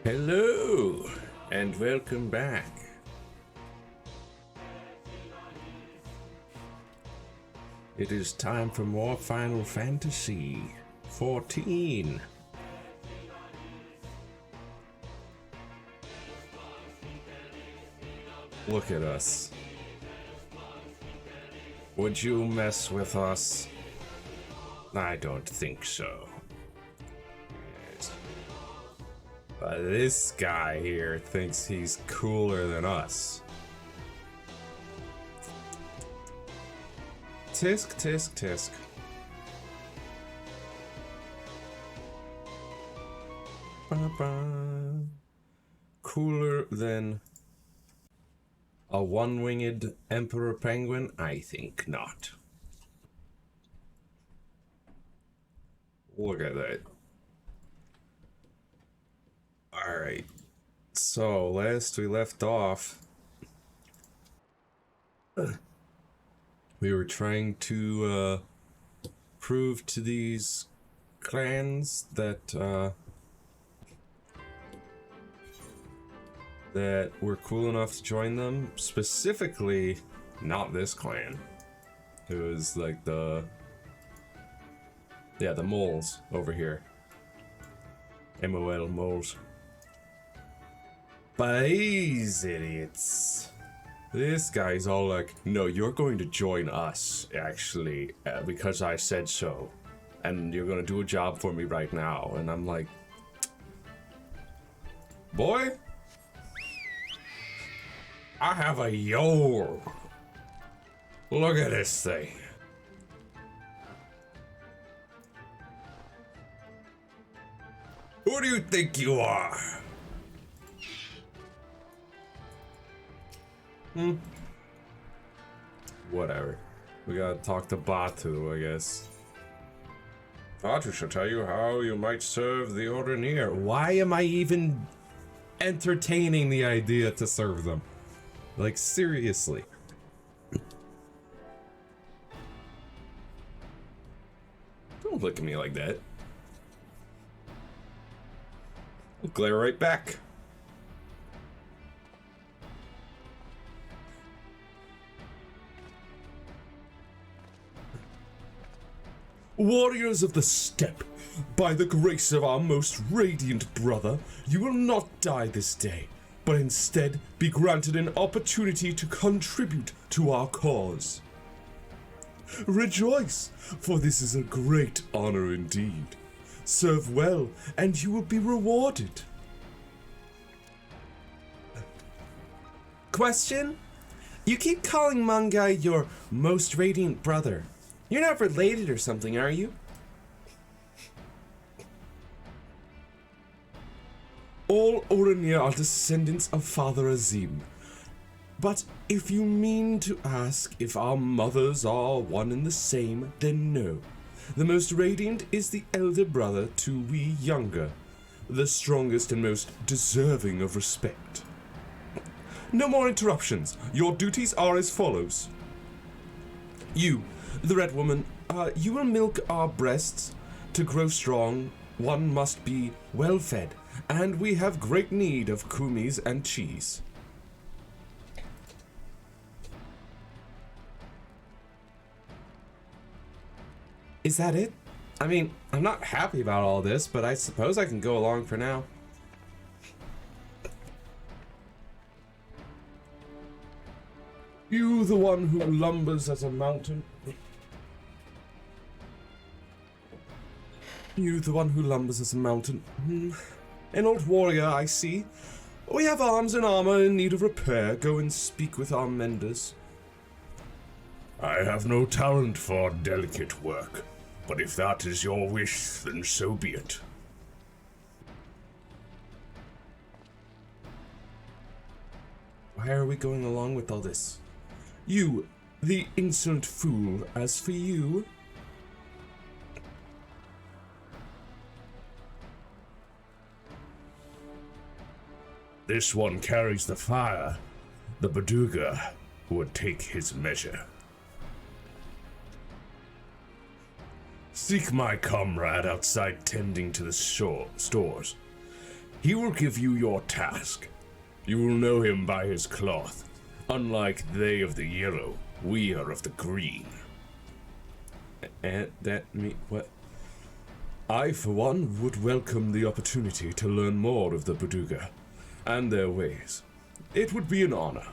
Hello, and welcome back. It is time for more Final Fantasy 14. Look at us. Would you mess with us? I don't think so. But this guy here thinks he's cooler than us. Tisk, tisk, tisk. Ba-ba. Cooler than a one-winged emperor penguin? I think not. Look at that. Alright, so last we left off, we were trying to prove to these clans that that we're cool enough to join them. Specifically, not this clan. It was like the moles over here. MOL moles. But these idiots. This guy's all like, no, you're going to join us, actually, because I said so. And you're going to do a job for me right now. And I'm like, boy, I have a Yor. Look at this thing. Who do you think you are? Whatever. We gotta talk to Batu, I guess. Batu shall tell you how you might serve the Ordener. Why am I even entertaining the idea to serve them? Like, seriously. Don't look at me like that. I'll glare right back. Warriors of the Steppe, by the grace of our most radiant brother, you will not die this day, but instead be granted an opportunity to contribute to our cause. Rejoice, for this is a great honor indeed. Serve well, and you will be rewarded. Question? You keep calling Magnai your most radiant brother. You're not related or something, are you? All Ordener are descendants of Father Azim. But if you mean to ask if our mothers are one and the same, then no. The most radiant is the elder brother to we younger, the strongest and most deserving of respect. No more interruptions. Your duties are as follows. You, the Red Woman, you will milk our breasts. To grow strong, one must be well fed, and we have great need of kumis and cheese. Is that it? I mean, I'm not happy about all this, but I suppose I can go along for now. You, the one who lumbers as a mountain. You, the one who lumbers as a mountain. An old warrior, I see. We have arms and armor in need of repair. Go and speak with our menders. I have no talent for delicate work, but if that is your wish, then so be it. Why are we going along with all this? You, the insolent fool, as for you... This one carries the fire. The Baduga would take his measure. Seek my comrade outside tending to the stores. He will give you your task. You will know him by his cloth. Unlike they of the yellow, we are of the green. And that me what? I, for one, would welcome the opportunity to learn more of the Baduga and their ways. It would be an honor.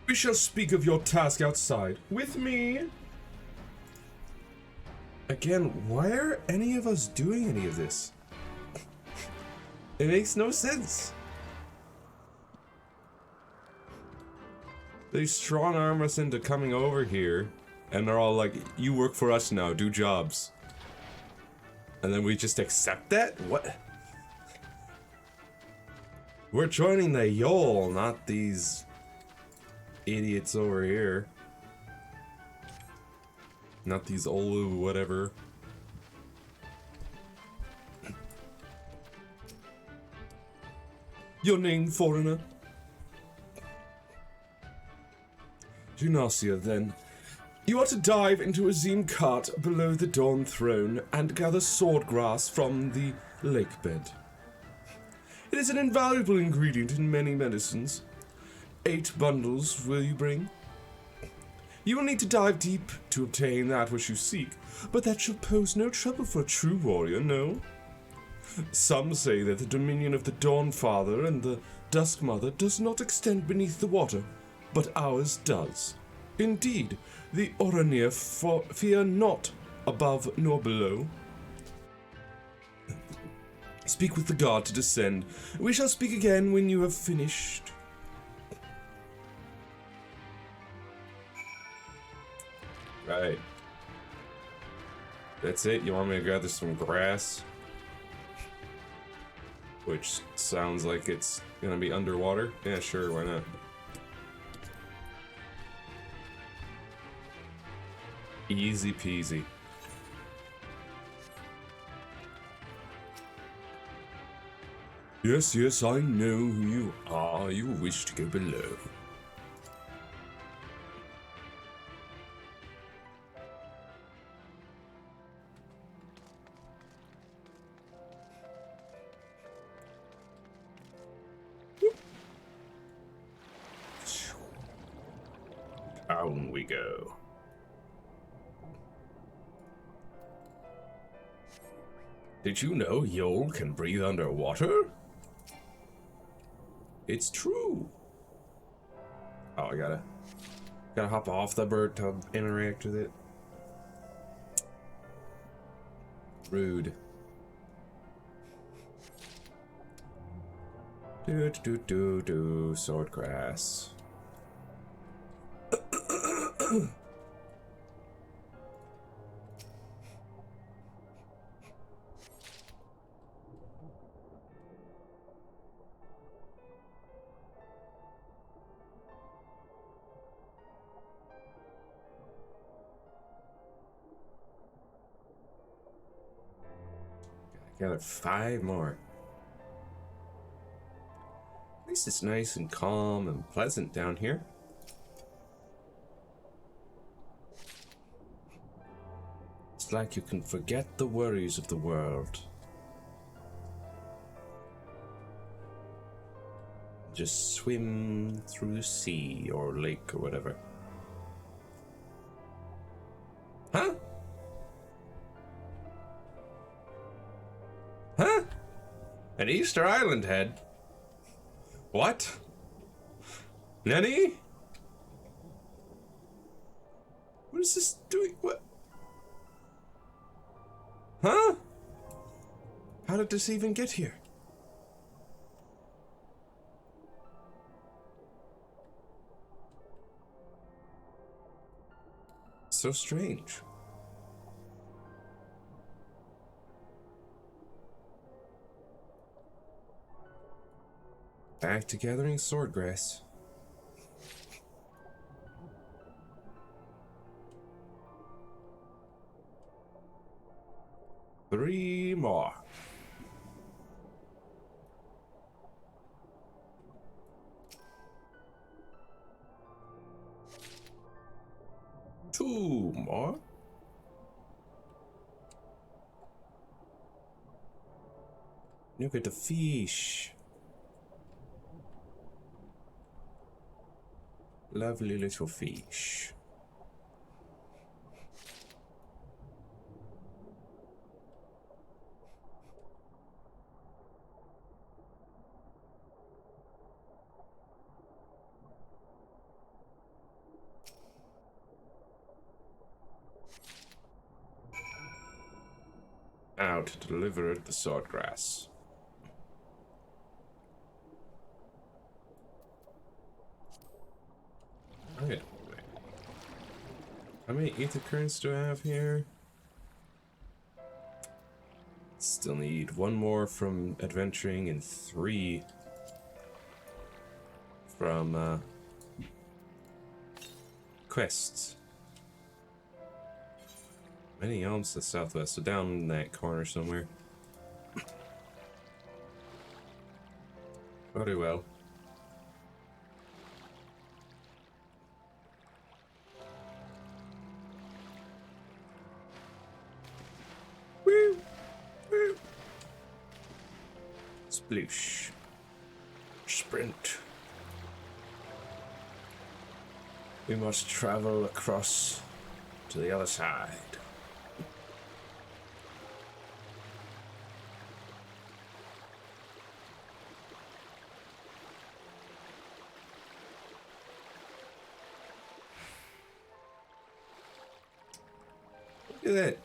We shall speak of your task outside. With me. Again, why are any of us doing any of this? It makes no sense. They strong arm us into coming over here, and they're all like, you work for us now, do jobs. And then we just accept that? What? We're joining the Yol, not these idiots over here. Not these Olu whatever. Your name, foreigner? Junasia, then. You are to dive into Azim cart below the Dawn Throne and gather swordgrass from the lake bed. It is an invaluable ingredient in many medicines. 8 bundles will you bring? You will need to dive deep to obtain that which you seek, but that shall pose no trouble for a true warrior, no? Some say that the dominion of the Dawn Father and the Dusk Mother does not extend beneath the water, but ours does. Indeed, the Oranir fear not above nor below. Speak with the guard to descend. We shall speak again when you have finished. Right. That's it? You want me to gather some grass? Which sounds like it's gonna be underwater? Yeah, sure, why not? Easy peasy. Yes, yes, I know who you are. You wish to go below. Down we go. Did you know Yol can breathe underwater? It's true. Oh, I gotta hop off the bird to interact with it. Rude. Do swordgrass. Got 5 more. At least it's nice and calm and pleasant down here. It's like you can forget the worries of the world. just swim through the sea or lake or whatever. Huh? Huh? An Easter Island head? What? Nanny? What is this doing? What? Huh? How did this even get here? So strange. Back to gathering swordgrass. Three more. Two more. Look at the fish. Lovely little fish. Out to deliver the swordgrass. Okay. How many ether currents do I have here? Still need one more from adventuring and 3 from quests. Many elms to the southwest, so down in that corner somewhere. Very well. Woo! Woo! Sploosh. Sprint. We must travel across to the other side. Look at that.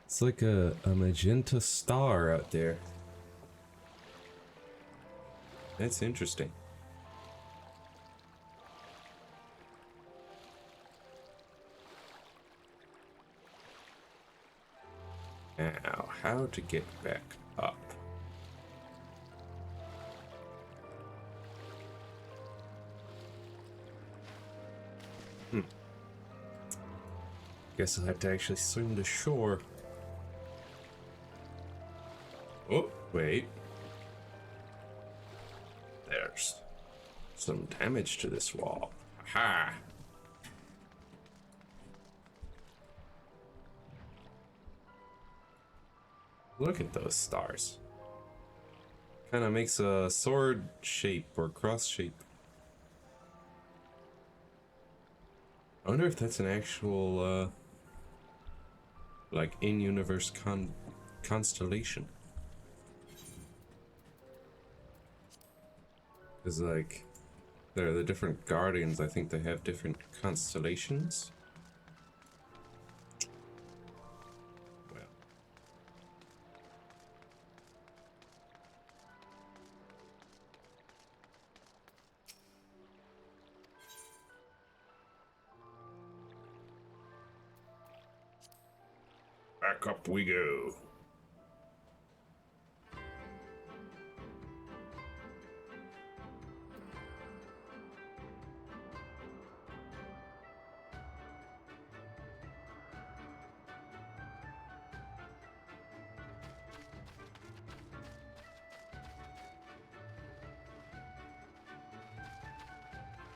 It's like a magenta star out there. That's interesting. Now, how to get back up? Guess I'll have to actually swim to shore. Oh, wait. There's some damage to this wall. Ha! Look at those stars. Kind of makes a sword shape or cross shape. I wonder if that's an actual, like, in-universe constellation. Because, like, there are the different guardians, I think they have different constellations. Well. Back up we go.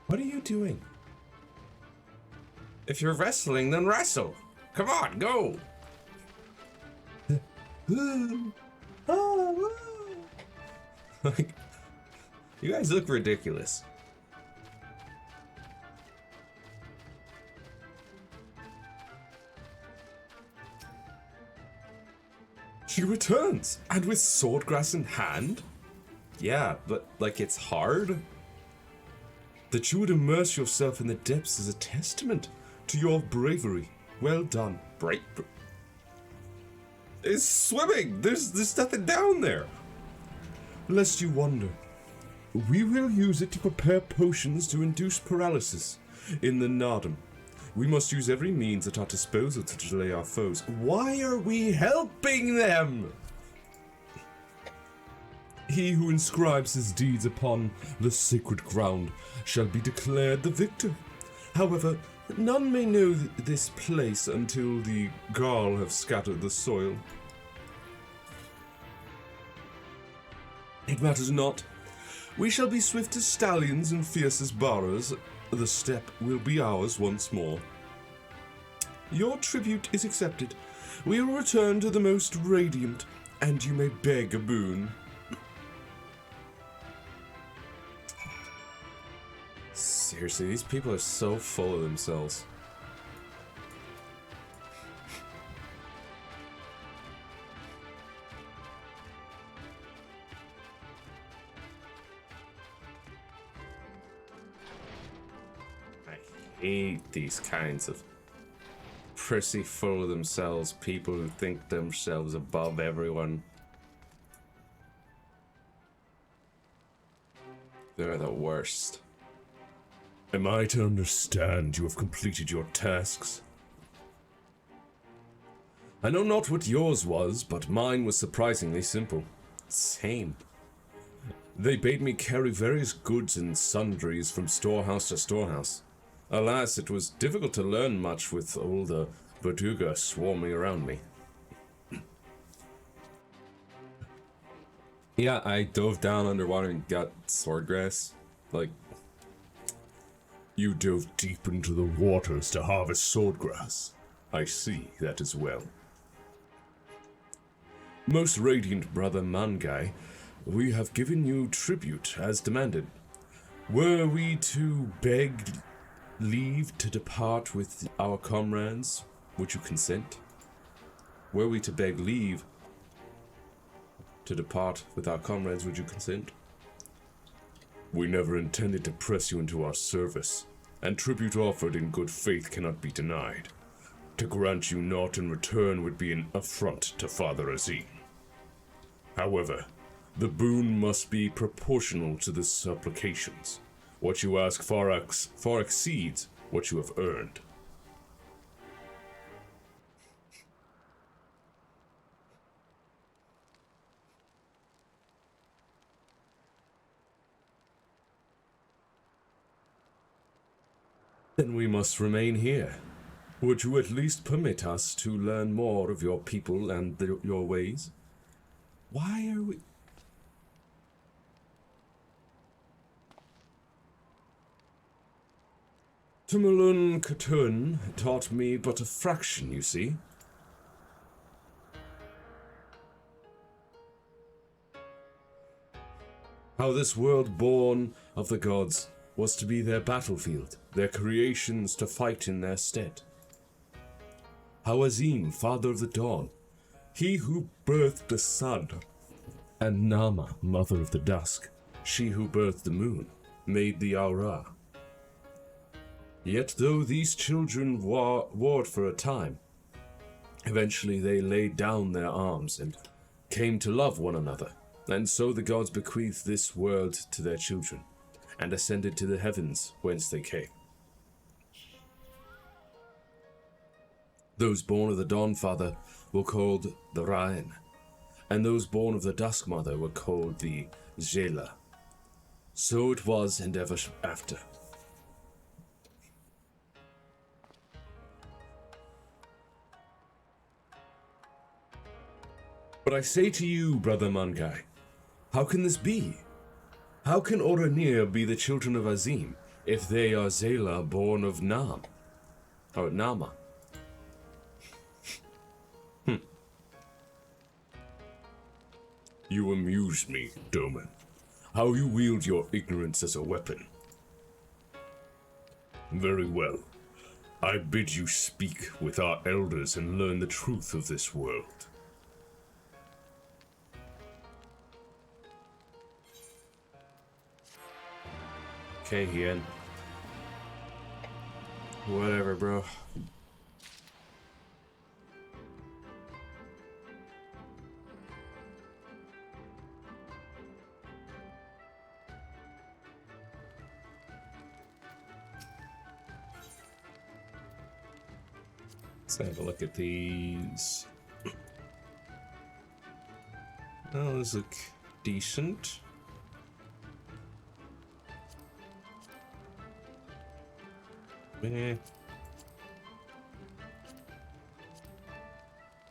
What are you doing? If you're wrestling, then wrestle. Come on, go. Like, You guys look ridiculous. She returns, and with swordgrass in hand? Yeah, but, like, it's hard? That you would immerse yourself in the depths is a testament to your bravery. Well done. It's swimming! There's nothing down there! Lest you wonder, we will use it to prepare potions to induce paralysis in the Nardum. We must use every means at our disposal to delay our foes. Why are we helping them? He who inscribes his deeds upon the sacred ground shall be declared the victor. However, none may know this place until the Garl have scattered the soil. It matters not. We shall be swift as stallions and fierce as barrows. The step will be ours once more. Your tribute is accepted. We will return to the most radiant, and you may beg a boon. Seriously, these people are so full of themselves. I hate these kinds of prissy, full of themselves people who think themselves above everyone. They're the worst. Am I to understand you have completed your tasks? I know not what yours was, but mine was surprisingly simple. Same. They bade me carry various goods and sundries from storehouse to storehouse. Alas, it was difficult to learn much with all the Verduga swarming around me. Yeah, I dove down underwater and got swordgrass. Like, you dove deep into the waters to harvest swordgrass. I see that as well. Most radiant brother Magnai, we have given you tribute as demanded. Were we to beg leave to depart with our comrades, would you consent? Were we to beg leave to depart with our comrades, would you consent? We never intended to press you into our service, and tribute offered in good faith cannot be denied. To grant you naught in return would be an affront to Father Azim. However, the boon must be proportional to the supplications. What you ask far exceeds what you have earned. Then we must remain here. Would you at least permit us to learn more of your people and your ways? Why are we... Tumulun Katun taught me but a fraction, you see. How this world born of the gods was to be their battlefield, their creations to fight in their stead. How Azim, father of the dawn, he who birthed the sun, and Nama, mother of the dusk, she who birthed the moon, made the Aura. Yet though these children warred for a time, eventually they laid down their arms and came to love one another, and so the gods bequeathed this world to their children, and ascended to the heavens whence they came. Those born of the Dawn Father were called the Ryan, and those born of the Dusk Mother were called the Zela. So it was and ever after. But I say to you, brother Magnai, how can this be? How can Oranir be the children of Azim if they are Zela born of Nam? Or Nama? You amuse me, Doman. how you wield your ignorance as a weapon. Very well. I bid you speak with our elders and learn the truth of this world. Okay, Hien. Whatever, bro. Let's have a look at these. Oh, those look decent. Eh.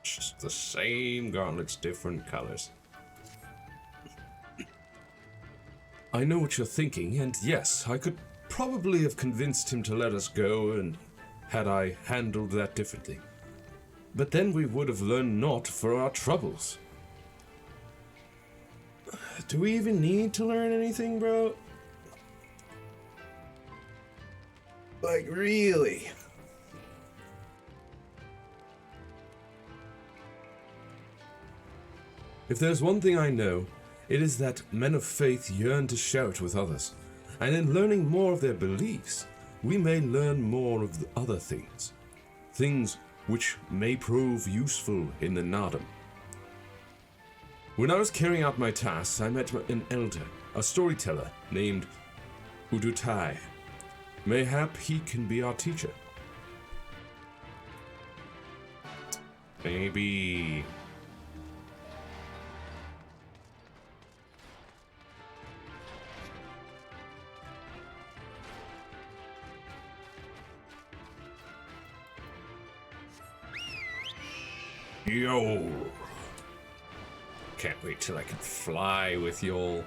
Just the same gauntlets, different colors. I know what you're thinking, and yes, I could probably have convinced him to let us go, and had I handled that differently. But then we would have learned naught for our troubles. Do we even need to learn anything, bro? Like, really? If there's one thing I know, it is that men of faith yearn to share it with others, and in learning more of their beliefs, we may learn more of the other things. Things which may prove useful in the Nardum. When I was carrying out my tasks, I met an elder, a storyteller named Udutai. Mayhap he can be our teacher. Maybe. Yo! Can't wait till I can fly with Yol.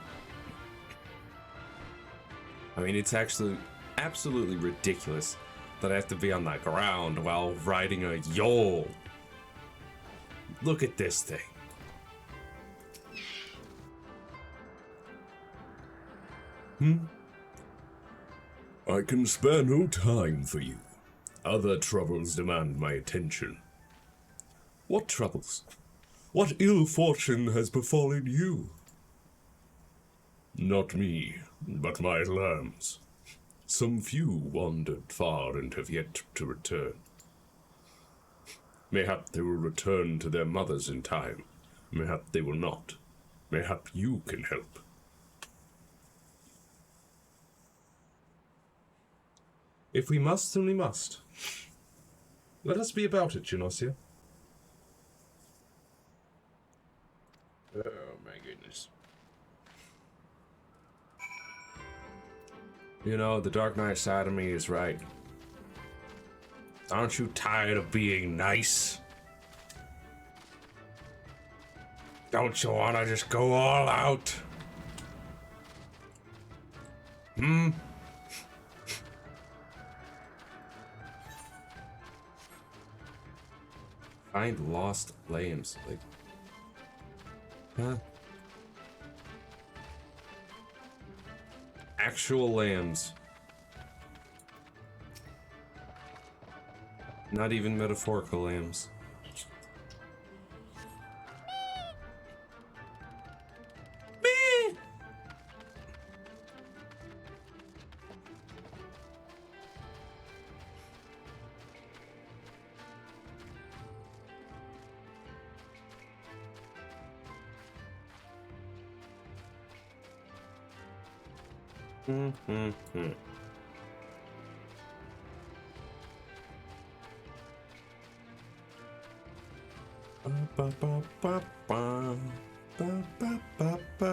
I mean, it's actually absolutely ridiculous that I have to be on the ground while riding a Yol. Look at this thing. I can spare no time for you. Other troubles demand my attention. What troubles? What ill fortune has befallen you? Not me, but my lambs. Some few wandered far and have yet to return. Mayhap they will return to their mothers in time. Mayhap they will not. Mayhap you can help. If we must, then we must. Let us be about it, Genosia. Oh my goodness. You know, the Dark Knight side of me is right. Aren't you tired of being nice? Don't you want to just go all out? Find lost lambs. Like, huh? Actual lambs. Not even metaphorical lambs. Meh. Ba, ba, ba, ba. Ba, ba, ba, ba.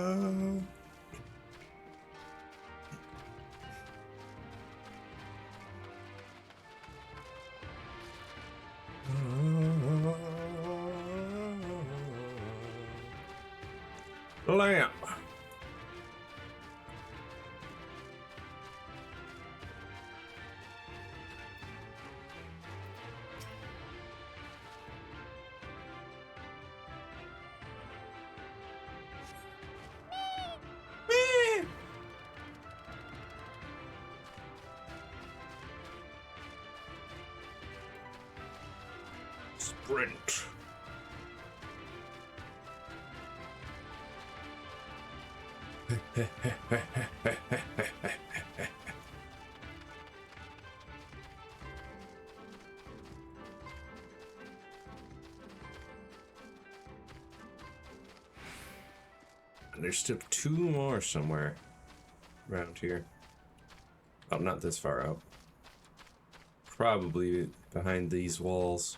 Lamp. Meh. Sprint. And there's still 2 more somewhere around here. Oh, not this far out. Probably behind these walls.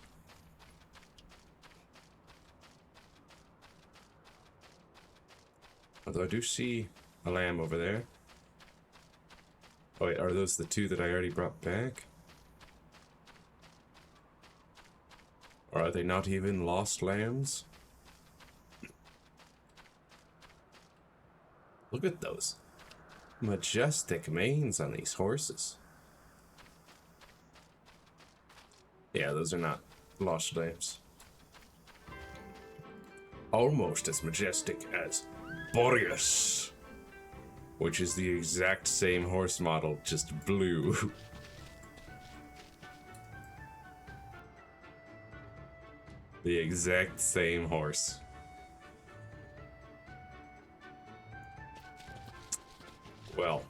Although I do see a lamb over there. Oh wait, are those the 2 that I already brought back? Or are they not even lost lambs? Look at those majestic manes on these horses. Yeah, those are not lost lambs. Almost as majestic as Boreas, which is the exact same horse model, just blue. The exact same horse. Well.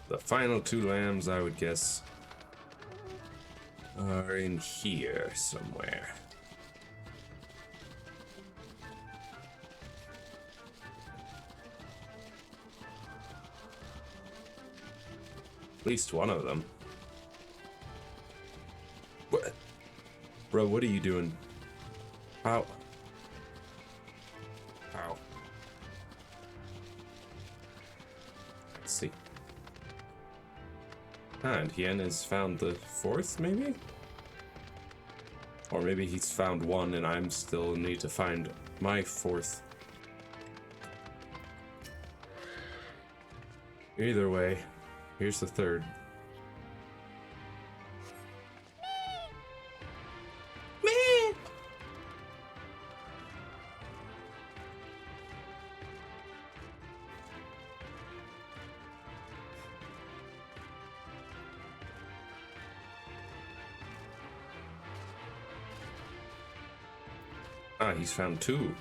The final 2 lambs, I would guess, are in here somewhere. At least one of them. What? Bro, what are you doing? How? How? Let's see. And Hien has found the 4th, maybe? Or maybe he's found 1 and I'm still need to find my 4th. Either way, here's the 3rd. Ah, he's found 2.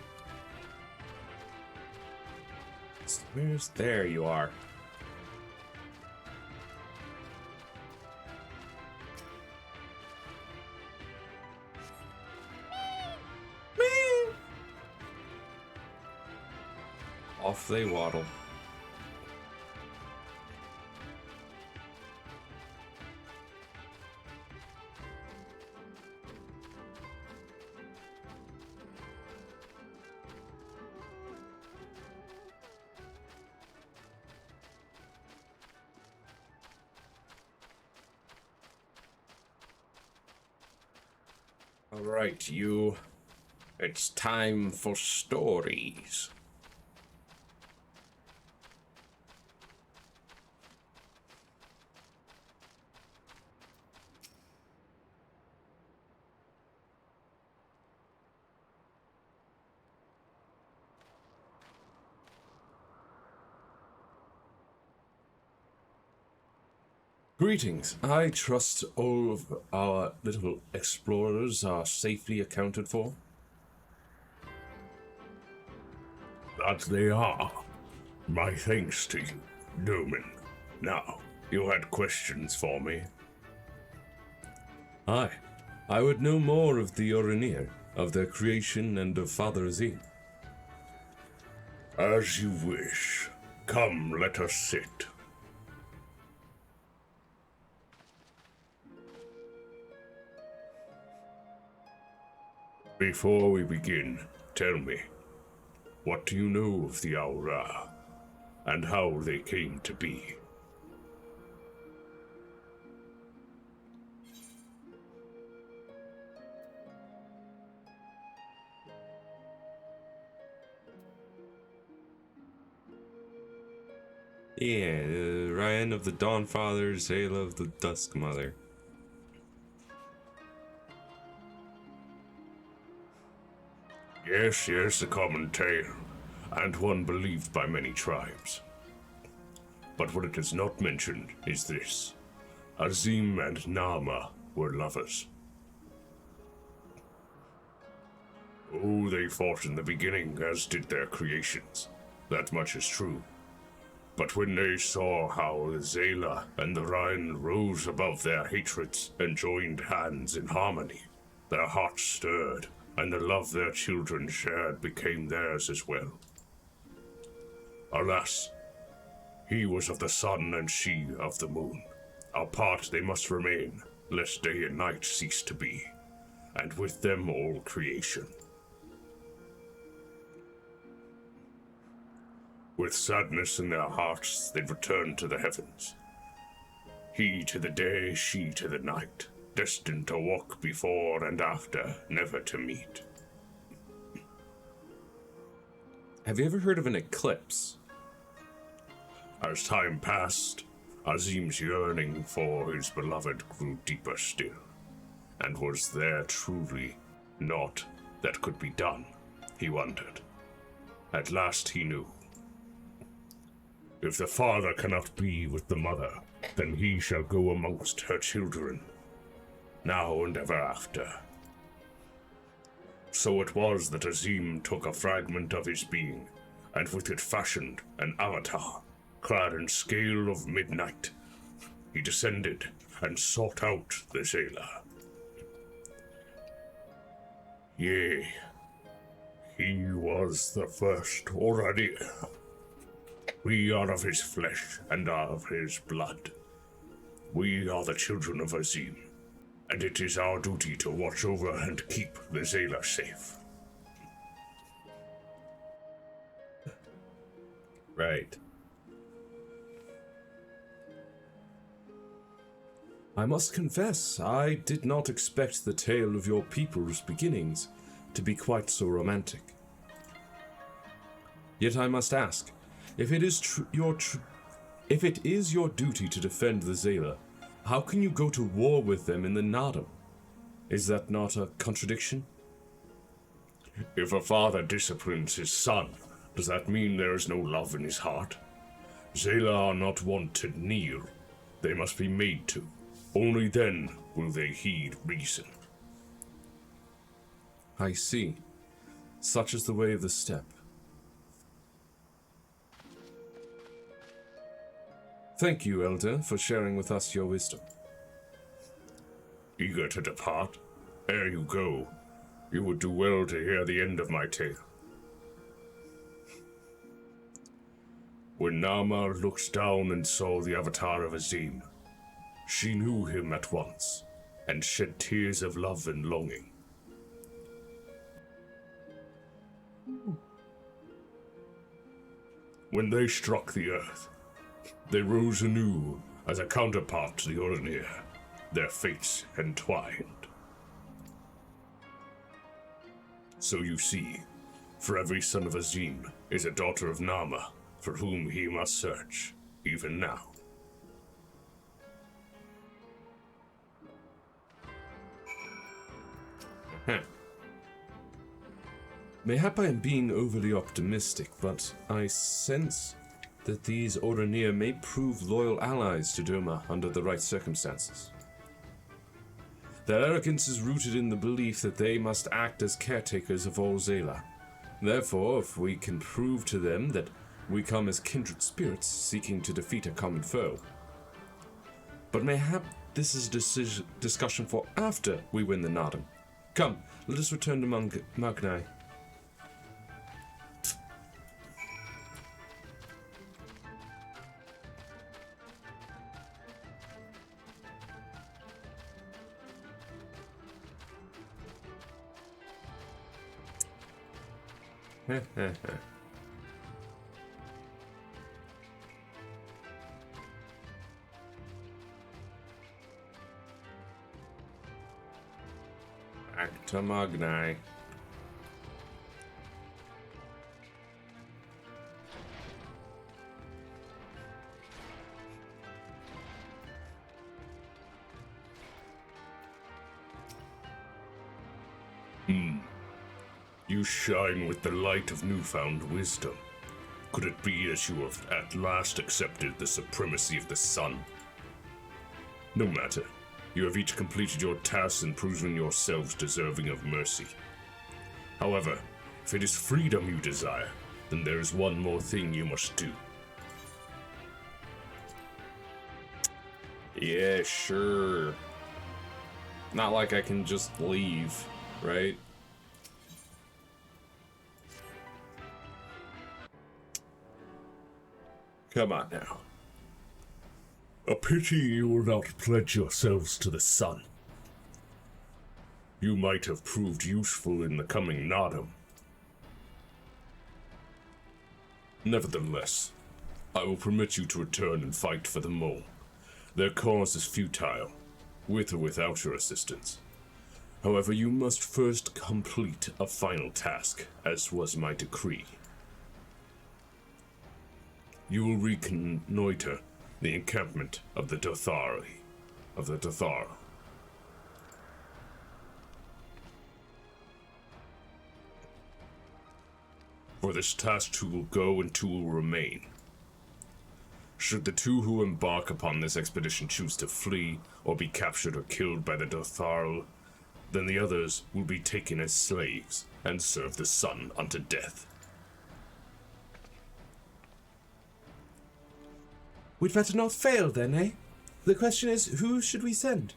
Where's... There you are. Off they waddle. All right, you. It's time for stories. Greetings. I trust all of our little explorers are safely accounted for. That they are. My thanks to you, Newman. Now, you had questions for me. Aye. I would know more of the Orinir, of their creation and of Father Azim. As you wish. Come, let us sit. Before we begin, tell me, what do you know of the Aura, and how they came to be? Yeah, Ryan of the Dawnfather, Zayla of the Dusk Mother. Yes, a common tale, and one believed by many tribes. But what it is not mentioned is this. Azim and Nama were lovers. Oh, they fought in the beginning, as did their creations. That much is true. But when they saw how the Zayla and the Rhine rose above their hatreds and joined hands in harmony, their hearts stirred, and the love their children shared became theirs as well. Alas, he was of the sun and she of the moon. Apart they must remain, lest day and night cease to be, and with them all creation. With sadness in their hearts, they'd return to the heavens. He to the day, she to the night, destined to walk before and after, never to meet. Have you ever heard of an eclipse? As time passed, Azim's yearning for his beloved grew deeper still, and was there truly naught that could be done, he wondered. At last he knew. If the father cannot be with the mother, then he shall go amongst her children, now and ever after. So it was that Azim took a fragment of his being, and with it fashioned an avatar, clad in scale of midnight. He descended and sought out the Zayla. Yea, he was the first already. We are of his flesh and of his blood. We are the children of Azim, and it is our duty to watch over and keep the Zayla safe. Right. I must confess, I did not expect the tale of your people's beginnings to be quite so romantic. Yet I must ask, if it is your duty to defend the Zayla, how can you go to war with them in the Nadam? Is that not a contradiction? If a father disciplines his son, does that mean there is no love in his heart? Zayla are not wont to kneel. They must be made to. Only then will they heed reason. I see. Such is the way of the steppe. Thank you, Elder, for sharing with us your wisdom. Eager to depart? Ere you go, you would do well to hear the end of my tale. When Nama looked down and saw the avatar of Azim, she knew him at once, and shed tears of love and longing. When they struck the earth, they rose anew as a counterpart to the Oranir, their fates entwined. So you see, for every son of Azim is a daughter of Nama, for whom he must search, even now. Mayhap I am being overly optimistic, but I sense that these Oranir may prove loyal allies to Doma under the right circumstances. Their arrogance is rooted in the belief that they must act as caretakers of all Zayla. Therefore, if we can prove to them that we come as kindred spirits seeking to defeat a common foe. But mayhap this is a discussion for after we win the Nadam. Come, let us return to Magnai. Back to Magnai. You shine with the light of newfound wisdom. Could it be that you have at last accepted the supremacy of the sun? No matter. You have each completed your tasks and proven yourselves deserving of mercy. However, if it is freedom you desire, then there is one more thing you must do. Yeah, sure. Not like I can just leave, right? Come on now. A pity you will not pledge yourselves to the sun. You might have proved useful in the coming Nadam. Nevertheless, I will permit you to return and fight for the mole. Their cause is futile, with or without your assistance. However, you must first complete a final task, as was my decree. You will reconnoiter the encampment of the Dothara. For this task, two will go and two will remain. Should the two who embark upon this expedition choose to flee or be captured or killed by the Dothara, then the others will be taken as slaves and serve the sun unto death. We'd better not fail then, eh? The question is, who should we send?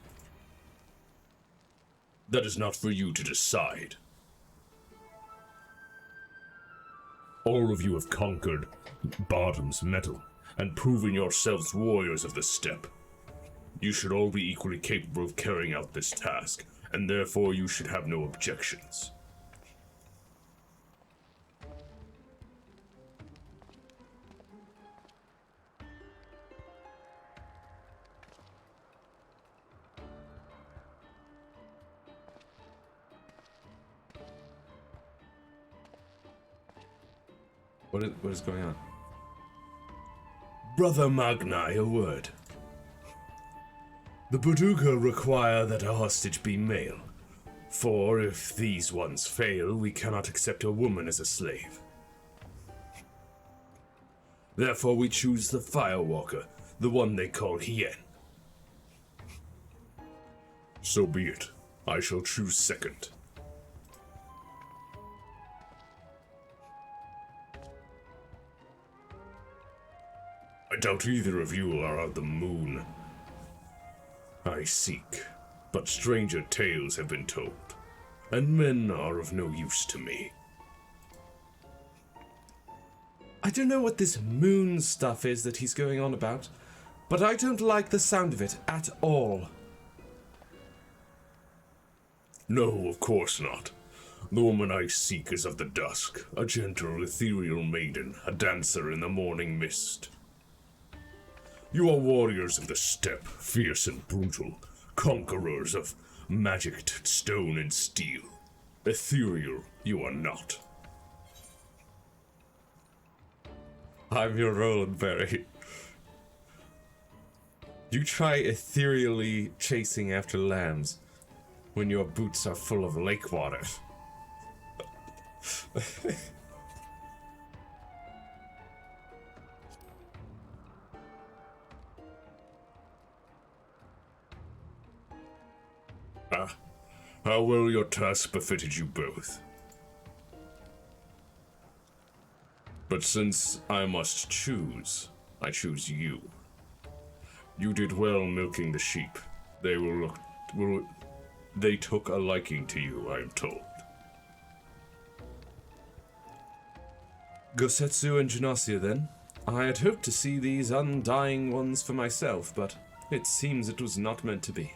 That is not for you to decide. All of you have conquered Bottom's metal and proven yourselves warriors of the steppe. You should all be equally capable of carrying out this task, and therefore you should have no objections. What is going on? Brother Magnai, a word. The Baduga require that a hostage be male, for if these ones fail, we cannot accept a woman as a slave. Therefore we choose the Firewalker, the one they call Hien. So be it. I shall choose second. I doubt either of you are of the moon I seek, but stranger tales have been told, and men are of no use to me. I don't know what this moon stuff is that he's going on about, but I don't like the sound of it at all. No, of course not. The woman I seek is of the dusk, a gentle, ethereal maiden, a dancer in the morning mist. You are warriors of the steppe, fierce and brutal, conquerors of magicked stone and steel. Ethereal you are not. I'm your Roland Berry. You try ethereally chasing after lambs when your boots are full of lake water. How well your task befitted you both. But since I must choose, I choose you. You did well milking the sheep. They took a liking to you, I am told. Gosetsu and Janasia, then. I had hoped to see these undying ones for myself, but it seems it was not meant to be.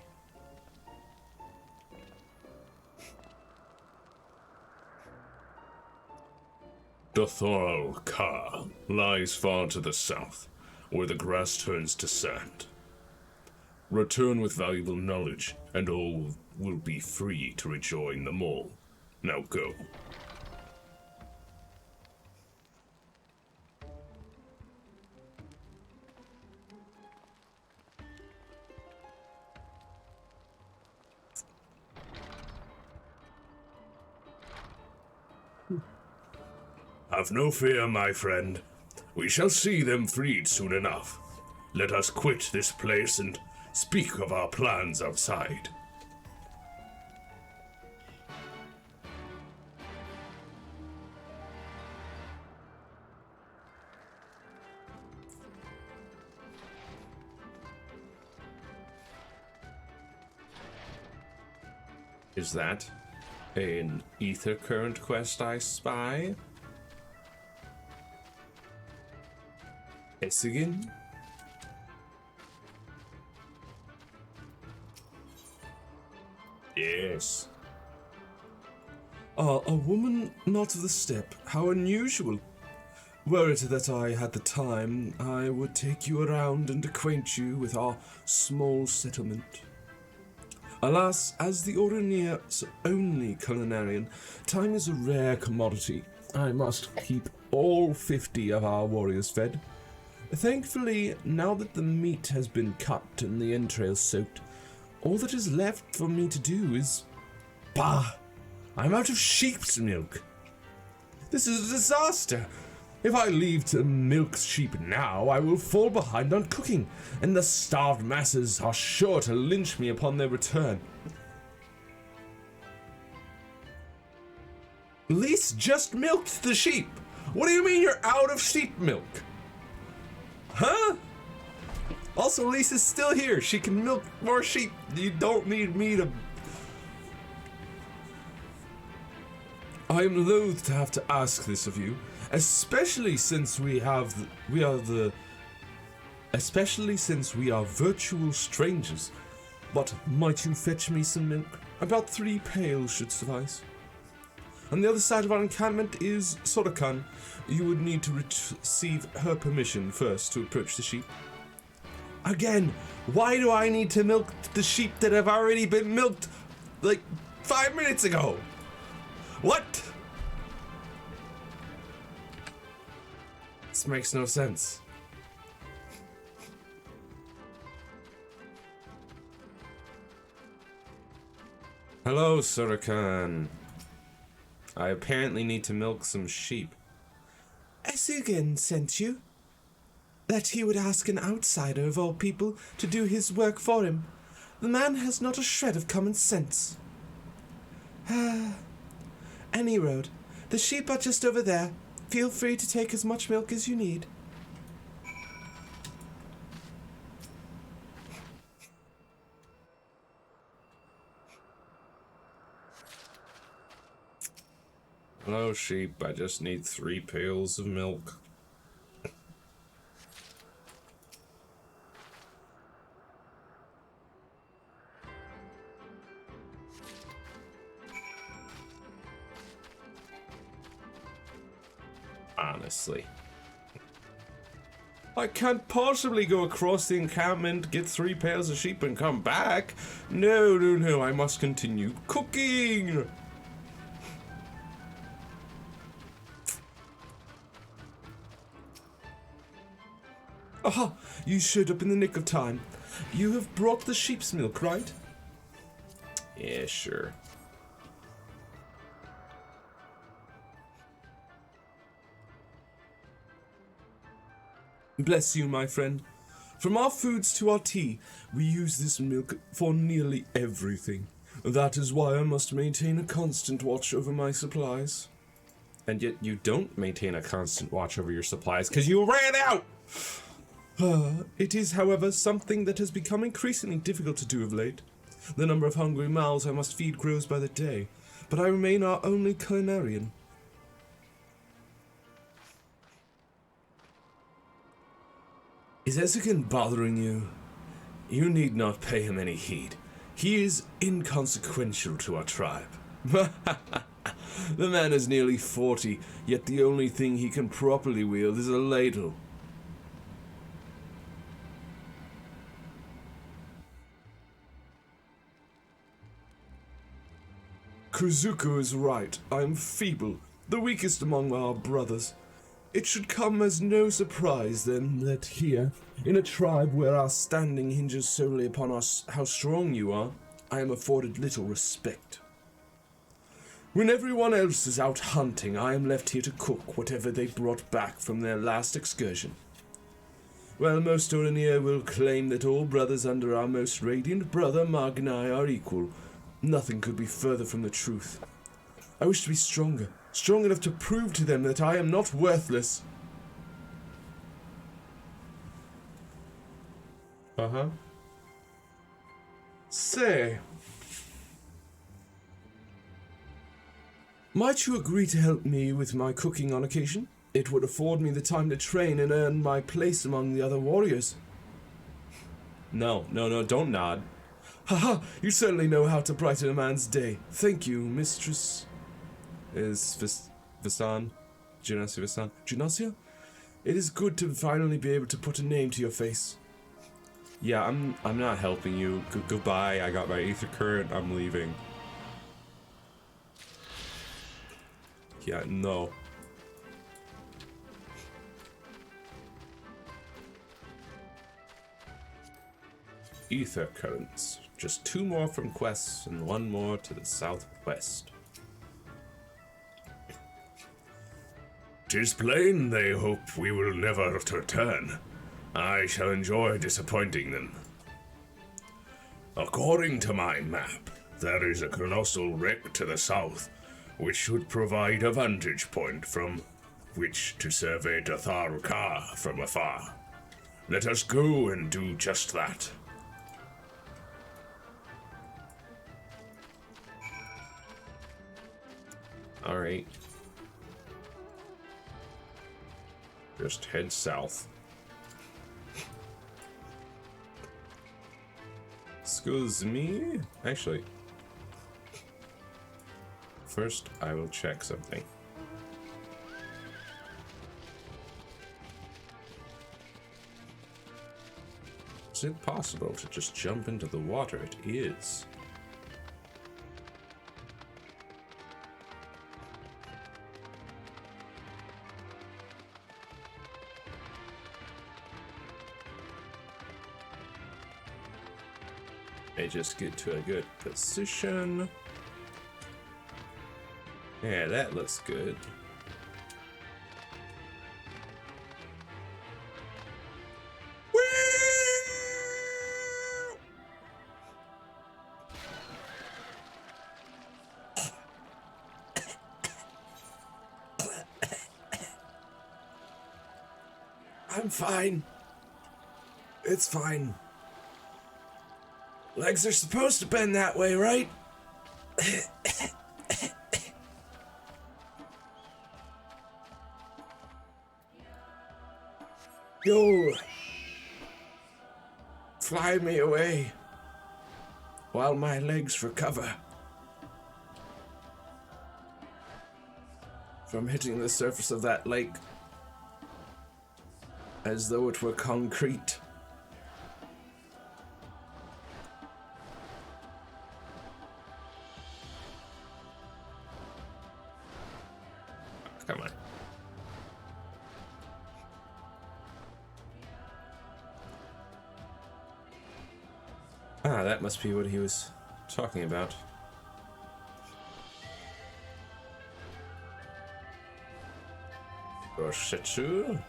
Dothoral Ka lies far to the south, where the grass turns to sand. Return with valuable knowledge, and all will be free to rejoin the mole. Now go. Have no fear, my friend. We shall see them freed soon enough. Let us quit this place and speak of our plans outside. Is that an ether current quest I spy? Essigan? Yes. A woman not of the steppe. How unusual. Were it that I had the time, I would take you around and acquaint you with our small settlement. Alas, as the Orionier's only culinarian, time is a rare commodity. I must keep all 50 of our warriors fed. Thankfully, now that the meat has been cut and the entrails soaked, all that is left for me to do is... Bah! I'm out of sheep's milk. This is a disaster. If I leave to milk sheep now, I will fall behind on cooking, and the starved masses are sure to lynch me upon their return. Lise just milked the sheep. What do you mean you're out of sheep milk? Huh? Also, Lisa's still here. She can milk more sheep. You don't need me to... I am loath to have to ask this of you, especially since we are virtual strangers. But might you fetch me some milk? About 3 pails should suffice. On the other side of our encampment is Sorokan. You would need to receive her permission first to approach the sheep. Again, why do I need to milk the sheep that have already been milked like 5 minutes ago? What? This makes no sense. Hello, Sorokan. I apparently need to milk some sheep. Essigan sent you? That he would ask an outsider of all people to do his work for him. The man has not a shred of common sense. Any road. The sheep are just over there. Feel free to take as much milk as you need. Hello, sheep. I just need 3 pails of milk. Honestly. I can't possibly go across the encampment, get 3 pails of sheep and come back. No, I must continue cooking. Aha, you showed up in the nick of time. You have brought the sheep's milk, right? Yeah, sure. Bless you, my friend. From our foods to our tea, we use this milk for nearly everything. That is why I must maintain a constant watch over my supplies. And yet you don't maintain a constant watch over your supplies because you ran out! It is, however, something that has become increasingly difficult to do of late. The number of hungry mouths I must feed grows by the day, but I remain our only culinarian. Is Essigan bothering you? You need not pay him any heed. He is inconsequential to our tribe. The man is nearly 40, yet the only thing he can properly wield is a ladle. Kuzuko is right. I am feeble, the weakest among our brothers. It should come as no surprise, then, that here, in a tribe where our standing hinges solely upon how strong you are, I am afforded little respect. When everyone else is out hunting, I am left here to cook whatever they brought back from their last excursion. While most Orania will claim that all brothers under our most radiant brother Magnai are equal, nothing could be further from the truth. I wish to be stronger, strong enough to prove to them that I am not worthless. Uh-huh. Say, might you agree to help me with my cooking on occasion? It would afford me the time to train and earn my place among the other warriors. No, don't nod. Haha, you certainly know how to brighten a man's day. Thank you, Mistress... Is Visan? Genasia Visan? Genasia? It is good to finally be able to put a name to your face. Yeah, I'm not helping you. Goodbye, I got my ether current, I'm leaving. Yeah, no. Ether currents. Just 2 more from quests and 1 more to the southwest. 'Tis plain they hope we will never return. I shall enjoy disappointing them. According to my map, there is a colossal wreck to the south, which should provide a vantage point from which to survey Dathar Ka from afar. Let us go and do just that. Alright. Just head south. Excuse me? Actually, first I will check something. Is it possible to just jump into the water? It is. I just get to a good position. Yeah, that looks good. Whee! I'm fine. It's fine. Legs are supposed to bend that way, right? Yo, fly me away while my legs recover from hitting the surface of that lake as though it were concrete. Come on. Ah, that must be what he was talking about. Roshetsu?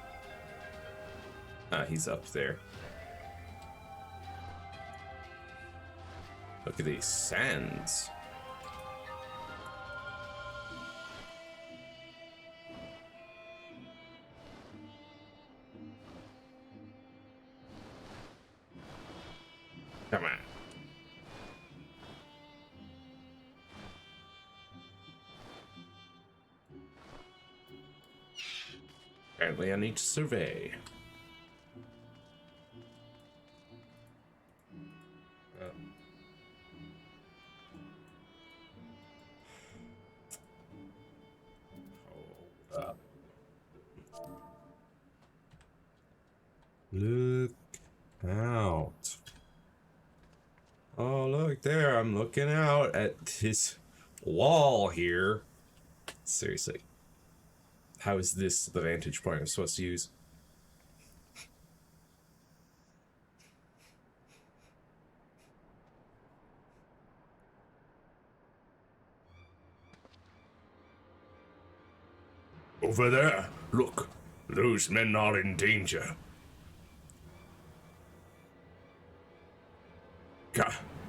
Ah, he's up there. Look at these sands. Come on. Apparently I need to survey. Hold up. Look out. Oh, look there. I'm looking out at this wall here. Seriously. How is this the vantage point I'm supposed to use? Over there, look. Those men are in danger.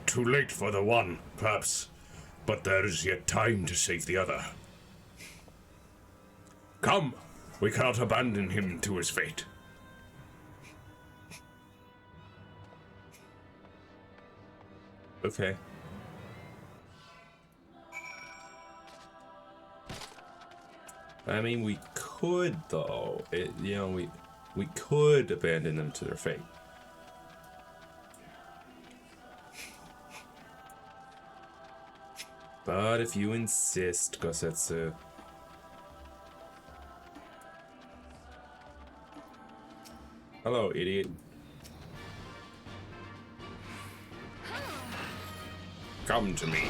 Too late for the one, perhaps, but there is yet time to save the other. Come, we cannot abandon him to his fate. Okay. I mean, we could, though. We could abandon them to their fate. But if you insist, Gosetsu. Hello, idiot. Come to me.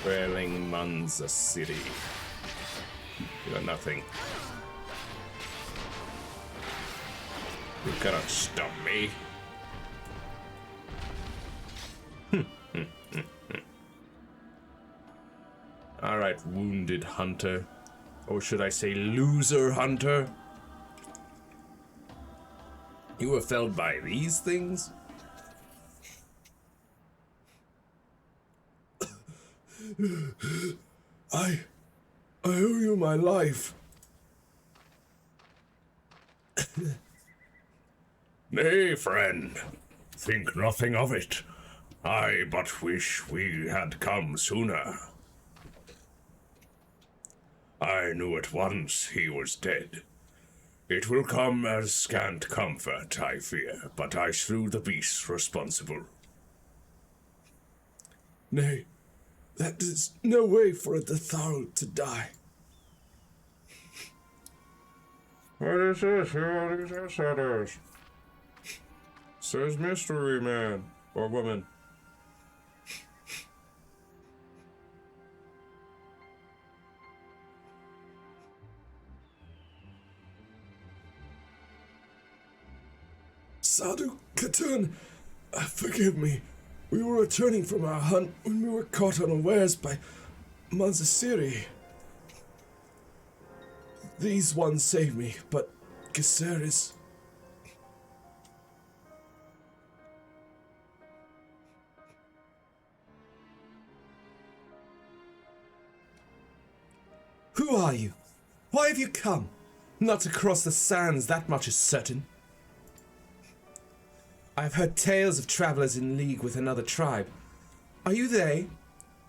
Trailing Manza City. You got nothing. You cannot stop me. Alright, wounded hunter. Or should I say loser hunter? You were felled by these things? I owe you my life. Nay, friend, think nothing of it. I but wish we had come sooner. I knew at once he was dead. It will come as scant comfort, I fear, but I slew the beast responsible. Nay, that is no way for a Detharl to die. What is this? Who are these outsiders? Says mystery man or woman. Sadhu Khatun, forgive me. We were returning from our hunt when we were caught unawares by Manzasiri. These ones saved me, but Geser is... Who are you? Why have you come? Not to cross the sands, that much is certain. I've heard tales of travelers in league with another tribe. Are you they?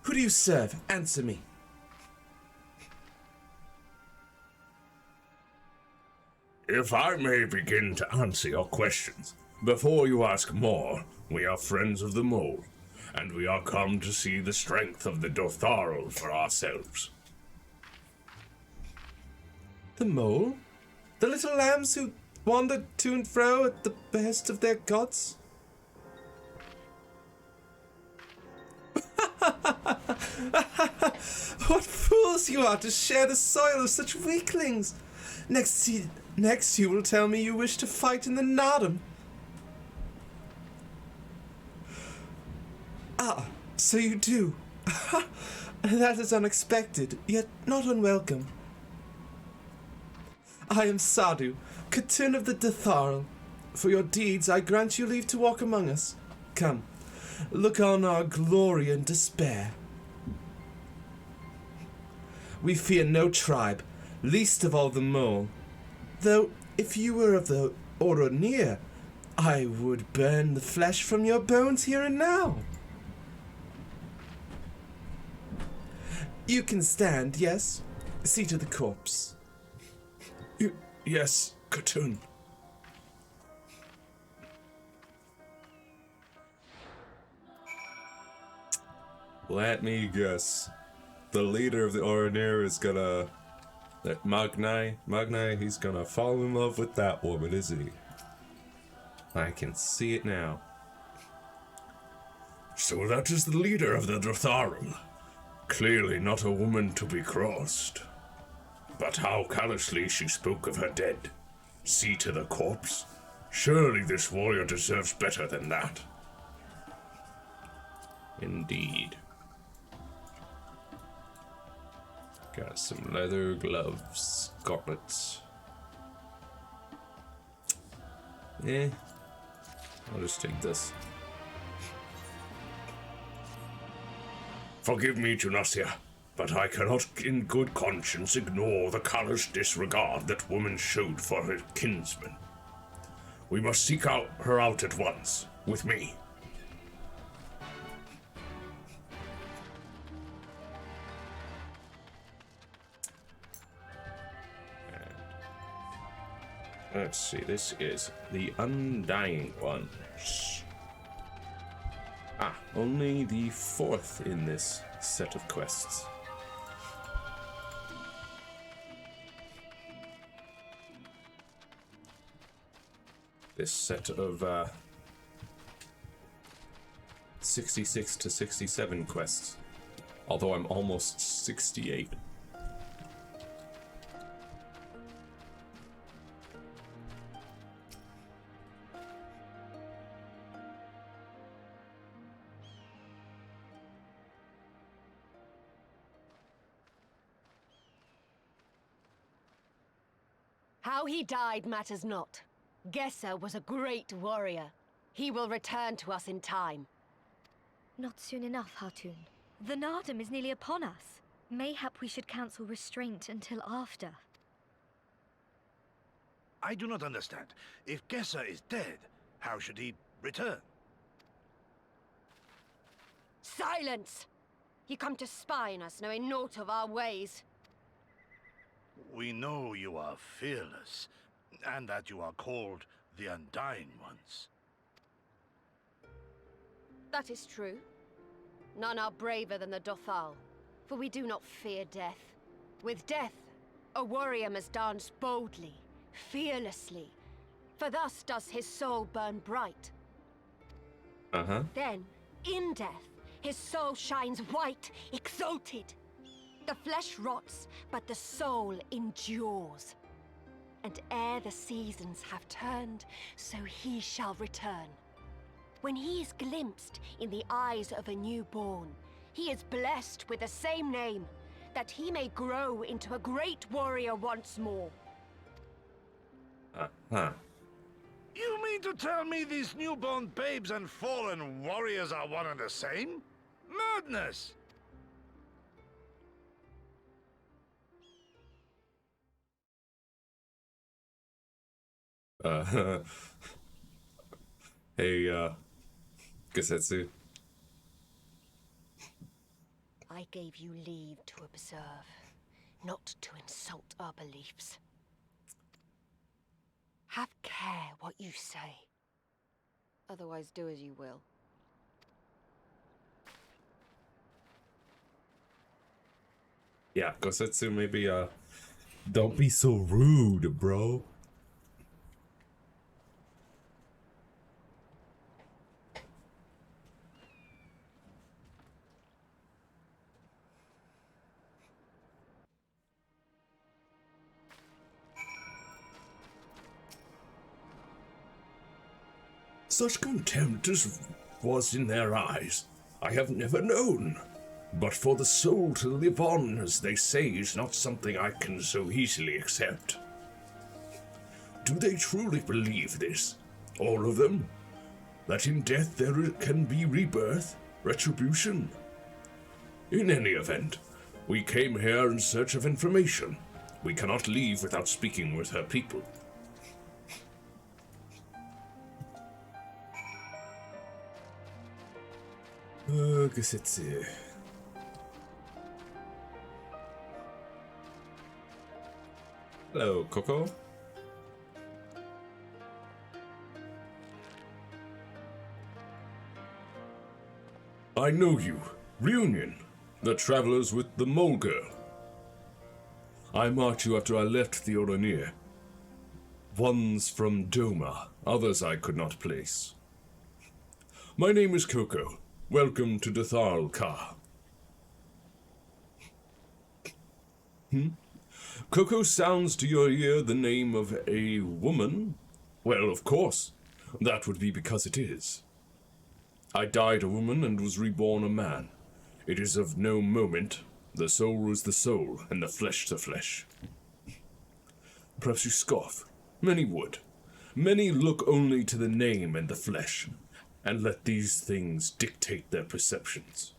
Who do you serve? Answer me. If I may begin to answer your questions, before you ask more, we are friends of the mole, and we are come to see the strength of the Dotharl for ourselves. The mole? The little lambs who wandered to and fro at the behest of their gods? What fools you are to share the soil of such weaklings! Next you will tell me you wish to fight in the Nardum. Ah, so you do. That is unexpected, yet not unwelcome. I am Sadhu, Khatun of the Detharl. For your deeds, I grant you leave to walk among us. Come, look on our glory and despair. We fear no tribe, least of all the mole. Though, if you were of the Oronir, I would burn the flesh from your bones here and now. You can stand, yes? See to the corpse. Yes, Khatun. Let me guess. The leader of the Oronir is gonna That Magnai, he's gonna fall in love with that woman, isn't he? I can see it now. So that is the leader of the Dotharum. Clearly not a woman to be crossed. But how callously she spoke of her dead. See to the corpse. Surely this warrior deserves better than that. Indeed. Got some leather gloves, gauntlets. I'll just take this. Forgive me, Junasia, but I cannot in good conscience ignore the callous disregard that woman showed for her kinsman. We must seek her out at once, with me. Let's see, this is the Undying Ones. Only the 4th in this set of quests. This set of 66 to 67 quests. Although I'm almost 68. How he died matters not. Gesser was a great warrior. He will return to us in time. Not soon enough, Hartun. The Nardum is nearly upon us. Mayhap we should cancel restraint until after. I do not understand. If Gesser is dead, how should he return? Silence! You come to spy on us, knowing naught of our ways. We know you are fearless, and that you are called the Undying Ones. That is true. None are braver than the Dothal, for we do not fear death. With death, a warrior must dance boldly, fearlessly, for thus does his soul burn bright. Then, in death, his soul shines white, exalted. The flesh rots, but the soul endures. And ere the seasons have turned, so he shall return. When he is glimpsed in the eyes of a newborn, he is blessed with the same name, that he may grow into a great warrior once more. You mean to tell me these newborn babes and fallen warriors are one and the same? Madness! Hey, Gasetsu. I gave you leave to observe, not to insult our beliefs. Have care what you say. Otherwise, do as you will. Yeah, Gosetsu, maybe, don't be so rude, bro. Such contempt as was in their eyes, I have never known. But for the soul to live on, as they say, is not something I can so easily accept. Do they truly believe this? All of them? That in death there can be rebirth, retribution? In any event, we came here in search of information. We cannot leave without speaking with her people. Gasetsu. Hello, Coco. I know you. Reunion. The travelers with the mole girl. I marked you after I left the Oronier. One's from Doma, others I could not place. My name is Coco. Welcome to Dathal Ka. Coco sounds to your ear the name of a woman? Well, of course. That would be because it is. I died a woman and was reborn a man. It is of no moment. The soul is the soul, and the flesh the flesh. Perhaps you scoff. Many would. Many look only to the name and the flesh, and let these things dictate their perceptions.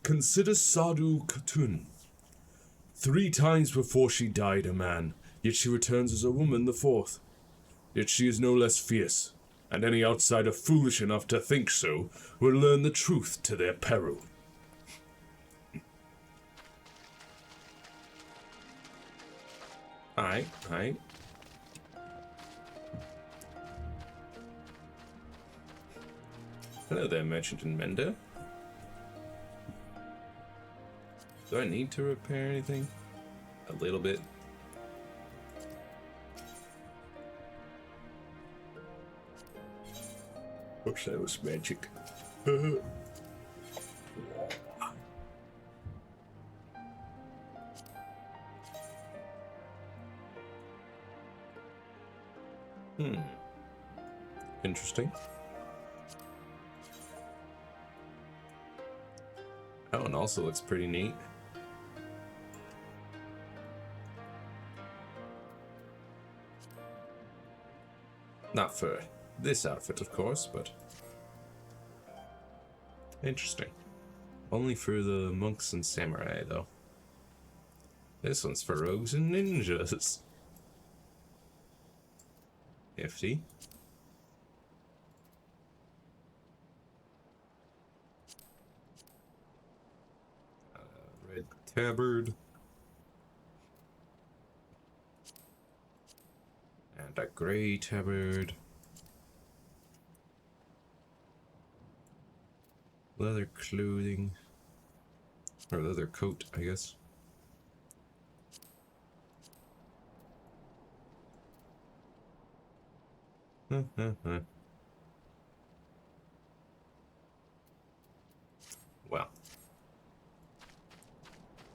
Consider Sadhu Khatun. 3 times before she died a man, yet she returns as a woman the 4th. Yet she is no less fierce, and any outsider foolish enough to think so will learn the truth to their peril. Aye. Hello there, Merchant and Mender. Do I need to repair anything? A little bit. Wish that was magic. Interesting. Oh, and also looks pretty neat. Not for this outfit, of course, but interesting. Only for the monks and samurai, though. This one's for rogues and ninjas. Nifty. Red tabard. And a gray tabard. Leather clothing. Or leather coat, I guess. Well,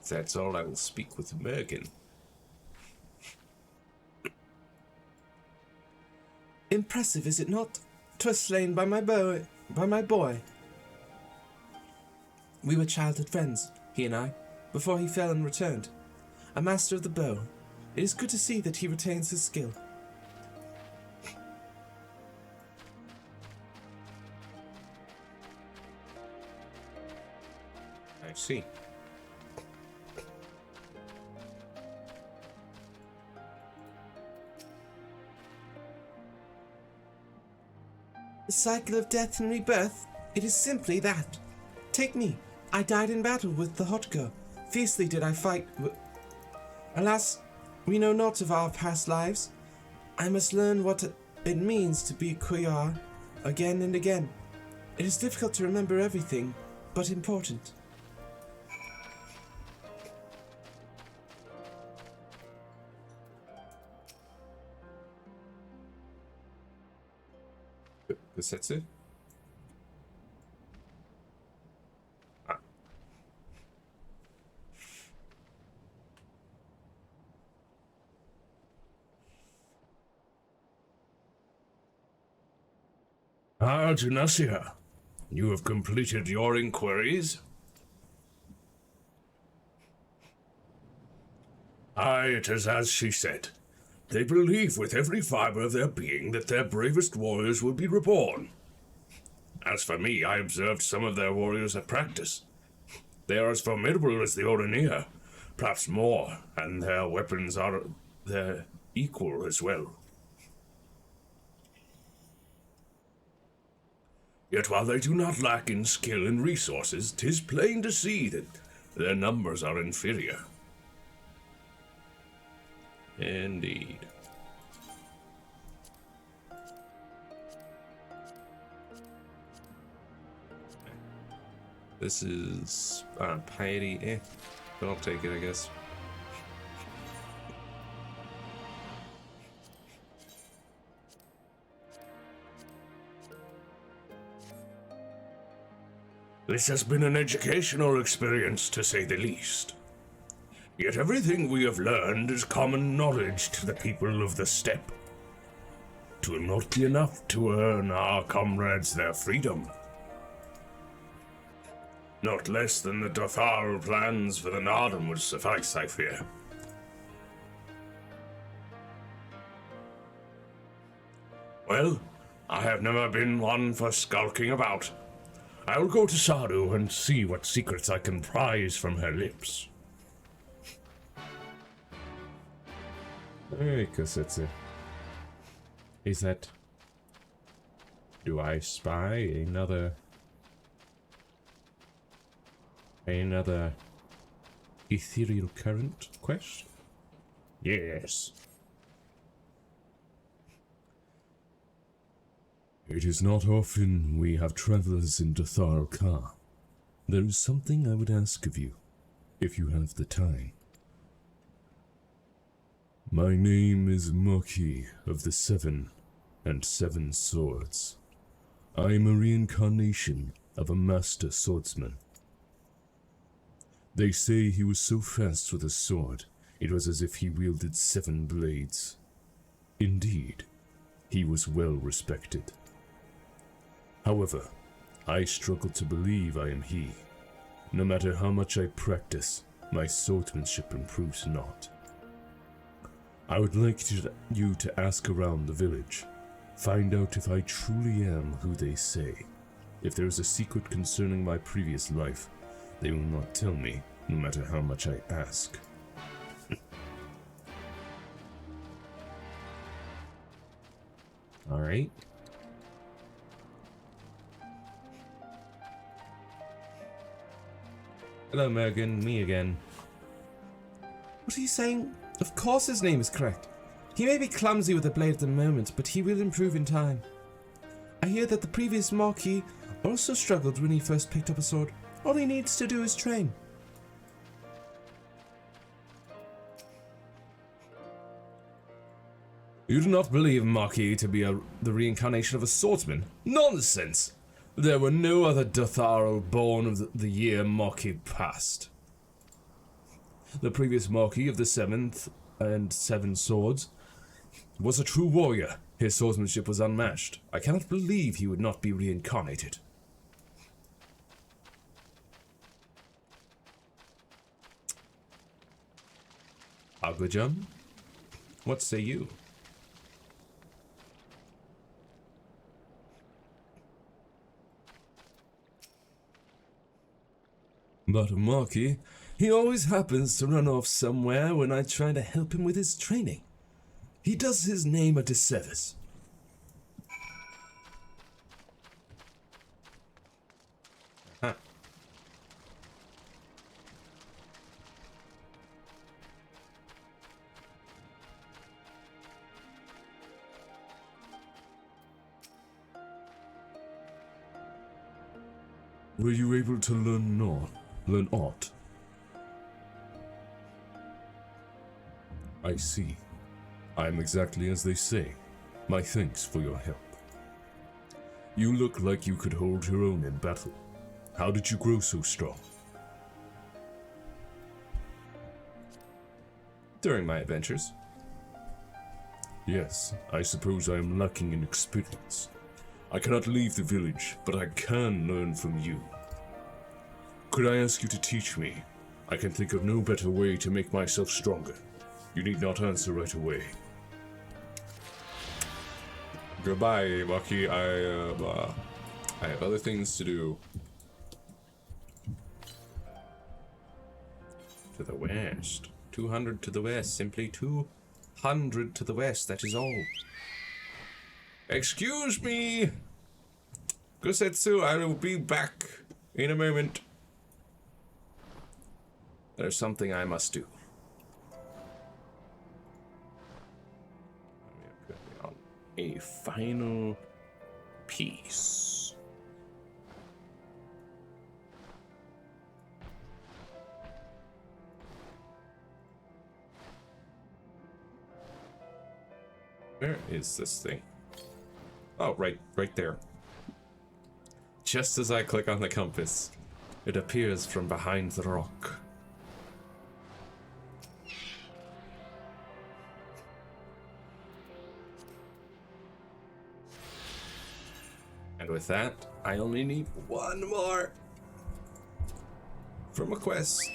that's all I will speak with Mergen. Impressive, is it not? 'Twas slain by my boy. We were childhood friends, he and I, before he fell and returned. A master of the bow. It is good to see that he retains his skill. I see. The cycle of death and rebirth, it is simply that. Take me. I died in battle with the Hotko. Fiercely did I fight. Alas, we know not of our past lives. I must learn what it means to be a Koyar again and again. It is difficult to remember everything, but important. Gusetsu? Janasia, you have completed your inquiries? Aye, it is as she said. They believe with every fiber of their being that their bravest warriors will be reborn. As for me, I observed some of their warriors at practice. They are as formidable as the Oronier, perhaps more, and their weapons are their equal as well. Yet while they do not lack in skill and resources, 'tis plain to see that their numbers are inferior. Indeed. This is piety, but I'll take it, I guess. This has been an educational experience, to say the least. Yet everything we have learned is common knowledge to the people of the steppe. 'Twill not be enough to earn our comrades their freedom. Not less than the Dotharal plans for the Nardum would suffice, I fear. Well, I have never been one for skulking about. I will go to Saru and see what secrets I can prise from her lips. Hey, Kosetsu. Is that... Do I spy another ethereal current quest? Yes. It is not often we have travelers in Dathar Ka. There is something I would ask of you, if you have the time. My name is Maki of the 7 and 7 Swords. I am a reincarnation of a master swordsman. They say he was so fast with a sword, it was as if he wielded 7 blades. Indeed, he was well respected. However, I struggle to believe I am he. No matter how much I practice, my swordsmanship improves not. I would like you to ask around the village. Find out if I truly am who they say. If there is a secret concerning my previous life, they will not tell me, no matter how much I ask. Alright. Hello, Mergen. Me again. What are you saying? Of course his name is correct. He may be clumsy with a blade at the moment, but he will improve in time. I hear that the previous Marquis also struggled when he first picked up a sword. All he needs to do is train. You do not believe Marquis to be the reincarnation of a swordsman? Nonsense! There were no other Dotharal born of the year Marquis passed. The previous Marquis of the 7th and 7 Swords was a true warrior. His swordsmanship was unmatched. I cannot believe he would not be reincarnated. Aglajan, what say you? But Marky, he always happens to run off somewhere when I try to help him with his training. He does his name a disservice. Huh. Were you able to learn aught? I see. I am exactly as they say. My thanks for your help. You look like you could hold your own in battle. How did you grow so strong? During my adventures. Yes, I suppose I am lacking in experience. I cannot leave the village, but I can learn from you. Could I ask you to teach me? I can think of no better way to make myself stronger. You need not answer right away. Goodbye, Maki. I have other things to do. To the west. 200 to the west. Simply 200 to the west. That is all. Excuse me. Kosetsu, I will be back in a moment. There's something I must do. A final piece. Where is this thing? Oh, right there. just as I click on the compass, it appears from behind the rock. And with that, I only need one more from a quest.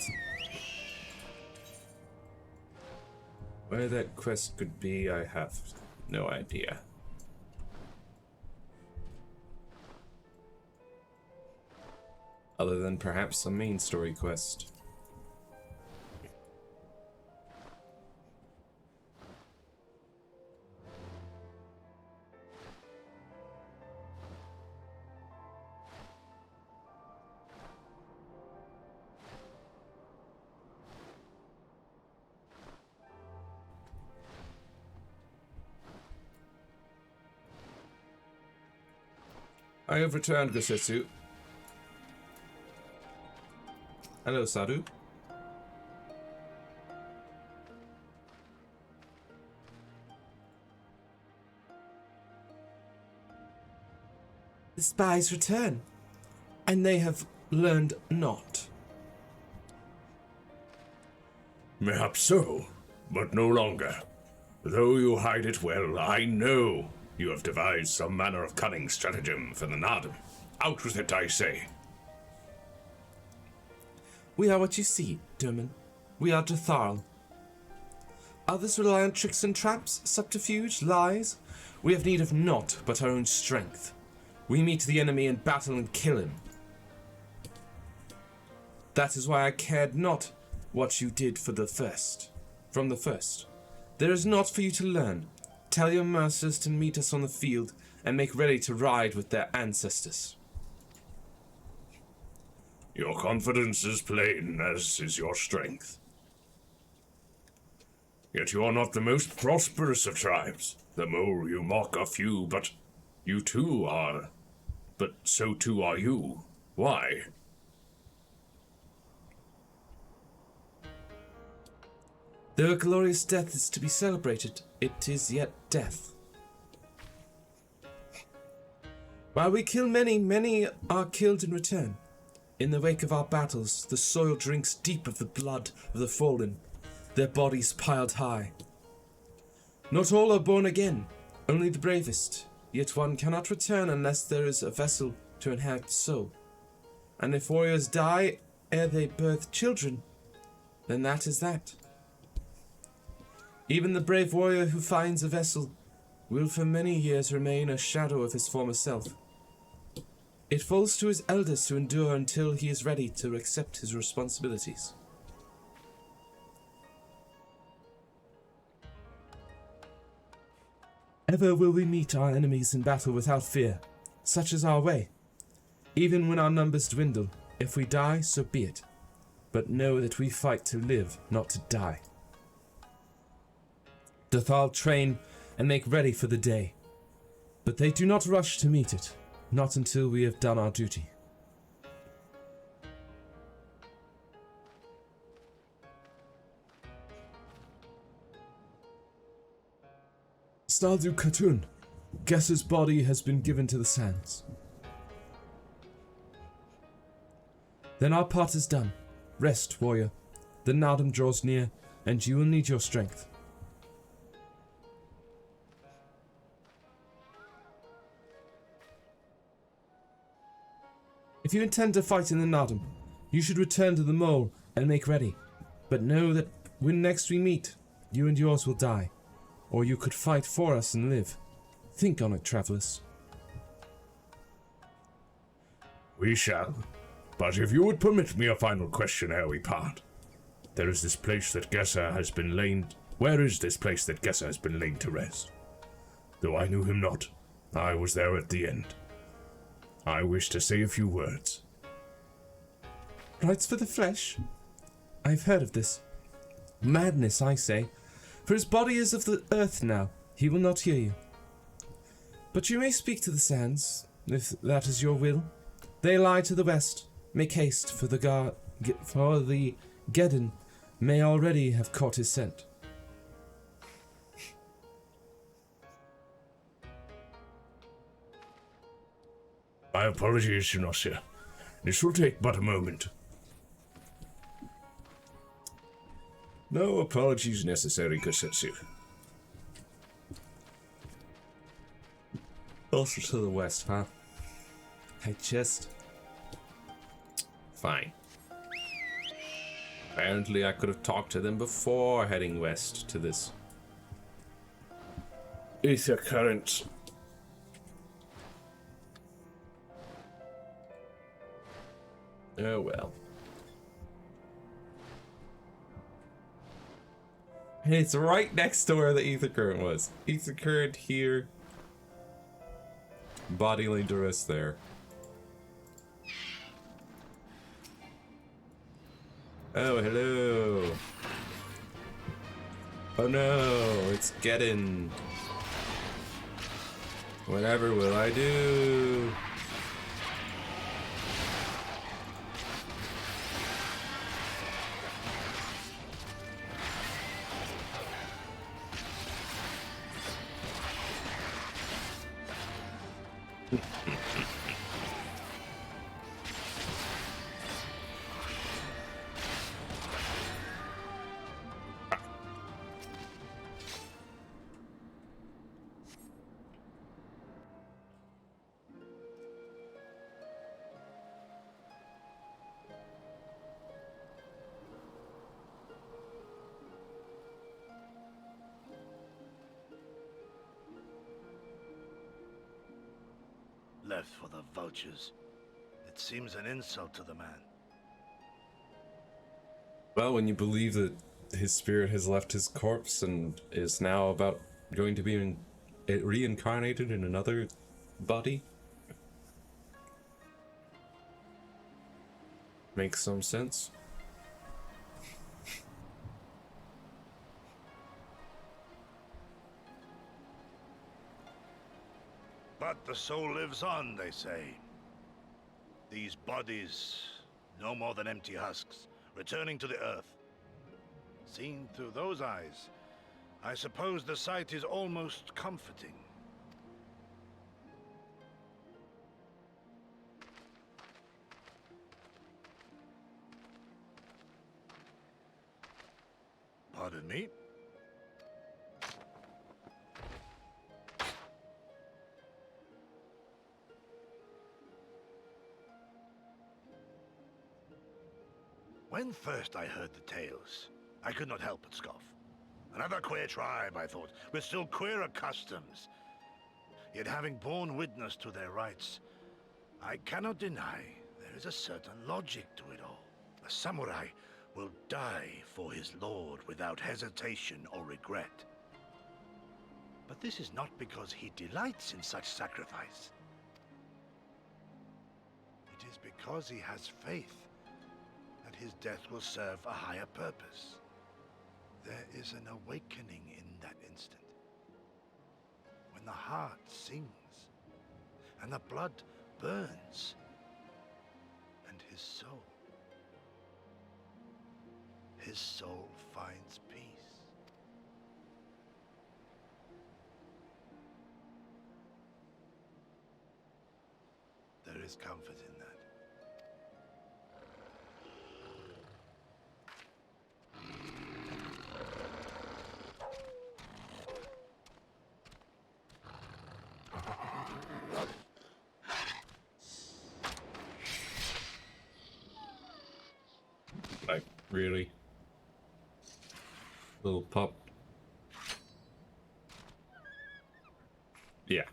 Where that quest could be, I have no idea. Other than perhaps a main story quest. I have returned, Gosetsu. Hello, Sadhu. The spies return, and they have learned naught. Mayhap so, but no longer. Though you hide it well, I know you have devised some manner of cunning stratagem for the Nardum. Out with it, I say. We are what you see, Derman. We are Datharl. Others rely on tricks and traps, subterfuge, lies. We have need of naught but our own strength. We meet the enemy in battle and kill him. That is why I cared not what you did from the first. There is naught for you to learn. Tell your masters to meet us on the field and make ready to ride with their ancestors. Your confidence is plain, as is your strength. Yet you are not the most prosperous of tribes. The more you mock are few, but you too are. But so too are you. Why? Though a glorious death is to be celebrated, it is yet death. While we kill many, many are killed in return. In the wake of our battles, the soil drinks deep of the blood of the fallen, their bodies piled high. Not all are born again, only the bravest, yet one cannot return unless there is a vessel to inherit the soul. And if warriors die ere they birth children, then that is that. Even the brave warrior who finds a vessel will for many years remain a shadow of his former self. It falls to his elders to endure until he is ready to accept his responsibilities. Ever will we meet our enemies in battle without fear. Such is our way. Even when our numbers dwindle, if we die, so be it. But know that we fight to live, not to die. Dathal train and make ready for the day. But they do not rush to meet it. Not until we have done our duty. Stardew Khatun. Guess's body has been given to the sands. Then our part is done. Rest, warrior. The Nardum draws near, and you will need your strength. If you intend to fight in the Nardum, you should return to the mole and make ready. But know that when next we meet, you and yours will die. Or you could fight for us and live. Think on it, travelers. We shall. But if you would permit me a final question ere we part. There is this place that Gessa has been lain... Where is this place that Gessa has been lain to rest? Though I knew him not, I was there at the end. I wish to say a few words. Rights for the flesh? I've heard of this. Madness, I say. For his body is of the earth now. He will not hear you. But you may speak to the sands, if that is your will. They lie to the west. Make haste, for the Geddon may already have caught his scent. My apologies, Shinosha. This will take but a moment. No apologies necessary, Kusetsu. Closer to the west, huh? Fine. Apparently I could have talked to them before heading west to this ether current. Oh well. And it's right next to where the ether current was. Ether current here. Bodily duress there. Oh, hello. Oh no, it's getting. Whatever will I do? Left for the vultures. It seems an insult to the man. Well, when you believe that his spirit has left his corpse and is now about going to be reincarnated in another body, makes some sense. But the soul lives on, they say. These bodies, no more than empty husks, returning to the earth. Seen through those eyes, I suppose the sight is almost comforting. Pardon me? When first I heard the tales, I could not help but scoff. Another queer tribe, I thought, with still queerer customs. Yet having borne witness to their rites, I cannot deny there is a certain logic to it all. A samurai will die for his lord without hesitation or regret. But this is not because he delights in such sacrifice. It is because he has faith that his death will serve a higher purpose. There is an awakening in that instant. When the heart sings, and the blood burns, and his soul finds peace. There is comfort in that. Like, really? Little pup. Yeah.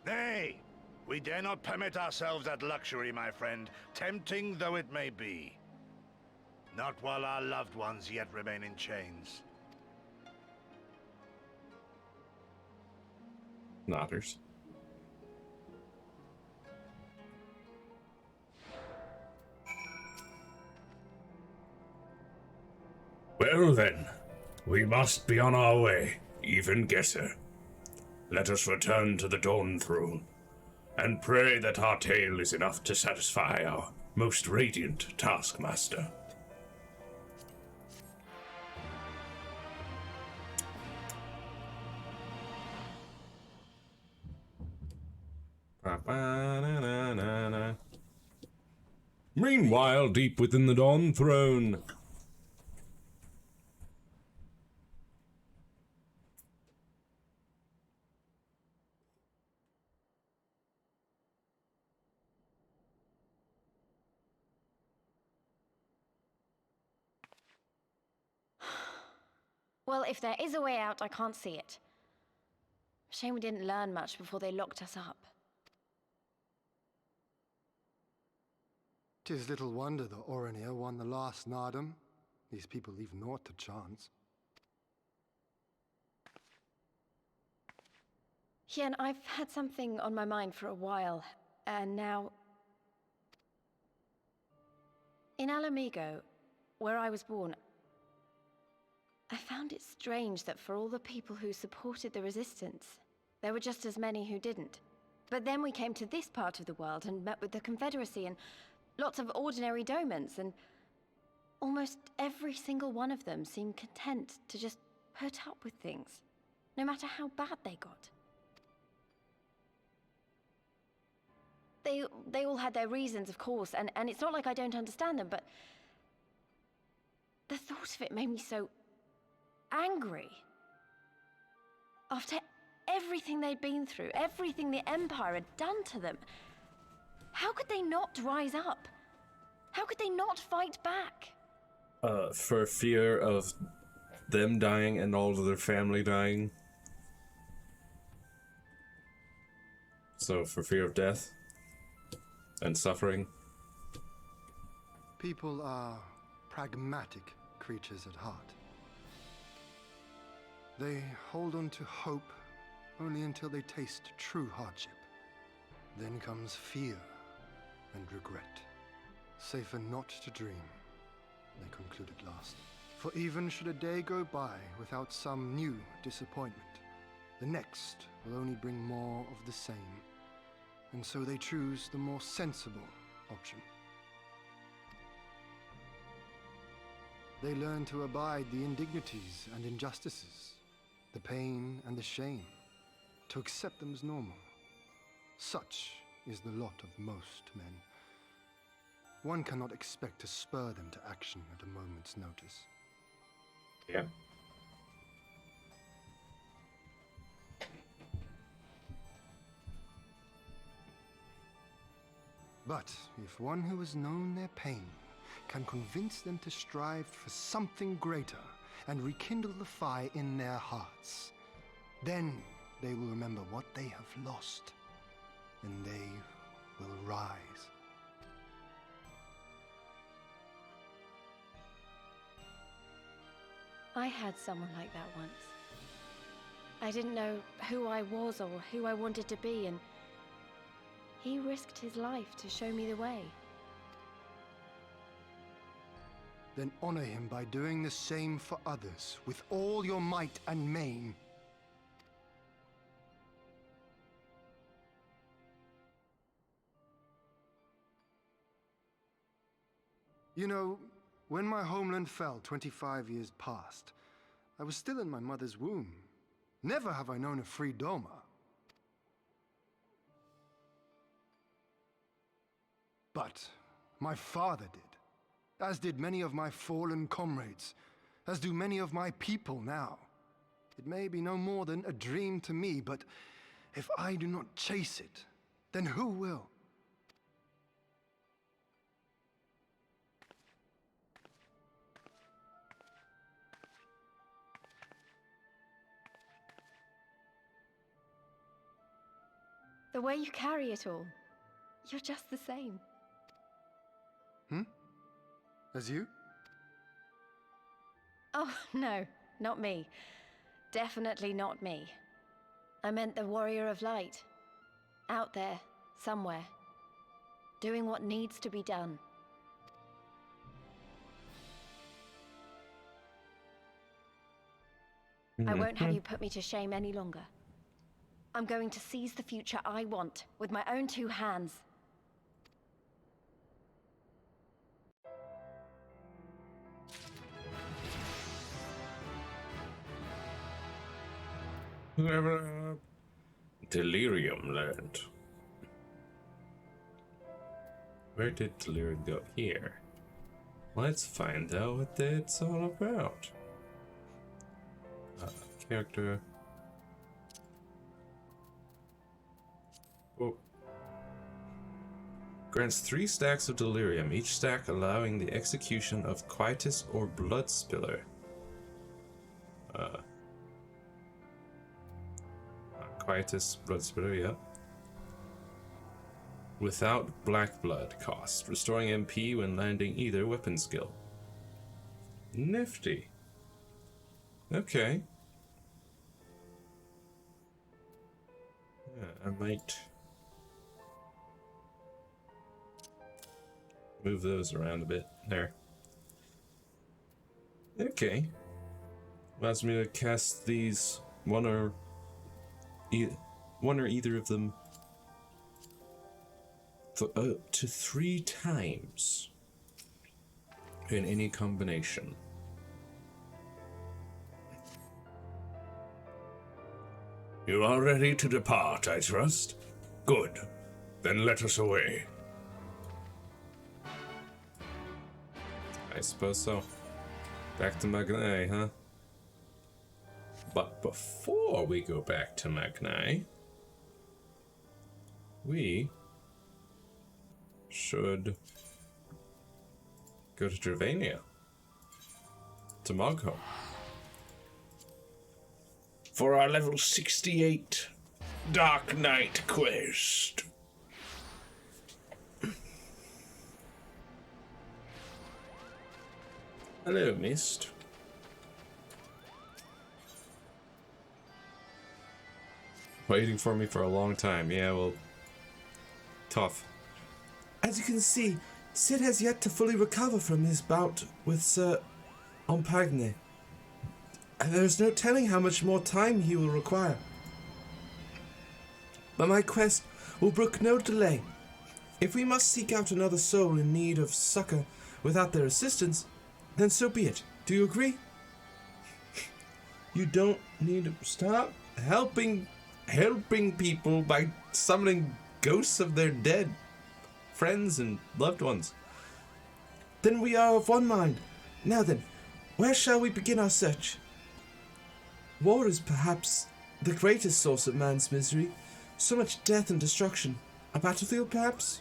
Nay, we dare not permit ourselves that luxury, my friend, tempting though it may be. Not while our loved ones yet remain in chains. Nodders. Well then, we must be on our way, even guesser. Let us return to the Dawn Throne, and pray that our tale is enough to satisfy our most radiant taskmaster. Ba-na-na-na-na. Meanwhile, deep within the Dawn Throne. Well, if there is a way out, I can't see it. Shame we didn't learn much before they locked us up. 'Tis little wonder the Orinir won the last Nardum. These people leave naught to chance. Hien, I've had something on my mind for a while, and now... In Alamigo, where I was born, I found it strange that for all the people who supported the Resistance, there were just as many who didn't. But then we came to this part of the world and met with the Confederacy and lots of ordinary domans, and almost every single one of them seemed content to just put up with things, no matter how bad they got. They all had their reasons, of course, and it's not like I don't understand them, but the thought of it made me so angry. After everything they'd been through, everything the Empire had done to them, how could they not rise up? How could they not fight back? For fear of them dying and all of their family dying. So, for fear of death and suffering. People are pragmatic creatures at heart. They hold on to hope only until they taste true hardship. Then comes fear and regret. Safer not to dream, they conclude at last. For even should a day go by without some new disappointment, the next will only bring more of the same. And so they choose the more sensible option. They learn to abide the indignities and injustices, the pain and the shame, to accept them as normal. Such is the lot of most men. One cannot expect to spur them to action at a moment's notice. Yeah. But if one who has known their pain can convince them to strive for something greater and rekindle the fire in their hearts, then they will remember what they have lost, and they will rise. I had someone like that once. I didn't know who I was or who I wanted to be, and he risked his life to show me the way. Then honor him by doing the same for others with all your might and main. You know, when my homeland fell 25 years past, I was still in my mother's womb. Never have I known a free Doma. But my father did, as did many of my fallen comrades, as do many of my people now. It may be no more than a dream to me, but if I do not chase it, then who will? The way you carry it all, you're just the same. As you? Oh, no, not me. Definitely not me. I meant the warrior of light. Out there, somewhere. Doing what needs to be done. I won't have you put me to shame any longer. I'm going to seize the future I want with my own two hands. Delirium land. Where did Delirium go? Here. Let's find out what it's all about. Character. Oh. Grants 3 stacks of delirium, each stack allowing the execution of Quietus or Blood Spiller. Quietus, Blood Spiller, yeah. Without Black Blood cost, restoring MP when landing either weapon skill. Nifty. Okay. Yeah, I might move those around a bit. There. Okay. Allows me to cast these one or either of them for up to 3 times in any combination. You are ready to depart, I trust? Good. Then let us away. I suppose so. Back to Magnai, huh? But before we go back to Magnai, we should go to Gervania. To Mogho. For our level 68 Dark Knight quest. Hello, Mist. Waiting for me for a long time. Yeah, well, tough. As you can see, Sid has yet to fully recover from his bout with Sir Magnai, and there is no telling how much more time he will require. But my quest will brook no delay. If we must seek out another soul in need of succor without their assistance, then so be it. Do you agree? You don't need to stop helping people by summoning ghosts of their dead friends and loved ones. Then we are of one mind. Now then, where shall we begin our search? War is perhaps the greatest source of man's misery. So much death and destruction. A battlefield, perhaps?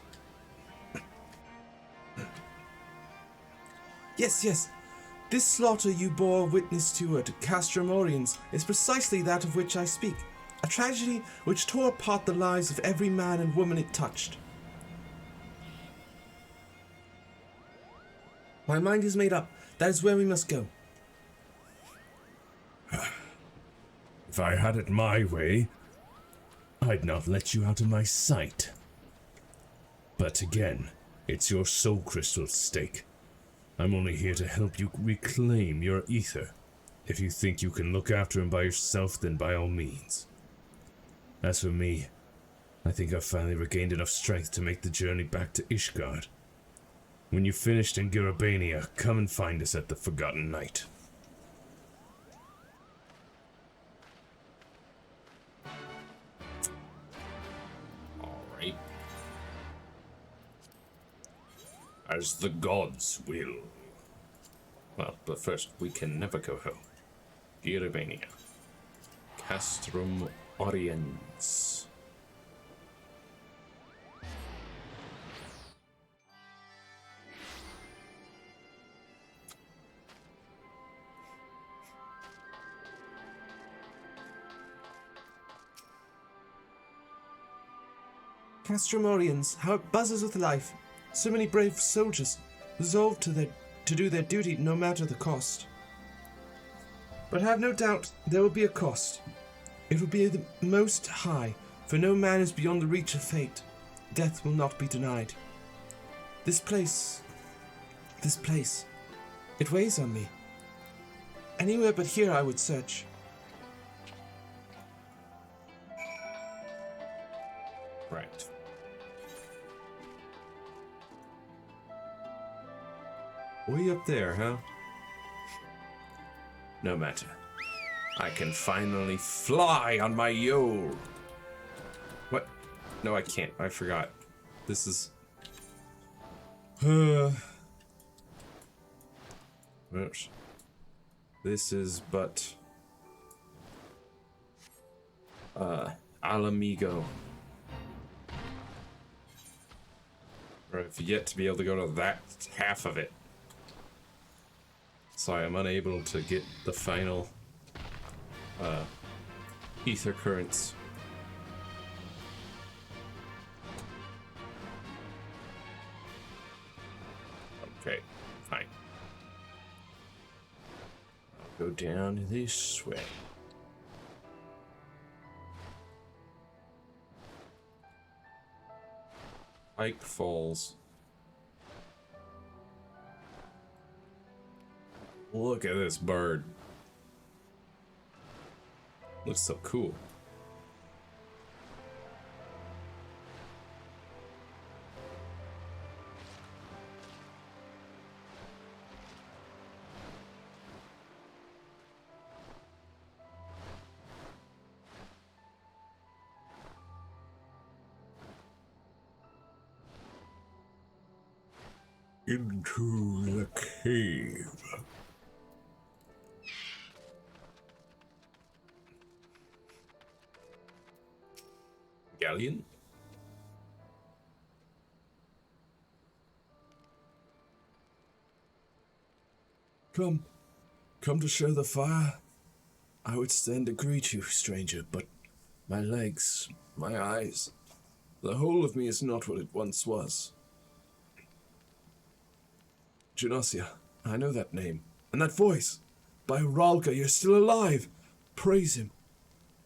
Yes. This slaughter you bore witness to at Castromorians is precisely that of which I speak. A tragedy which tore apart the lives of every man and woman it touched. My mind is made up. That is where we must go. If I had it my way, I'd not let you out of my sight. But again, it's your soul crystal at stake. I'm only here to help you reclaim your ether. If you think you can look after him by yourself, then by all means. As for me, I think I've finally regained enough strength to make the journey back to Ishgard. When you've finished in Girabania, come and find us at the Forgotten Night. Alright. As the gods will. Well, but first, we can never go home. Girabania. Castrum Oriens. Castromorians, how it buzzes with life. So many brave soldiers, resolved to do their duty no matter the cost. But have no doubt there will be a cost. It will be the most high, for no man is beyond the reach of fate. Death will not be denied. This place, it weighs on me. Anywhere but here I would search. Right. Way up there, huh? No matter. I can finally fly on my Yol. What? No, I can't. I forgot. This is... Whoops. This is but Alamigo. I've yet to be able to go to that half of it. So I am unable to get the final ether currents. Okay, fine. I'll go down this way. Pike Falls. Look at this bird. Looks so cool. Into the cave. Galleon? Come to share the fire? I would stand to greet you, stranger, but my legs, my eyes, the whole of me is not what it once was. Genosia, I know that name, and that voice. By Ralka, you're still alive. Praise him.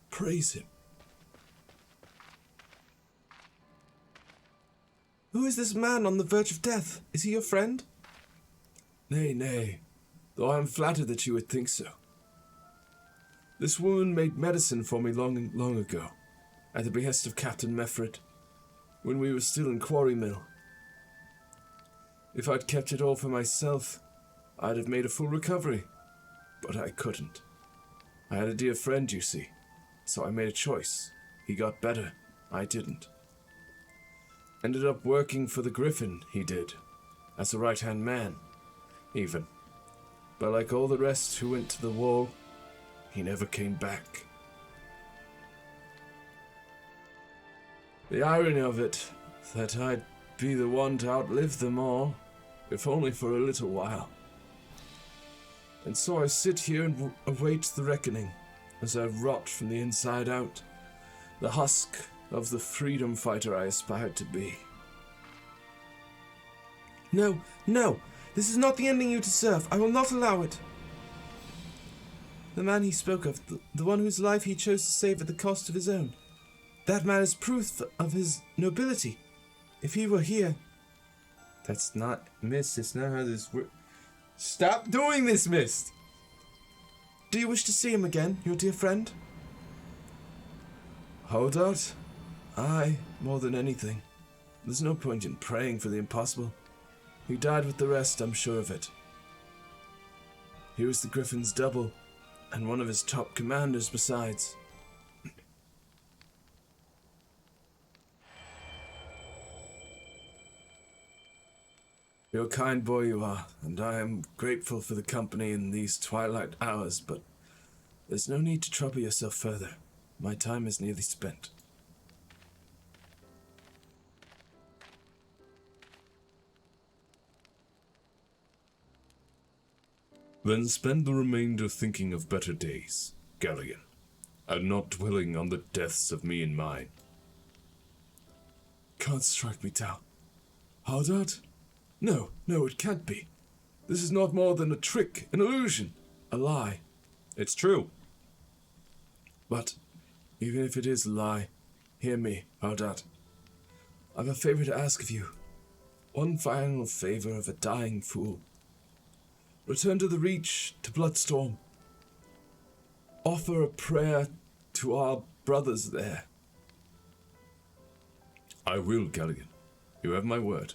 Praise him. Who is this man on the verge of death? Is he your friend? Nay, though I am flattered that you would think so. This woman made medicine for me long ago, at the behest of Captain Meffred, when we were still in Quarry Mill. If I'd kept it all for myself, I'd have made a full recovery, but I couldn't. I had a dear friend, you see, so I made a choice. He got better, I didn't. Ended up working for the Griffin, he did, as a right-hand man, even. But like all the rest who went to the wall, he never came back. The irony of it, that I'd be the one to outlive them all, if only for a little while. And so I sit here and await the reckoning, as I rot from the inside out, the husk of the freedom fighter I aspired to be. No, this is not the ending you deserve. I will not allow it. The man he spoke of, the one whose life he chose to save at the cost of his own, that man is proof of his nobility. If he were here... That's not Mist, it's not how this works. Stop doing this, Mist! Do you wish to see him again, your dear friend? Hold out. Aye, more than anything. There's no point in praying for the impossible. He died with the rest, I'm sure of it. He was the Griffin's double, and one of his top commanders besides. You're a kind boy, you are, and I am grateful for the company in these twilight hours, but there's no need to trouble yourself further. My time is nearly spent. Then spend the remainder thinking of better days, Galleon, and not dwelling on the deaths of me and mine. Can't strike me down. Hardart? No, it can't be. This is not more than a trick, an illusion, a lie. It's true. But, even if it is a lie, hear me, Hardart. I've a favor to ask of you. One final favor of a dying fool. Return to the Reach, to Bloodstorm. Offer a prayer to our brothers there. I will, Galleon. You have my word.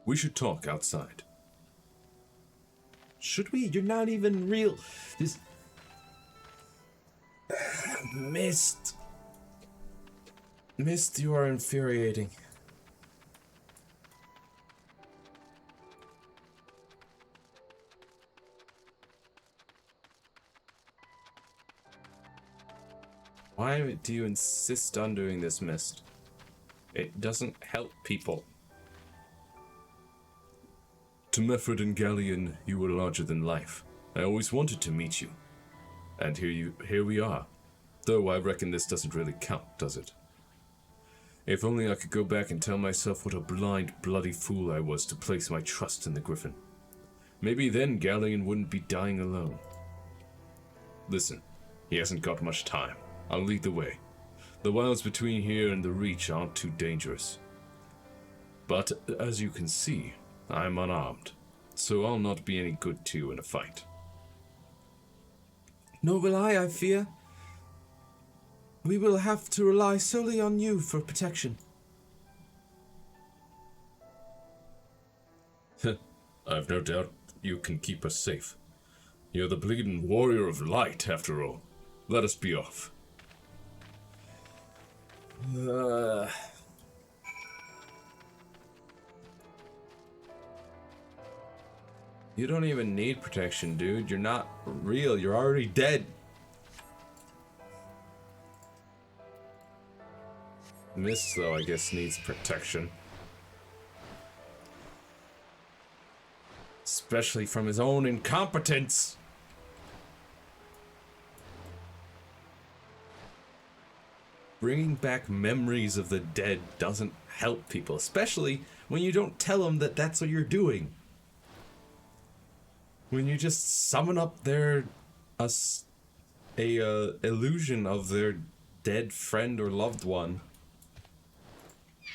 We should talk outside. Should we? You're not even real. Just... Mist. Mist, you are infuriating. Why do you insist on doing this, Mist? It doesn't help people. To Mefford and Galleon, you were larger than life. I always wanted to meet you. And here we are. Though I reckon this doesn't really count, does it? If only I could go back and tell myself what a blind, bloody fool I was to place my trust in the Griffin. Maybe then Galleon wouldn't be dying alone. Listen, he hasn't got much time. I'll lead the way. The wilds between here and the Reach aren't too dangerous. But, as you can see, I'm unarmed, so I'll not be any good to you in a fight. Nor will I fear. We will have to rely solely on you for protection. I've no doubt you can keep us safe. You're the bleeding warrior of light, after all. Let us be off. You don't even need protection, dude. You're not real. You're already dead. Mist, though, I guess needs protection. Especially from his own incompetence. Bringing back memories of the dead doesn't help people, especially when you don't tell them that that's what you're doing. When you just summon up their illusion of their dead friend or loved one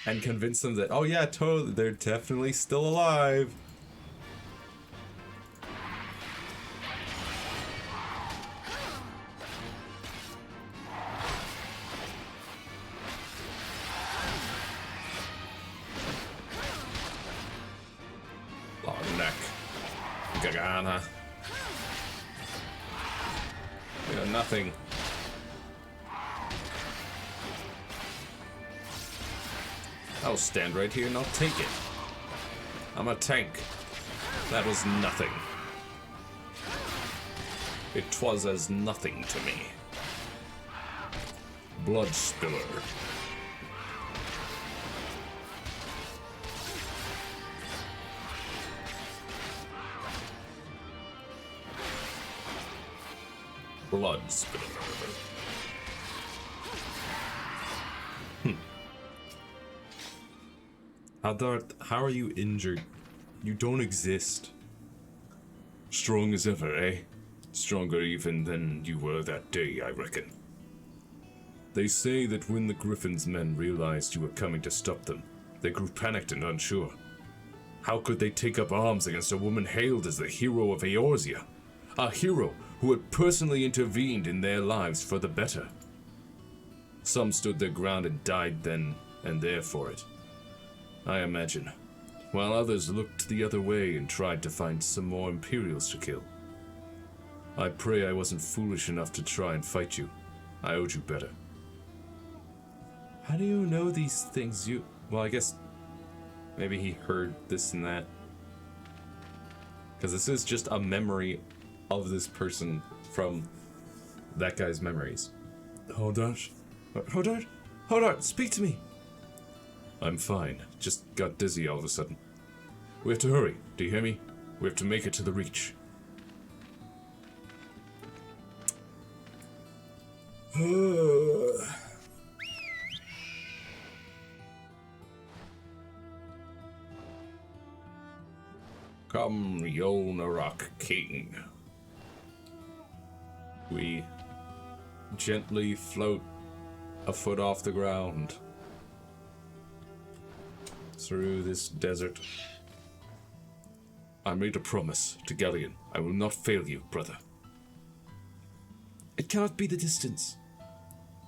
and convince them that, oh yeah, totally, they're definitely still alive. Long neck. Gagana. Yeah, nothing. I'll stand right here and I'll take it. I'm a tank. That was nothing. It was as nothing to me. Blood spiller. Blood spiller. How are you injured? You don't exist. Strong as ever, eh? Stronger even than you were that day, I reckon. They say that when the Griffin's men realized you were coming to stop them, they grew panicked and unsure. How could they take up arms against a woman hailed as the hero of Eorzea? A hero who had personally intervened in their lives for the better. Some stood their ground and died then and there for it, I imagine, while others looked the other way and tried to find some more Imperials to kill. I pray I wasn't foolish enough to try and fight you. I owed you better. How do you know these things? Well, I guess maybe he heard this and that. Because this is just a memory of this person from that guy's memories. Hold on. Hold on, speak to me. I'm fine. Just got dizzy all of a sudden. We have to hurry. Do you hear me? We have to make it to the Reach. Come, Yolnarak King. We gently float a foot off the ground through this desert. I made a promise to Galleon. I will not fail you, brother. It cannot be the distance.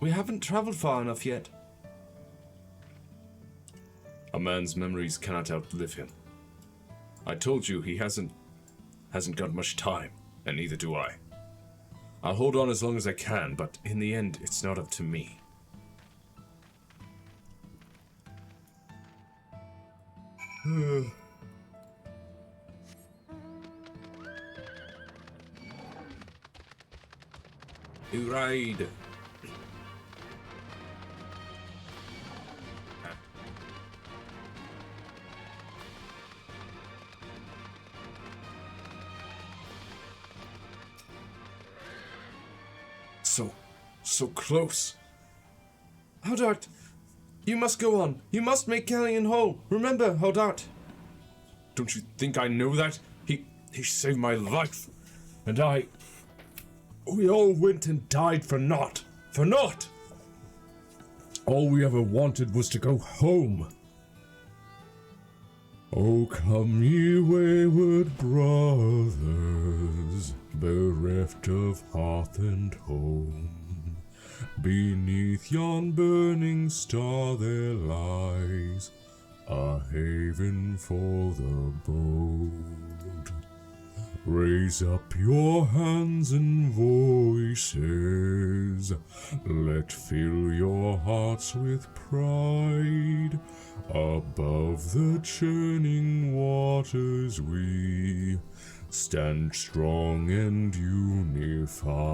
We haven't traveled far enough yet. A man's memories cannot outlive him. I told you he hasn't got much time, and neither do I. I'll hold on as long as I can, but in the end, it's not up to me. You ride. So close. Hodart, you must go on. You must make Galleon whole. Remember, Hodart. Don't you think I know that? He saved my life. And we all went and died for naught. For naught! All we ever wanted was to go home. Oh, come ye wayward brothers, bereft of hearth and home. Beneath yon burning star there lies a haven for the bold. Raise up your hands and voices, let fill your hearts with pride. Above the churning waters we stand strong and unified.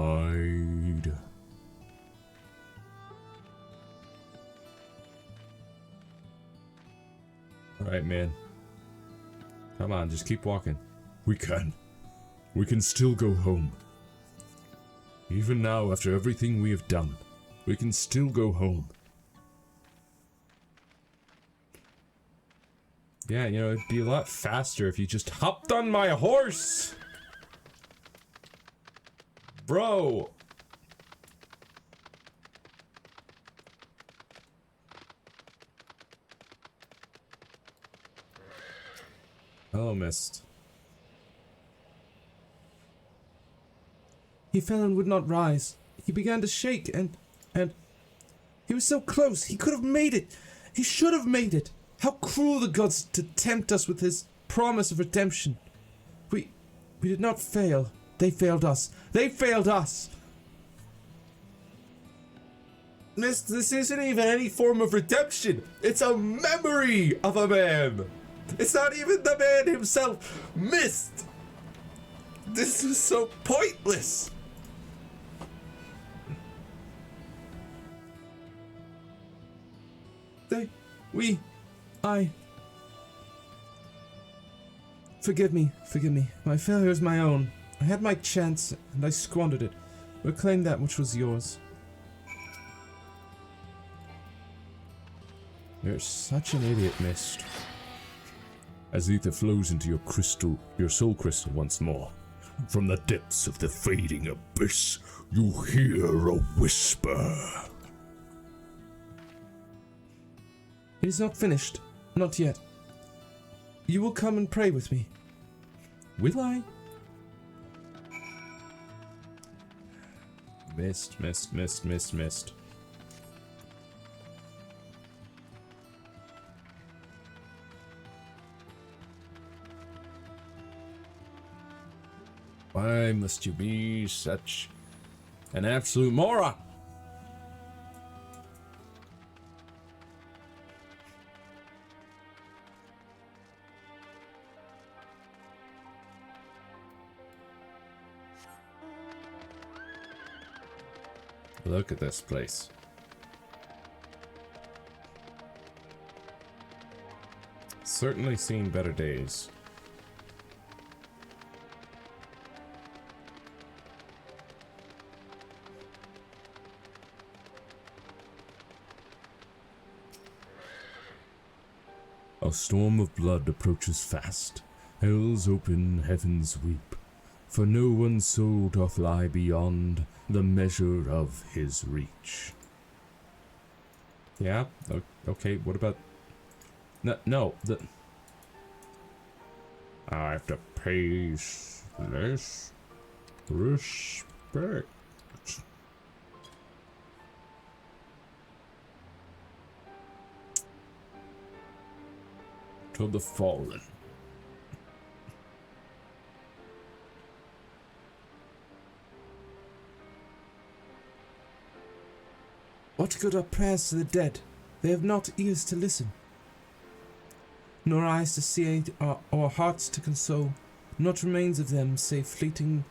Alright, man. Come on, just keep walking. We can still go home. Even now, after everything we have done, we can still go home. Yeah, you know, it'd be a lot faster if you just hopped on my horse! Bro! Hello, Mist. He fell and would not rise. He began to shake and... He was so close. He could have made it. He should have made it. How cruel the gods to tempt us with his promise of redemption. We did not fail. They failed us. They failed us! Mist, this isn't even any form of redemption. It's a memory of a man. It's not even the man himself. Mist! This is so pointless. Forgive me. My failure is my own. I had my chance, and I squandered it. Reclaim that which was yours. You're such an idiot, Mist. As ether flows into your soul crystal once more, from the depths of the fading abyss, you hear a whisper. It is not finished. Not yet. You will come and pray with me. Will I? Mist. Why must you be such an absolute moron? Look at this place. Certainly seen better days. A storm of blood approaches fast. Hell's open, heavens weep. For no one's soul doth lie beyond the measure of his reach. Yeah? Okay, what about... No, I have to pay less respect. To the fallen. What good are prayers to the dead? They have not ears to listen. nor eyes to see or hearts to console, not remains of them save fleeting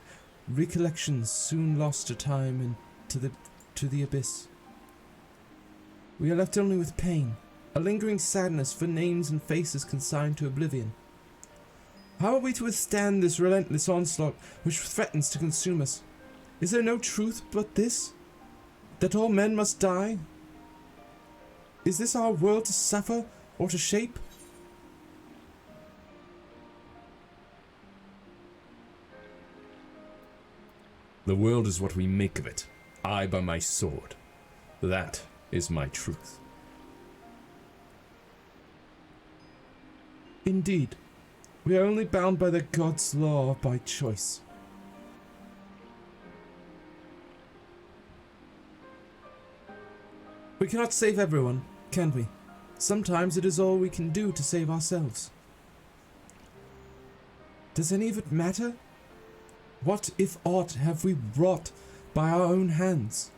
recollections soon lost to time and to the abyss. We are left only with pain, a lingering sadness for names and faces consigned to oblivion. How are we to withstand this relentless onslaught which threatens to consume us? Is there no truth but this? That all men must die? Is this our world to suffer or to shape? The world is what we make of it. I by my sword. That is my truth. Indeed, we are only bound by the god's law by choice. We cannot save everyone, can we? Sometimes it is all we can do to save ourselves. Does any of it matter? What, if aught, have we wrought by our own hands?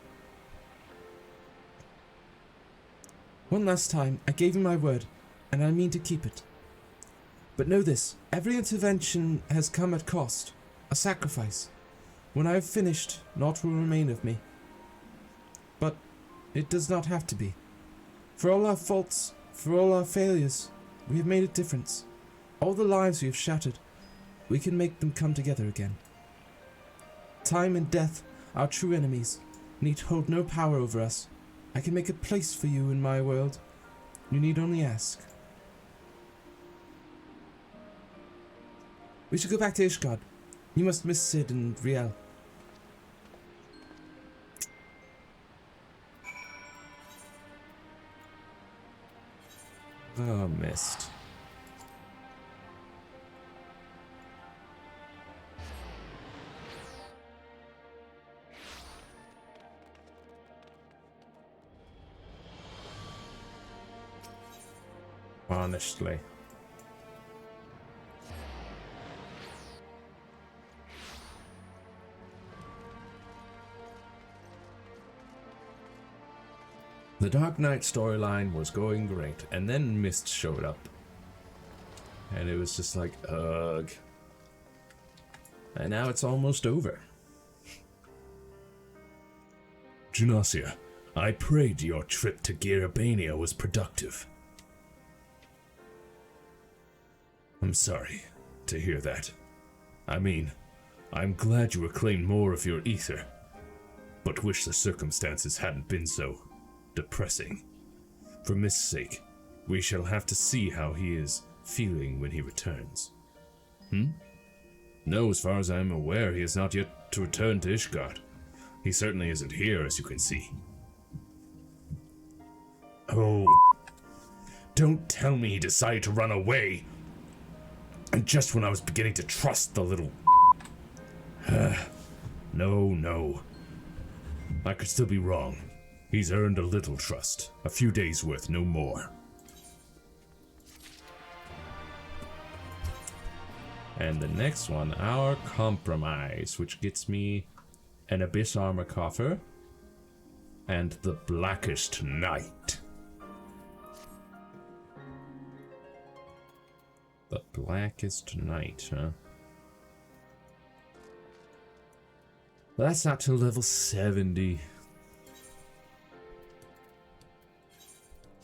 One last time, I gave you my word, and I mean to keep it. But know this, every intervention has come at cost, a sacrifice. When I have finished, naught will remain of me. But it does not have to be. For all our faults, for all our failures, we have made a difference. All the lives we have shattered, we can make them come together again. Time and death, our true enemies, need hold no power over us. I can make a place for you in my world. You need only ask. We should go back to Ishgard. You must miss Sid and Riel. Oh, missed. Honestly. The Dark Knight storyline was going great, and then Mist showed up. And it was just like, ugh. And now it's almost over. Junasia, I prayed your trip to Garabania was productive. I'm sorry to hear that. I mean, I'm glad you reclaimed more of your ether, but wish the circumstances hadn't been so depressing. For Mist's sake, we shall have to see how he is feeling when he returns. No, as far as I am aware, he has not yet to return to Ishgard. He certainly isn't here, as you can see. Oh, don't tell me he decided to run away. And just when I was beginning to trust the little... No. I could still be wrong. He's earned a little trust. A few days' worth, no more. And the next one, our compromise, which gets me an Abyss Armor Coffer and the Blackest Night. The Blackest Night, huh? Well, that's not till level 70.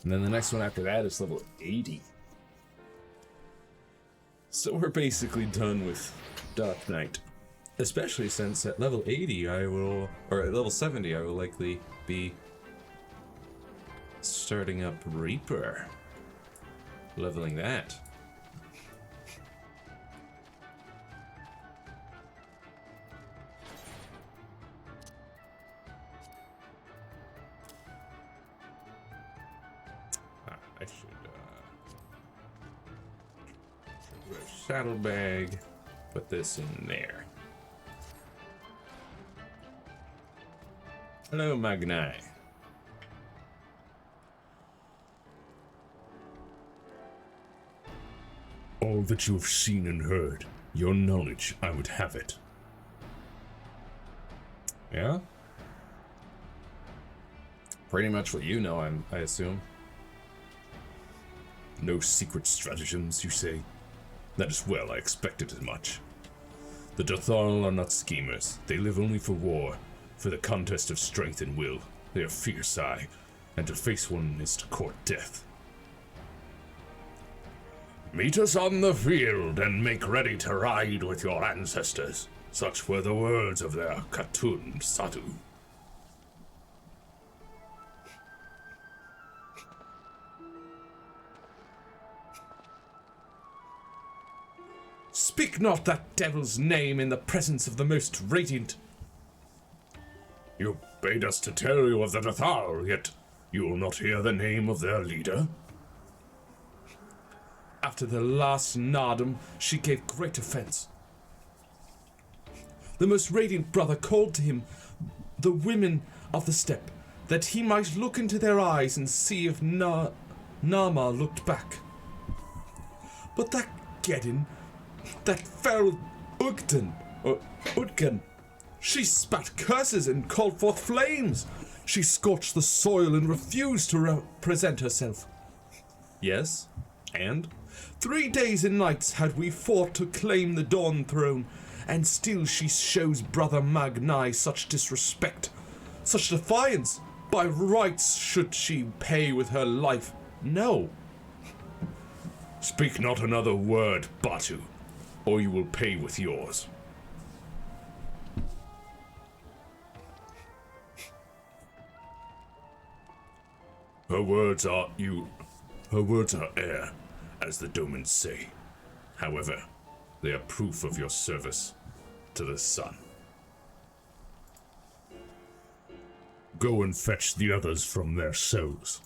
And then the next one after that is level 80. So we're basically done with Dark Knight. Especially since at level 80 or at level 70 I will likely be starting up Reaper. Leveling that. I should put a saddlebag, put this in there. Hello, Magnai. All that you have seen and heard, your knowledge, I would have it. Yeah? Pretty much what you know, I assume. No secret stratagems, you say? That is well, I expected as much. The Dothal are not schemers. They live only for war, for the contest of strength and will. They are fierce, aye, and to face one is to court death. Meet us on the field and make ready to ride with your ancestors. Such were the words of their Khatun Sadu. Speak not that devil's name in the presence of the most radiant. You bade us to tell you of the Dothal, yet you will not hear the name of their leader? After the last Nardum, she gave great offense. The most radiant brother called to him the women of the steppe, that he might look into their eyes and see if Nama looked back. But that Geddin, that fell Udgan, she spat curses and called forth flames. She scorched the soil and refused to represent herself. Yes, and 3 days and nights had we fought to claim the Dawn Throne, and still she shows Brother Magnai such disrespect, such defiance. By rights should she pay with her life. No. Speak not another word, Batu, or you will pay with yours. Her words are air, as the Domans say. However, they are proof of your service to the sun. Go and fetch the others from their cells.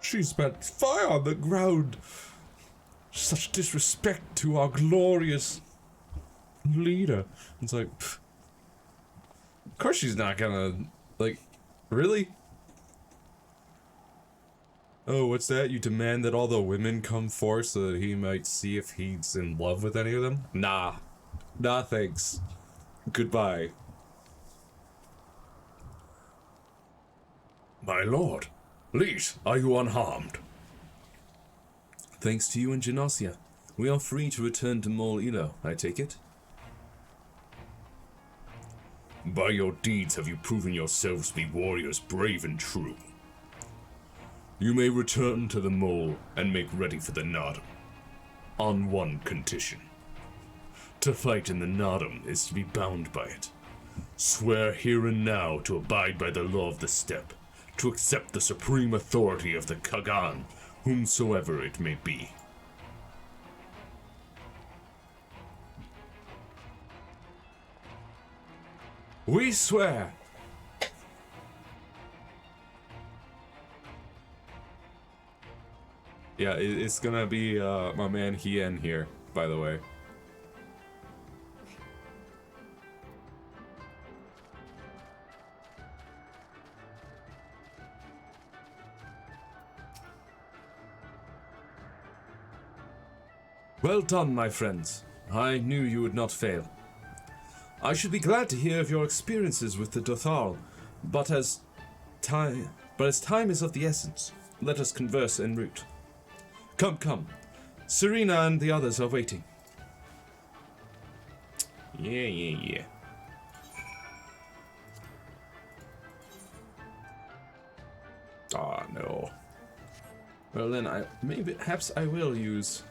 She spat fire on the ground. Such disrespect to our glorious leader. It's like, pff. Of course she's not gonna, like, really? Oh, what's that? You demand that all the women come forth so that he might see if he's in love with any of them? Nah. Nah, thanks. Goodbye. My lord, Lys, are you unharmed? Thanks to you and Genosia, we are free to return to Mol Ilo, I take it? By your deeds have you proven yourselves to be warriors brave and true. You may return to the mole and make ready for the Nardum. On one condition. To fight in the Nardum is to be bound by it. Swear here and now to abide by the law of the steppe, to accept the supreme authority of the Kagan, whomsoever it may be. We swear. Yeah, it's gonna be my man Hien here, by the way. Well done, my friends. I knew you would not fail. I should be glad to hear of your experiences with the Dothal, but as time is of the essence, let us converse en route. Come, come. Serena and the others are waiting. Yeah. Ah, no. Well then, perhaps I will use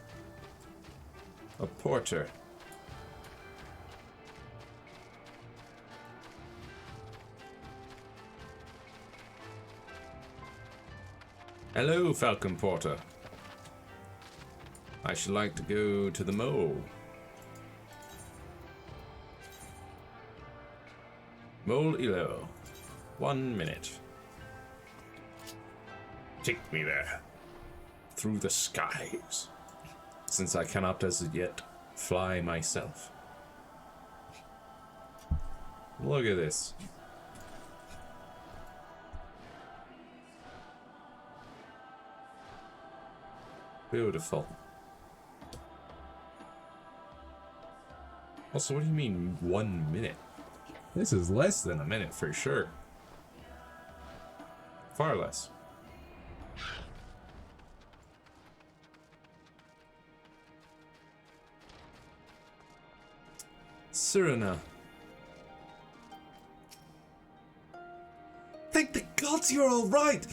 a porter. Hello, Falcon Porter. I should like to go to the mole. Mole Ilo. 1 minute. Take me there. Through the skies. Since I cannot as yet fly myself. Look at this. Beautiful. Also, what do you mean 1 minute? This is less than a minute for sure. Far less. Cyrena. Thank the gods you're all right!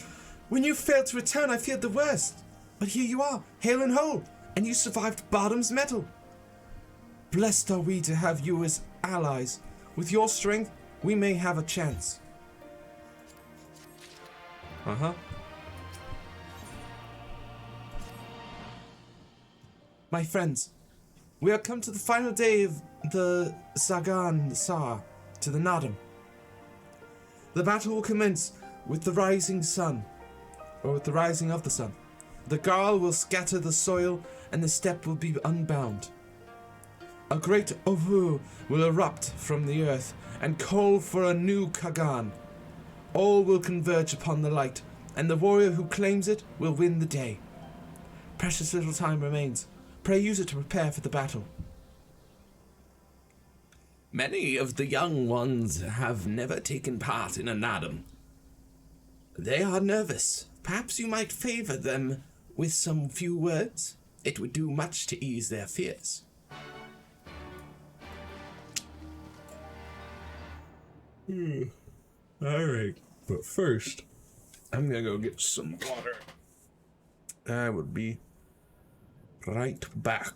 When you failed to return, I feared the worst. But here you are, hale and whole, and you survived Bottom's metal. Blessed are we to have you as allies. With your strength, we may have a chance. Uh-huh. My friends, we are come to the final day of the Zagan Sar to the Nadam. The battle will commence with the rising sun, or with the rising of the sun. The Garl will scatter the soil, and the steppe will be unbound. A great Ovu will erupt from the earth and call for a new Kagan. All will converge upon the light, and the warrior who claims it will win the day. Precious little time remains. Pray use it to prepare for the battle. Many of the young ones have never taken part in a Nadam. They are nervous. Perhaps you might favor them with some few words. It would do much to ease their fears. Alright, but first, I'm gonna go get some water. I will be right back.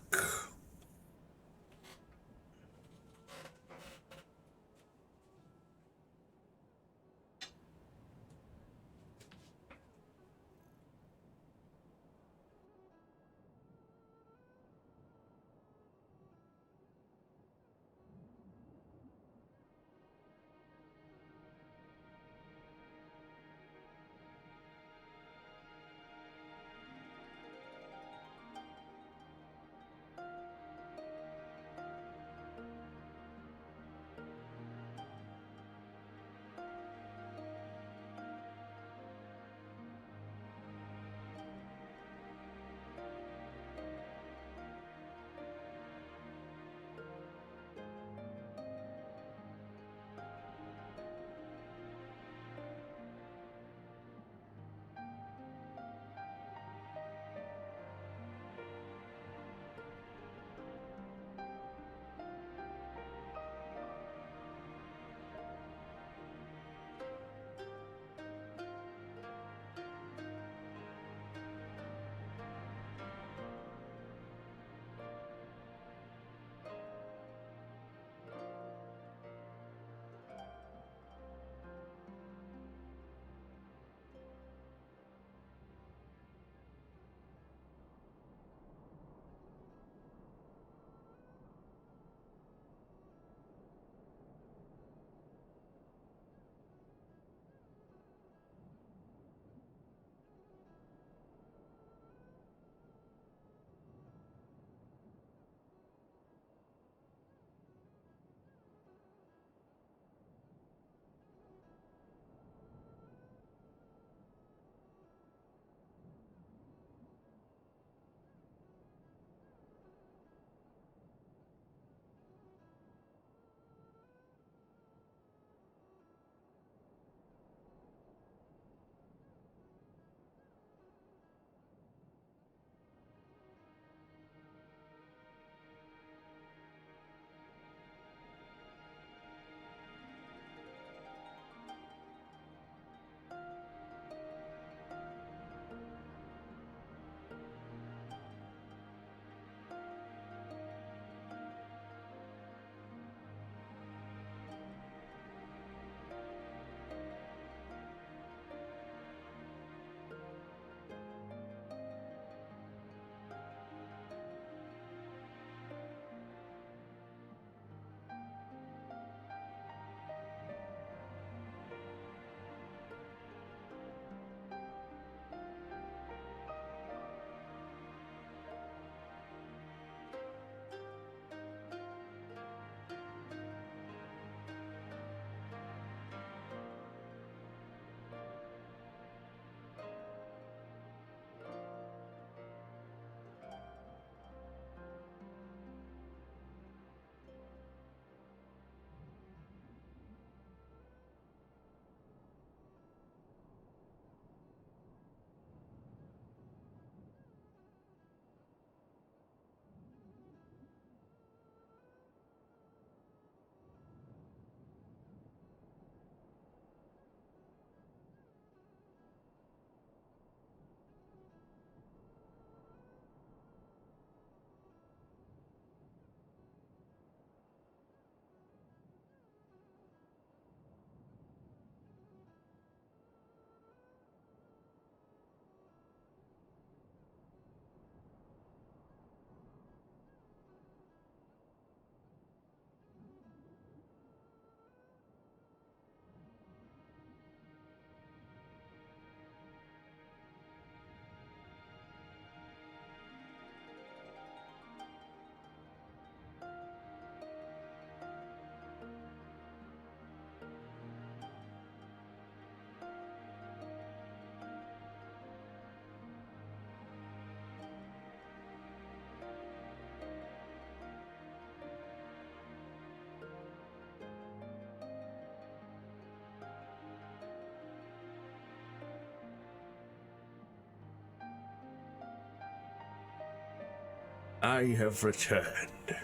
I have returned.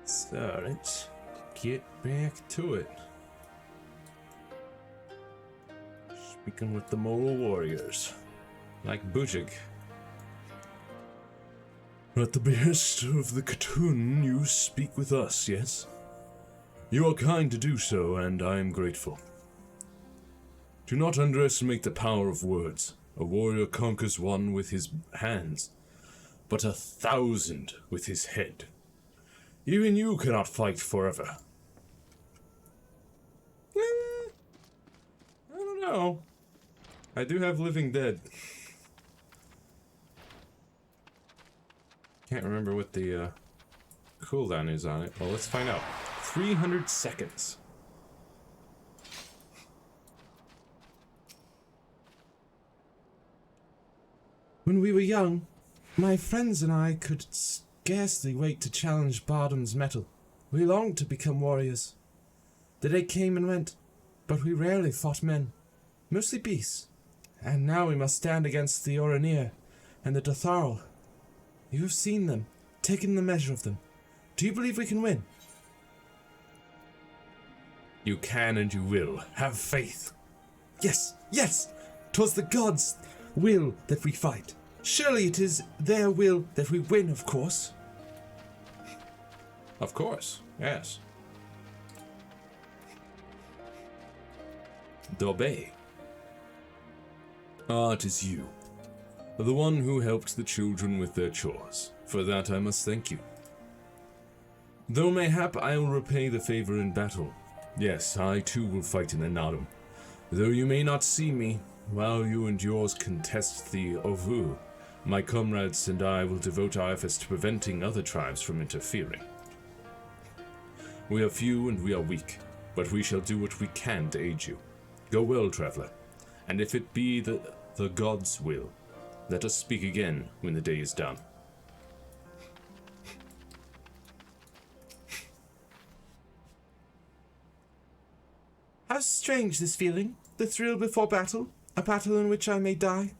So let's get back to it. Speaking with the Mole Warriors. Like Bujik. At the behest of the Khatun, you speak with us, yes? You are kind to do so, and I am grateful. Do not underestimate the power of words. A warrior conquers one with his hands, but 1,000 with his head. Even you cannot fight forever. I don't know. I do have Living Dead. Can't remember what the cooldown is on it. Well, let's find out. 300 seconds. When we were young, my friends and I could scarcely wait to challenge Bardam's mettle. We longed to become warriors. The day came and went, but we rarely fought men, mostly beasts. And now we must stand against the Oranir and the Dotharl. You have seen them, taken the measure of them. Do you believe we can win? You can and you will. Have faith. Yes, yes! 'Twas the gods' will that we fight. Surely it is their will that we win, of course. Of course, yes. Dobe. Ah, it is you. The one who helped the children with their chores. For that I must thank you. Though mayhap I will repay the favor in battle. Yes, I too will fight in the Narum. Though you may not see me, while you and yours contest the Ovu, my comrades and I will devote our efforts to preventing other tribes from interfering. We are few and we are weak, but we shall do what we can to aid you. Go well, traveler, and if it be the gods' will, let us speak again when the day is done. How strange this feeling, the thrill before battle, a battle in which I may die.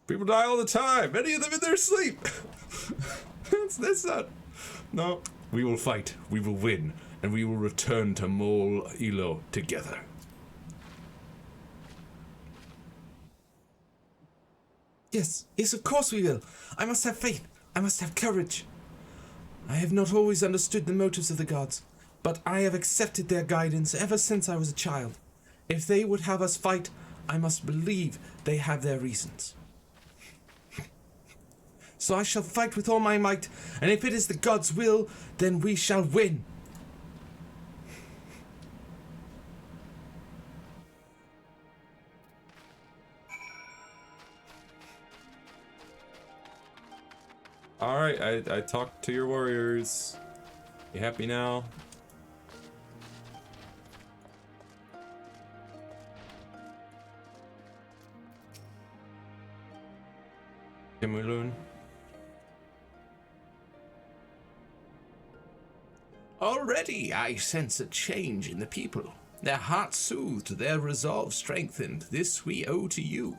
People die all the time, many of them in their sleep. That's not... No. We will fight, we will win, and we will return to Mol Ilo together. Yes, yes, of course we will. I must have faith. I must have courage. I have not always understood the motives of the gods, but I have accepted their guidance ever since I was a child. If they would have us fight, I must believe they have their reasons. So I shall fight with all my might, and if it is the gods' will, then we shall win. Alright, I talked to your warriors. You happy now? Kimulun? Already I sense a change in the people. Their hearts soothed, their resolve strengthened. This we owe to you.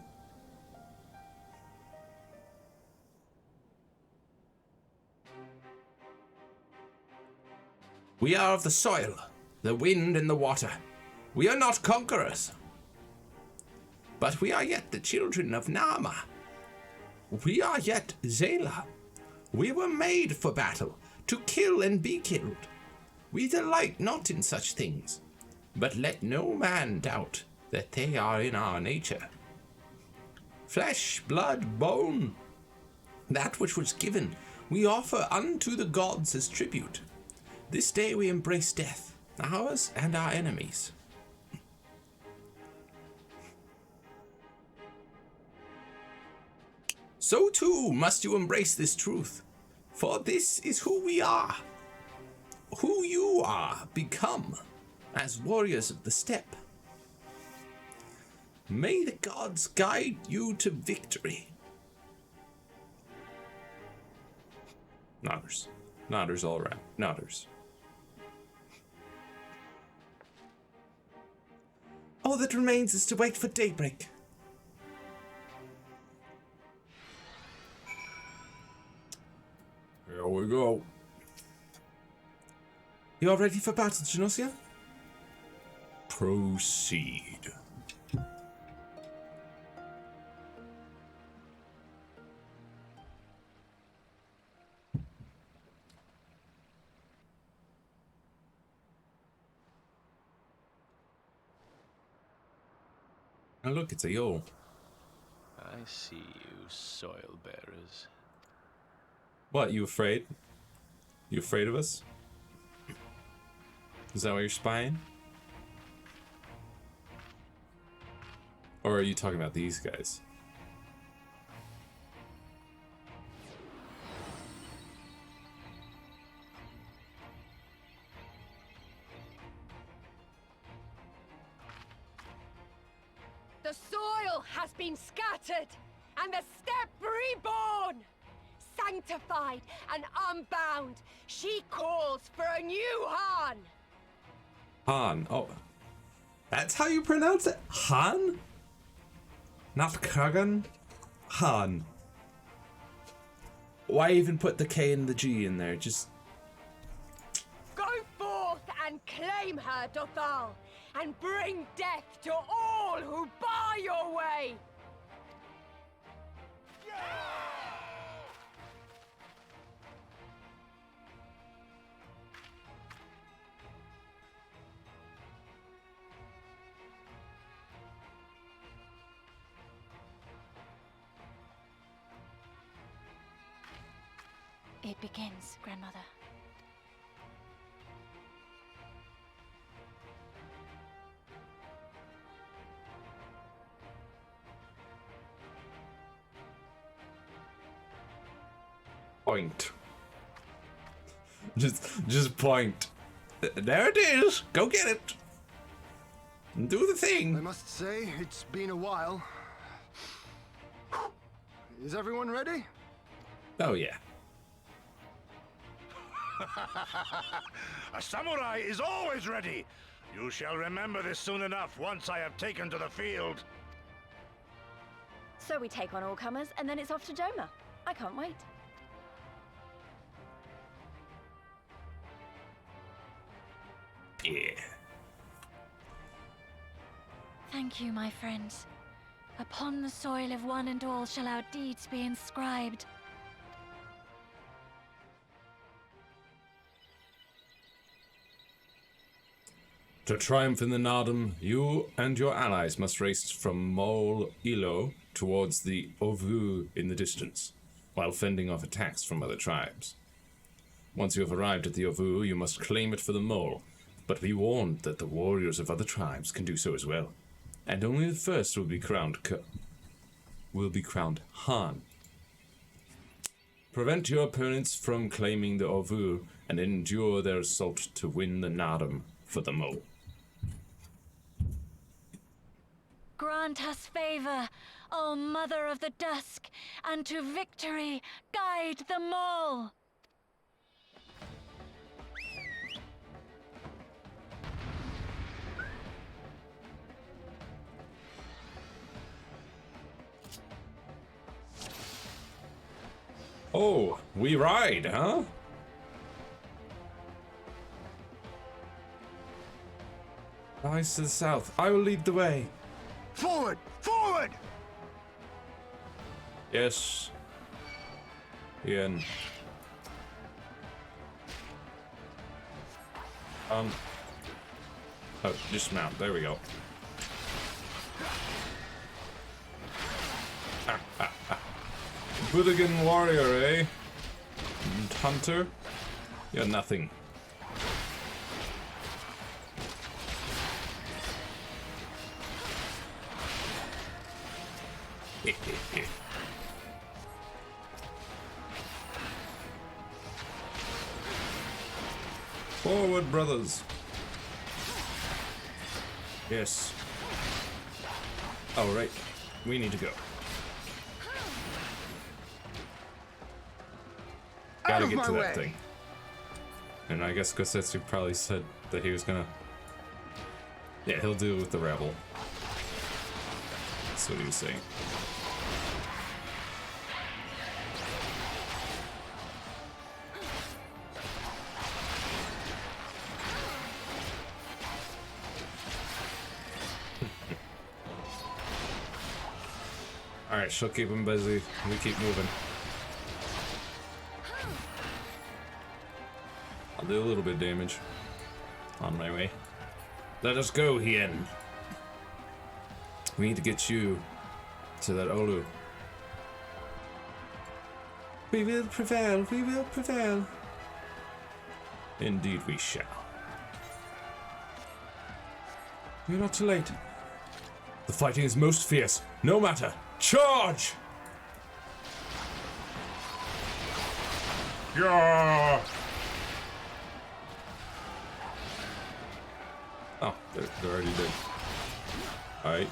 We are of the soil, the wind and the water. We are not conquerors. But we are yet the children of Nama. We are yet Zela. We were made for battle, to kill and be killed. We delight not in such things, but let no man doubt that they are in our nature. Flesh, blood, bone, that which was given, we offer unto the gods as tribute. This day we embrace death, ours and our enemies. So too must you embrace this truth, for this is who we are. Who you are become as warriors of the steppe. May the gods guide you to victory. Nodders. Nodders all around. Nodders. All that remains is to wait for daybreak. go. You all ready for battle, Genosia? Proceed. Oh, look, it's a Yol. I see you, soil bearers. What, you afraid? You afraid of us? Is that why you're spying? Or are you talking about these guys? The soil has been scattered, and the steppe reborn! Sanctified and unbound, she calls for a new Han! Han. Oh. That's how you pronounce it? Han? Not Kagan? Han. Why even put the K and the G in there? Just... Go forth and claim her, Dothal, and bring death to all who bar your way! It begins, Grandmother. Point. Just point. There it is. Go get it. Do the I thing. must say, it's been a while. Is everyone ready? Oh, yeah. A samurai is always ready. You shall remember this soon enough once I have taken to the field. So we take on all comers, and then it's off to Doma. I can't wait. Yeah. Thank you, my friends. Upon the soil of one and all shall our deeds be inscribed. To triumph in the Nardum, you and your allies must race from Mol Ilo towards the Ovu in the distance, while fending off attacks from other tribes. Once you have arrived at the Ovu, you must claim it for the Mole, but be warned that the warriors of other tribes can do so as well, and only the first will be crowned Han. Prevent your opponents from claiming the Ovu and endure their assault to win the Nardum for the Mole. Grant us favor, O Mother of the Dusk, and to victory guide them all. Oh, we ride, huh? Rise to the south. I will lead the way. Forward! Forward! Yes. Ian. Oh, dismount. There we go. Budigan warrior, eh? And hunter? You're nothing. Forward, brothers. Yes. Oh, right. We need to go. Gotta get to that thing. And I guess Gosetsu probably said that he was gonna... Yeah, he'll deal with the rabble. That's what he was saying. Alright, she'll keep him busy. We keep moving. I'll do a little bit of damage. On my way. Let us go, Hien. We need to get you to that Olu. We will prevail, we will prevail. Indeed we shall. You're not too late. The fighting is most fierce. No matter. Charge! Yeah! Oh, they're already dead. Alright.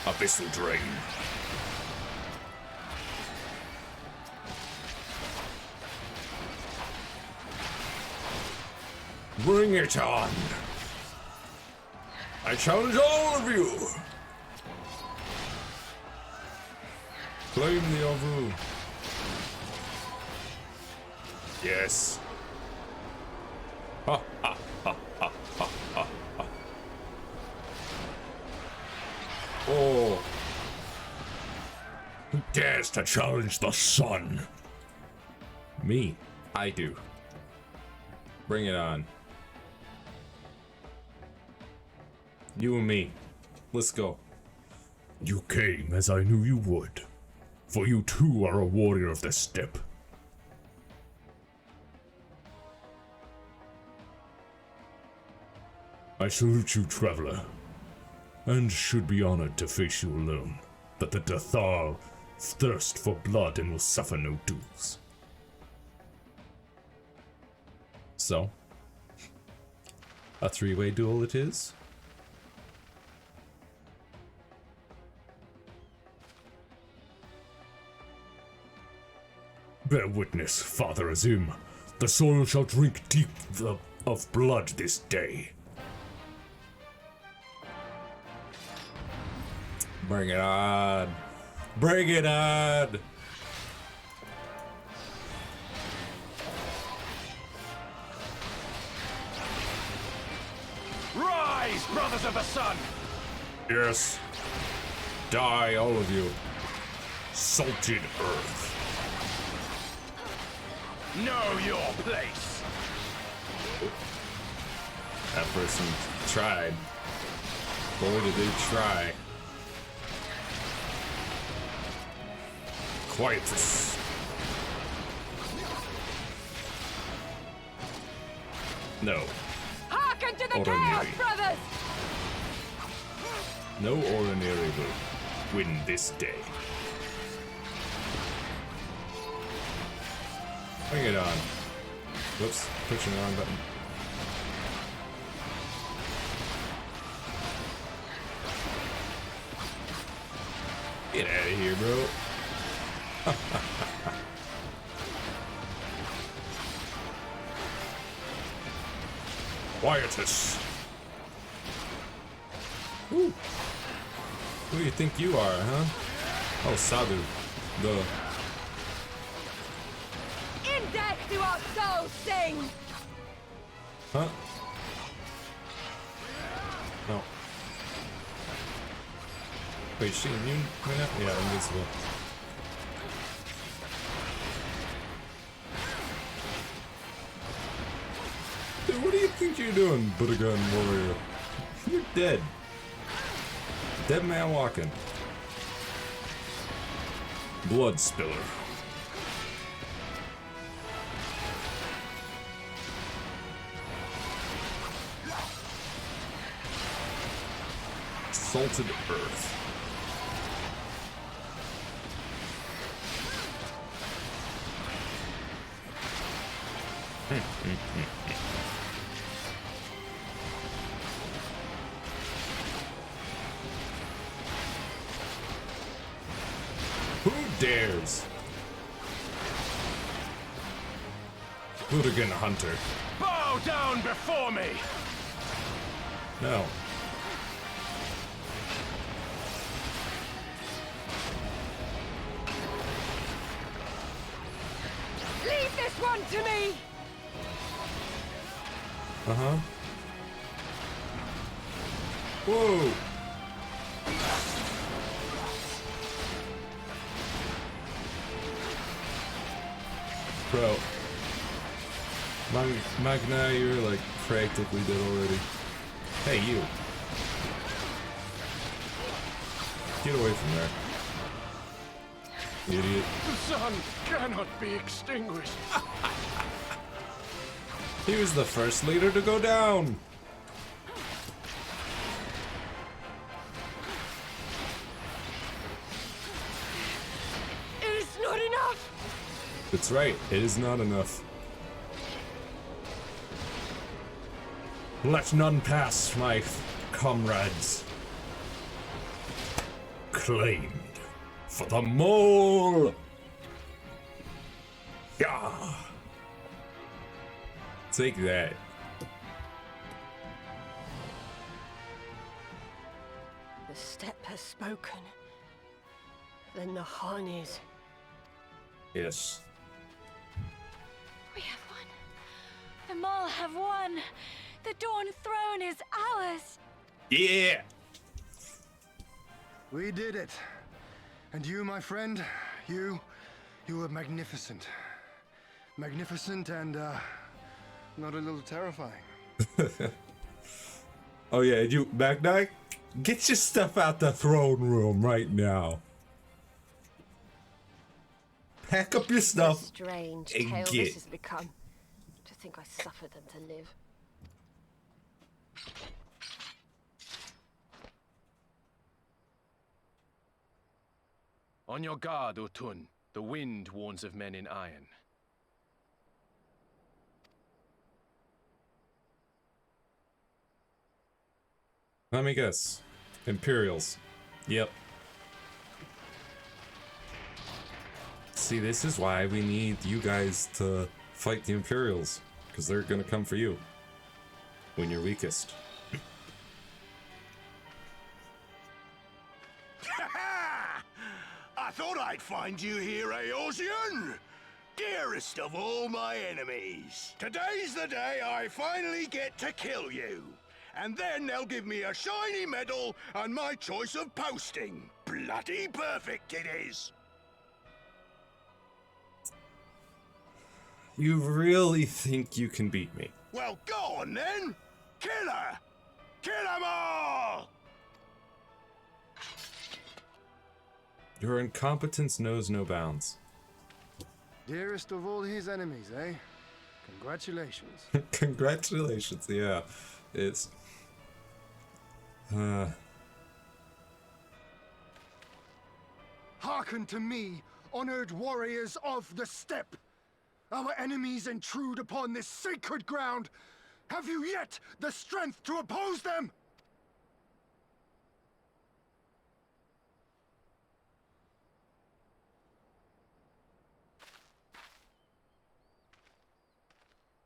Abyssal Drain. Bring it on! I challenge all of you! Claim the Ovu. Yes. Oh. Who dares to challenge the sun? Me. I do. Bring it on. You and me. Let's go. You came as I knew you would. For you too are a warrior of the steppe. I salute you, traveler, and should be honored to face you alone, that the Dathal thirst for blood and will suffer no dues. So, a three-way duel it is? Bear witness, Father Azim. The soil shall drink deep of blood this day. Bring it on. Bring it on. Rise, brothers of the sun! Yes. Die, all of you. Salted earth. Know your place! That person tried. Boy, did they try. Quietus. No. Hearken to the Ordinary. Chaos Brothers! No ordinary will Win this day. Bring it on. Whoops, pushing the wrong button. Get out of here, bro. Quietus. Woo. Who do you think you are, huh? Oh, Sadhu. The... In death do our souls sing! Huh? No. Wait, is she immune right now? Yeah, invincible. Dude, what do you think you're doing, Buddha warrior? You're dead. Dead man walking. Blood spiller. Salted earth. Who dares? Hooligan hunter. Bow down before me! No. Leave this one to me! Uh-huh. Whoa! Bro. Magnai, you're like practically dead already. Hey, you. Get away from there. Idiot. The sun cannot be extinguished. He was the first leader to go down. It is not enough! That's right, it is not enough. Let none pass, my comrades. Claimed for the mole. Yeah. Take that. The steppe has spoken. Then the Hanis. Yes. We have won. The Mole have won. The Dawn Throne is ours. Yeah. We did it. And you, my friend, you were magnificent. Magnificent and, not a little terrifying. Oh yeah, you, Magnai, get your stuff out the throne room right now. Pack up your stuff. Strange and tale get. this has become. To think I suffered them to live. On your guard, Utun. The wind warns of men in iron. Let me guess. Imperials. Yep. See, this is why we need you guys to fight the Imperials. Because they're gonna come for you. When you're weakest. I thought I'd find you here, Eorzean! Dearest of all my enemies. Today's the day I finally get to kill you. And then they'll give me a shiny medal and my choice of posting. Bloody perfect it is! You really think you can beat me? Well, go on then! Kill her! Kill them all! Your incompetence knows no bounds. Dearest of all his enemies, eh? Congratulations. Congratulations, yeah. It's... Hearken to me, honored warriors of the steppe! Our enemies intrude upon this sacred ground! Have you yet the strength to oppose them?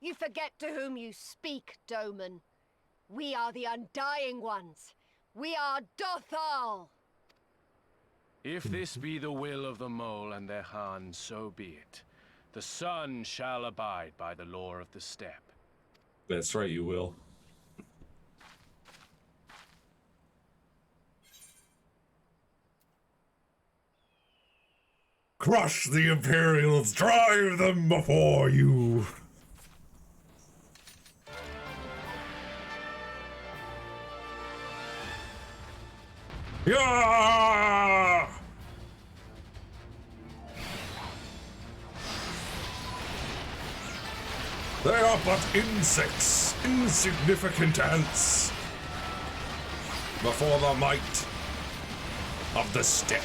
You forget to whom you speak, Doman. We are the Undying Ones. We are Dothal. If this be the will of the Mole and their Han, so be it. The sun shall abide by the law of the steppe. That's right, you will. Crush the Imperials, drive them before you. Yeah! They are but insects, insignificant ants, before the might of the steppe.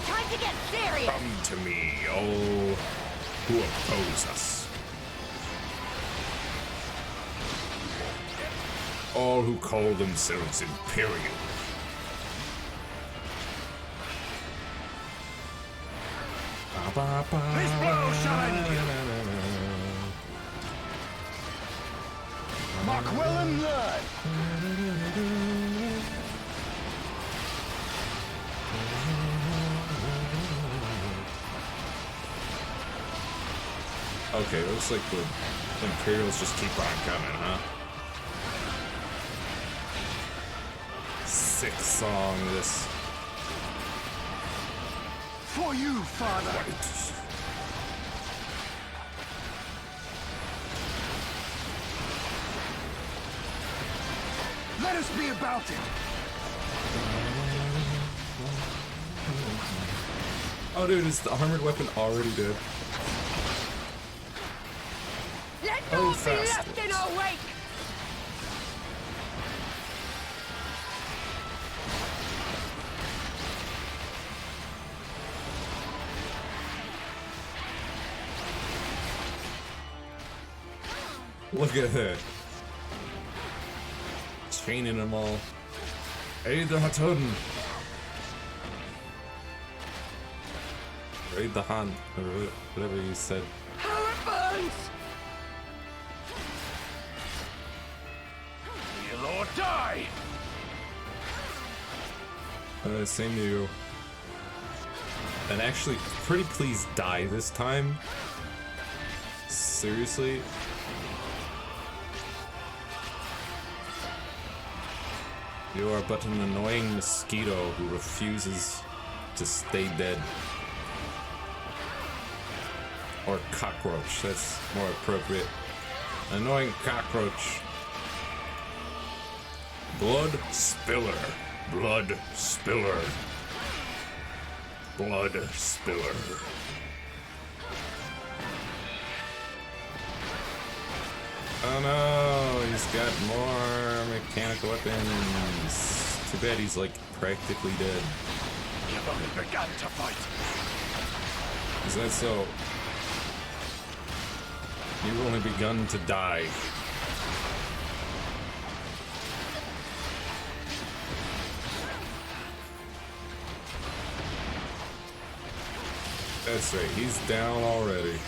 Time to get serious. Come to me, all who oppose us. All who call themselves Imperial. This blow shall end you. Mark well and learn. Okay, looks like the Imperials just keep on coming, huh? Sick song, this. For you, Father! Right. Let us be about it! Oh, dude, is the armored weapon already dead? Let Oh, naught be fast. left in our wake! Look at that. Chaining them all. Aid the Hatoden. Raid the Han, or whatever you said. How it burns! Kneel or die! Same to you. And actually, pretty please die this time. Seriously? You are but an annoying mosquito who refuses to stay dead. Or cockroach, that's more appropriate. Annoying cockroach. Blood spiller. Blood spiller. Blood spiller. Oh no, he's got more mechanical weapons. Too bad he's like practically dead. You've only begun to fight. Is that so? You've only begun to die. That's right, he's down already.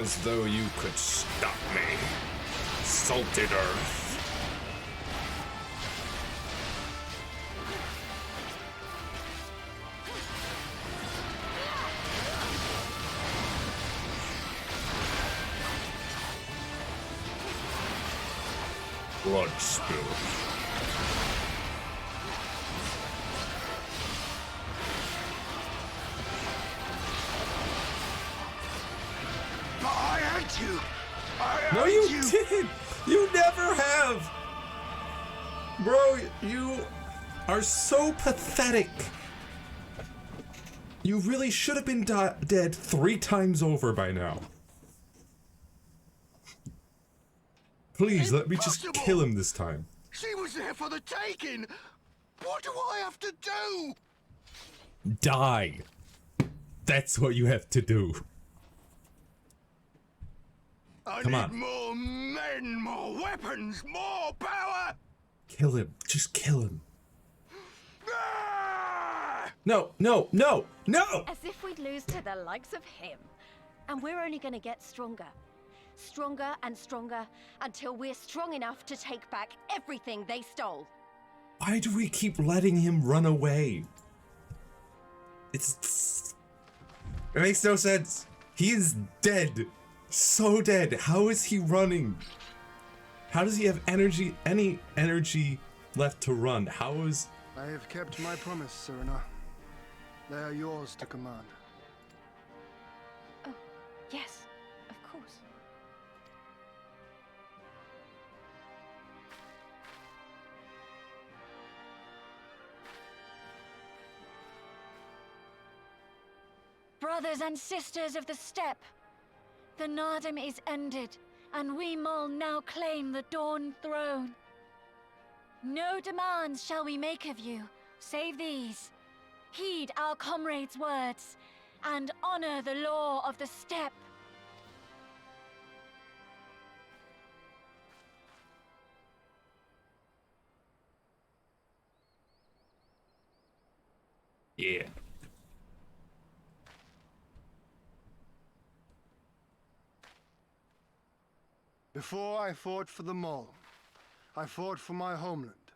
As though you could stop me. Salted Earth. Blood spill. But I hate you! I No, hate you you! didn't! You never have! Bro, you are so pathetic. You really should have been dead 3 times over by now. Please, let me just Impossible! kill him this time. She was there for the taking! What do I have to do? Die. That's what you have to do. I Come need on. more men, more weapons, more power! Kill him. Just kill him. Ah! No, no, no, no! As if we'd lose to the likes of him. And we're only gonna get stronger. Stronger and stronger until we're strong enough to take back everything they stole. Why do we keep letting him run away? It makes no sense. He is dead. So dead. How is he running? How does he have energy, any energy left to run? How is... I have kept my promise, Serena. They are yours to command. Oh, yes, of course. Brothers and sisters of the steppe, the Nardum is ended, and we Mol now claim the Dawn Throne. No demands shall we make of you, save these. Heed our comrades' words, and honor the law of the steppe. Yeah. Before I fought for the Mole, I fought for my homeland,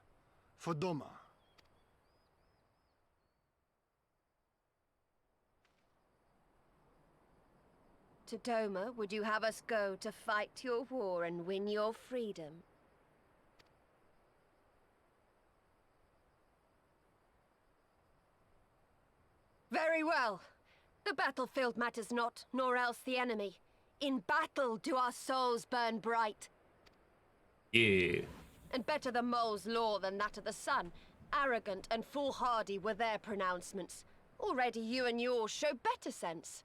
for Doma. To Doma, would you have us go to fight your war and win your freedom? Very well. The battlefield matters not, nor else the enemy. In battle do our souls burn bright. Yeah. And better the mole's law than that of the sun. Arrogant and foolhardy were their pronouncements. Already you and yours show better sense.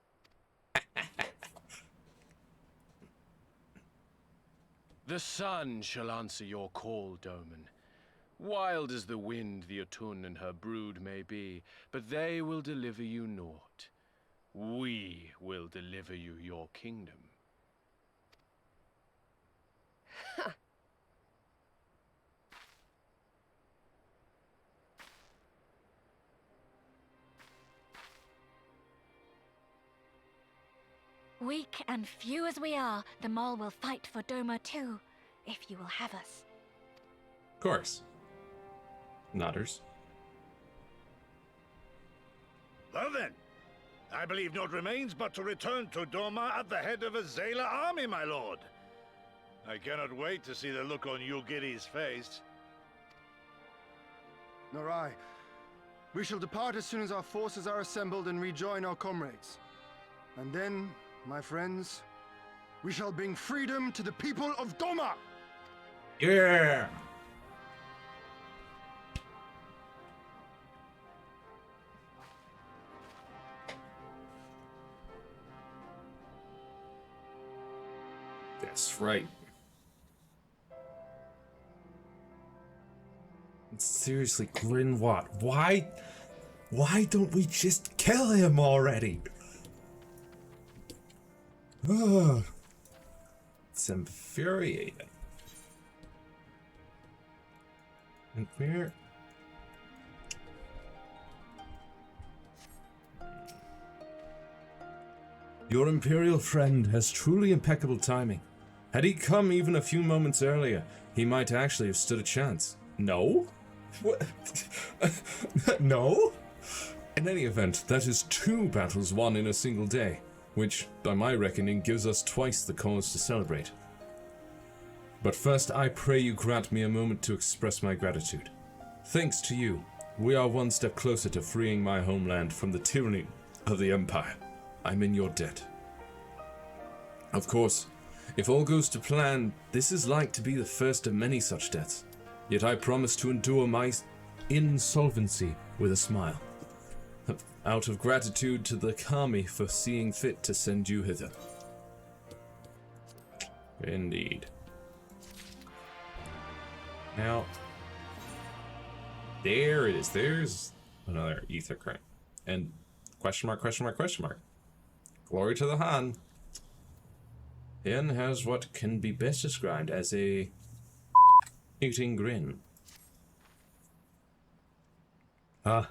The sun shall answer your call, Doman. Wild as the wind the Otun and her brood may be, but they will deliver you naught. We will deliver you your kingdom. Weak and few as we are, the Mole will fight for Doma too, if you will have us. Of course. Nodders. Well then, I believe naught remains but to return to Doma at the head of a Zayla army, my lord. I cannot wait to see the look on Yugiri's face. Nor I. We shall depart as soon as our forces are assembled and rejoin our comrades. And then, my friends, we shall bring freedom to the people of Doma! Yeah! That's right. Seriously, Grinwat, why don't we just kill him already? Ugh. It's infuriating. And where? Your Imperial friend has truly impeccable timing. Had he come even a few moments earlier, he might actually have stood a chance. No? What? No? In any event, that is 2 battles won in a single day, which, by my reckoning, gives us twice the cause to celebrate. But first, I pray you grant me a moment to express my gratitude. Thanks to you, we are one step closer to freeing my homeland from the tyranny of the Empire. I'm in your debt. Of course, if all goes to plan, this is like to be the first of many such debts. Yet I promise to endure my insolvency with a smile, out of gratitude to the Kami for seeing fit to send you hither. Indeed. Now, there it is. There's another ether current. And question mark, question mark, question mark. Glory to the Han. Hen has what can be best described as a eating grin. But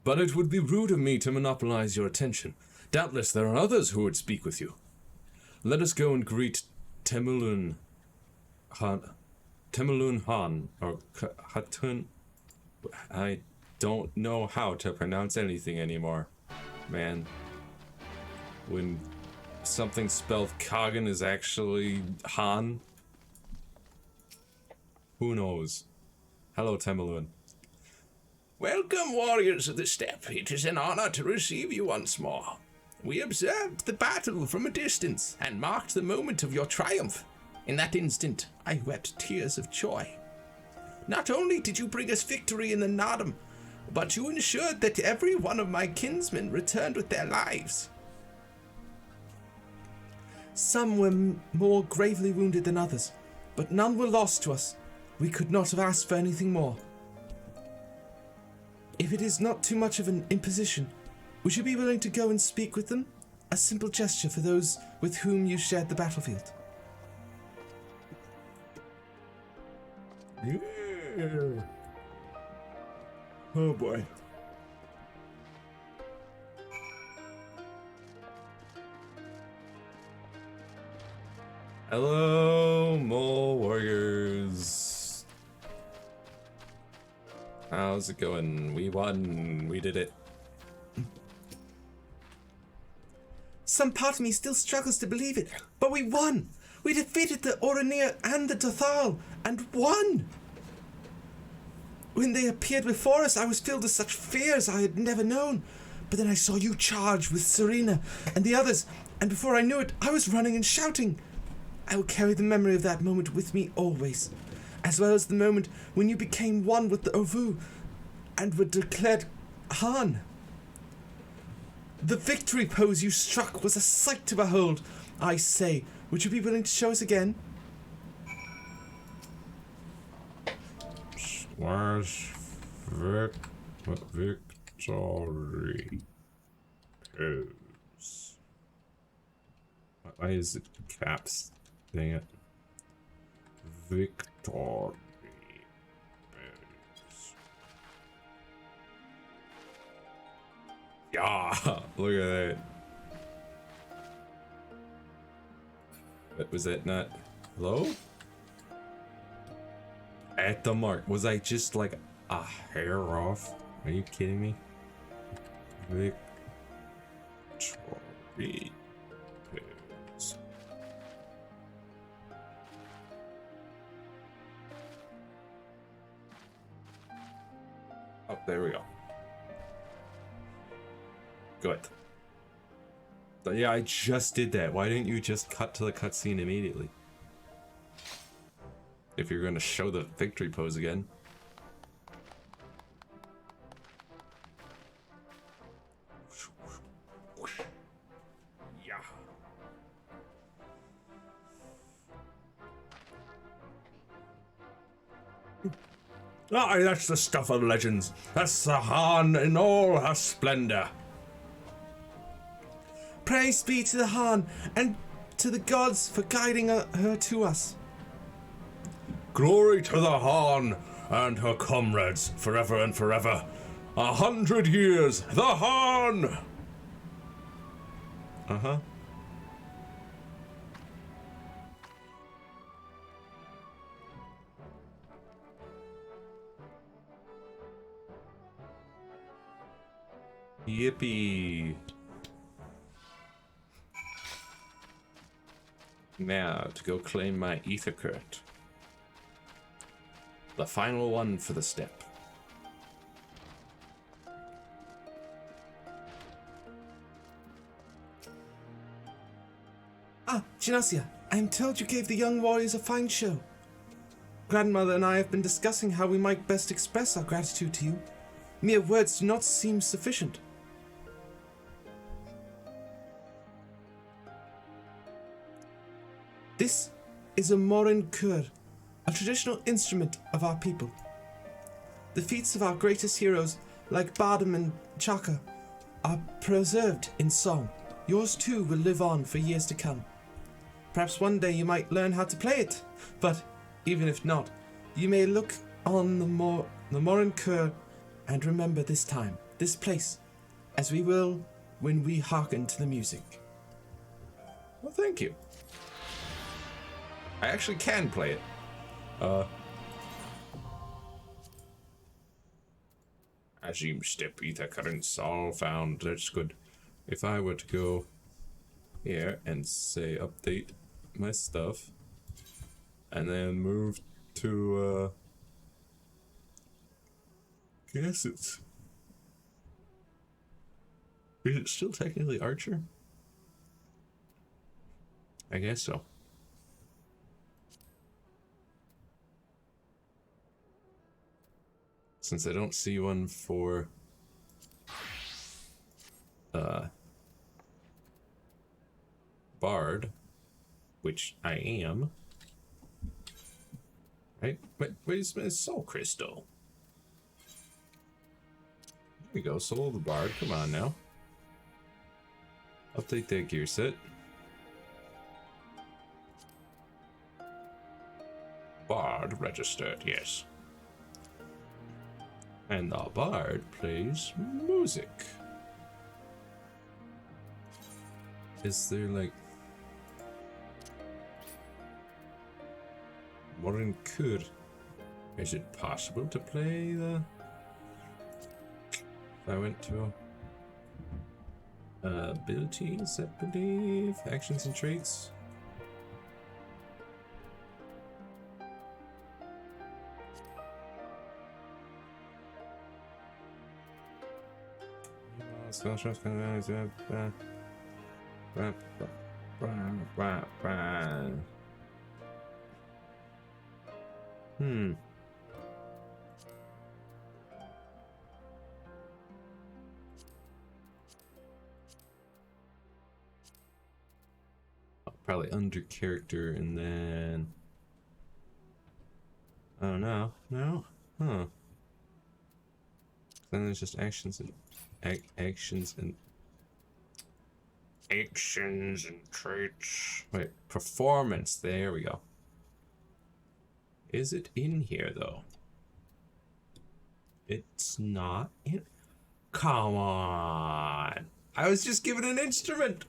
it would be rude of me to monopolize your attention. Doubtless there are others who would speak with you. Let us go and greet Temulun Han, or Hatun. I don't know how to pronounce anything anymore, man. When something spelled Kagan is actually Han. Who knows? Hello, Temulun. Welcome, warriors of the steppe. It is an honor to receive you once more. We observed the battle from a distance and marked the moment of your triumph. In that instant, I wept tears of joy. Not only did you bring us victory in the Nardum, but you ensured that every one of my kinsmen returned with their lives. Some were more gravely wounded than others, but none were lost to us. We could not have asked for anything more. If it is not too much of an imposition, would you be willing to go and speak with them? A simple gesture for those with whom you shared the battlefield. Yeah. Oh boy. Hello, mole warriors. How's it going? We won. We did it. Some part of me still struggles to believe it, but we won! We defeated the Oranir and the Dothal, and won! When they appeared before us, I was filled with such fears I had never known. But then I saw you charge with Serena and the others, and before I knew it, I was running and shouting. I will carry the memory of that moment with me always, as well as the moment when you became one with the Ovu and were declared Han. The victory pose you struck was a sight to behold. I say, would you be willing to show us again? Slash victory pose. Why is it caps? Dang it. Victory pose. Yeah, look at that. Was that not low? At the mark. Was I just like a hair off? Are you kidding me? Victory pose. Oh, there we go. Good. But yeah, I just did that. Why didn't you just cut to the cutscene immediately? If you're going to show the victory pose again. Yeah. Ah, that's the stuff of legends. That's the Han in all her splendor. Praise be to the Han and to the gods for guiding her to us. Glory to the Han and her comrades forever and forever. 100 years, the Han! Uh-huh. Yippee. Now, to go claim my ether curt. The final one for the step. Ah, Genossia, I am told you gave the young warriors a fine show. Grandmother and I have been discussing how we might best express our gratitude to you. Mere words do not seem sufficient. This is a Morin Kur, a traditional instrument of our people. The feats of our greatest heroes, like Bardam and Chaka, are preserved in song. Yours too will live on for years to come. Perhaps one day you might learn how to play it, but even if not, you may look on the Morin Kur and remember this time, this place, as we will when we hearken to the music. Well, thank you. I actually can play it. Assume step ether currents all found. That's good. If I were to go here and say update my stuff and then move to guess it's, is it still technically Archer? I guess so. Since I don't see one for Bard, which I am. Right? Wait a minute, Soul Crystal. There we go, Soul of the Bard, come on now. Update that gear set. Bard registered, yes. And the Bard plays music. Is there like Morin Kur? Is it possible to play the? If I went to Abilities, I believe. Actions and traits. Spell shots probably under character and then oh no, no, huh? Then there's just actions and actions and traits. Wait, performance. There we go. Is it in here though? It's not in. Come on! I was just given an instrument,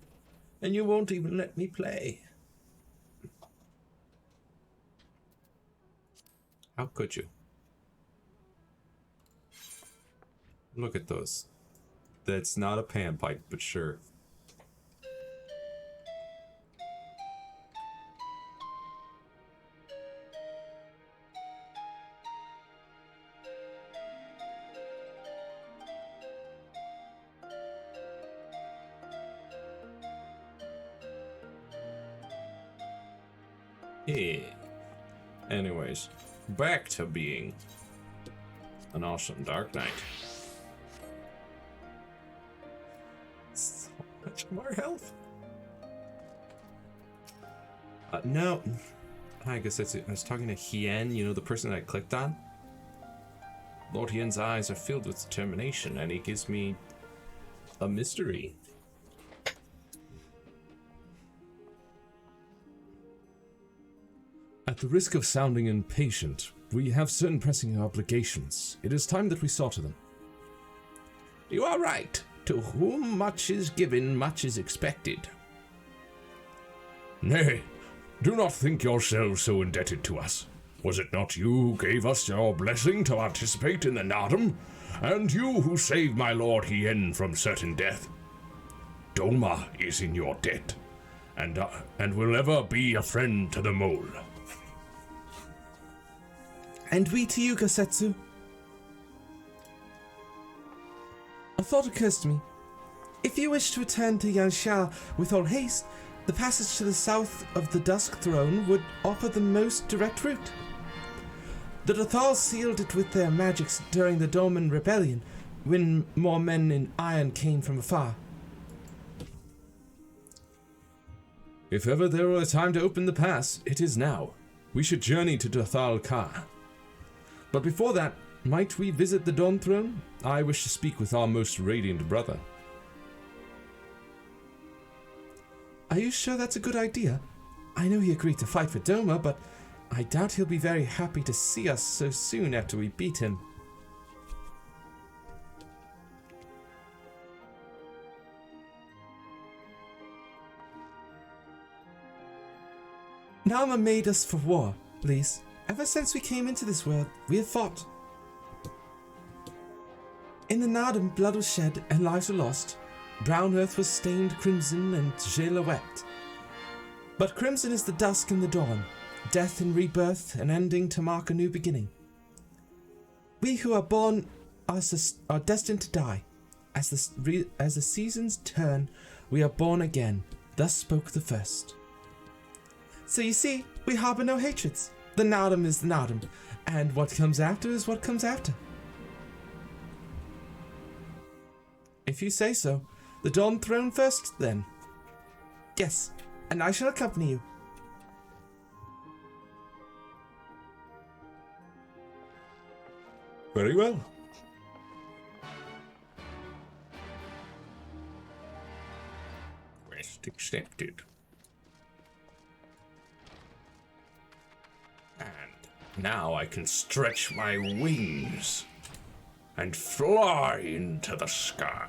and you won't even let me play. How could you? Look at those. That's not a panpipe, but sure. Yeah. Anyways, back to being an awesome Dark Knight. So much more health. No. I guess that's it. I was talking to Hien, you know, the person I clicked on. Lord Hien's eyes are filled with determination, and he gives me a mystery. At the risk of sounding impatient, we have certain pressing obligations. It is time that we saw to them. You are right. To whom much is given, much is expected. Nay, do not think yourselves so indebted to us. Was it not you who gave us your blessing to participate in the Nardum? And you who saved my lord Hien from certain death? Doma is in your debt, and will ever be a friend to the mole. And we to you, Gosetsu. A thought occurs to me. If you wish to return to Yansha with all haste, the passage to the south of the Dusk Throne would offer the most direct route. The Dathal sealed it with their magics during the Doman Rebellion, when more men in iron came from afar. If ever there were a time to open the pass, it is now. We should journey to Dathal Ka. But before that, might we visit the Dawn Throne? I wish to speak with our most radiant brother. Are you sure that's a good idea? I know he agreed to fight for Doma, but I doubt he'll be very happy to see us so soon after we beat him. Nama made us for war, Lise. Ever since we came into this world, we have fought. In the Nardum, blood was shed and lives were lost. Brown earth was stained crimson and Jela wept. But crimson is the dusk and the dawn, death and rebirth, an ending to mark a new beginning. We who are born are destined to die. As the seasons turn, we are born again. Thus spoke the first. So you see, we harbor no hatreds. The Nardum is the Nardum, and what comes after is what comes after. If you say so, the Dawn Throne first, then. Yes, and I shall accompany you. Very well. Quest accepted. And now I can stretch my wings and fly into the sky.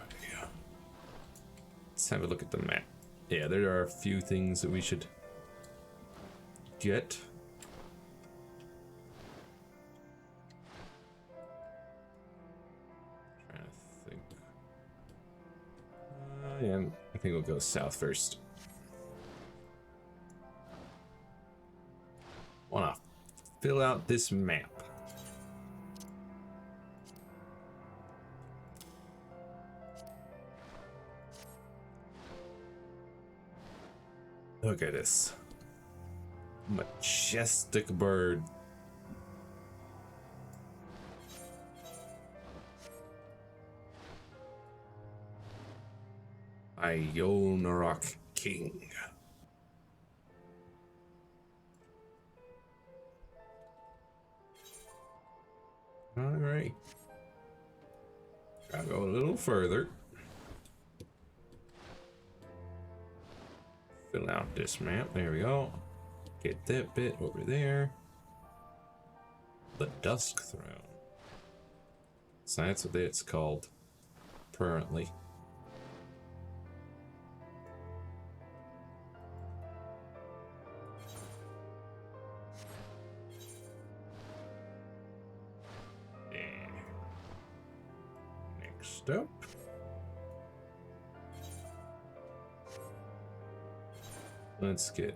Let's have a look at the map. Yeah, there are a few things that we should get. Trying to think. Yeah, I think we'll go south first. Wanna fill out this map. Look at this majestic bird. Ionarak King. Alright. Gotta go a little further. Fill out this map. There we go. Get that bit over there. The Dusk Throne. So that's what it's called. Currently. Next up. Let's get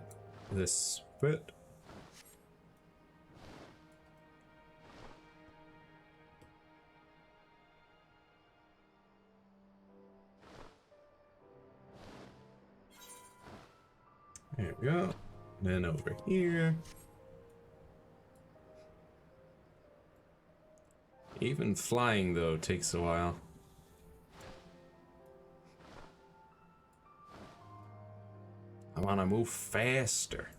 this bit. There we go. Then over here. Even flying, though, takes a while. I want to move faster.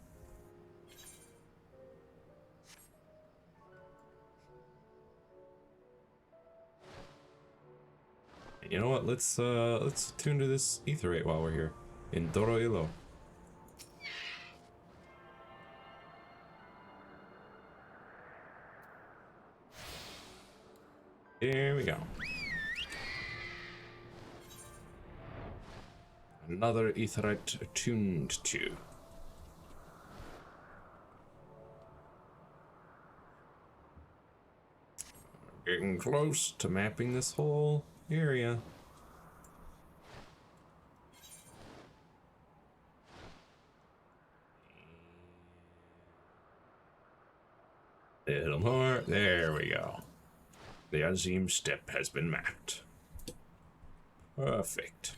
You know what? Let's tune to this etherate while we're here in Doroilo. Here we go. Another etherite attuned to. Getting close to mapping this whole area. A little more. There we go. The Azim step has been mapped. Perfect.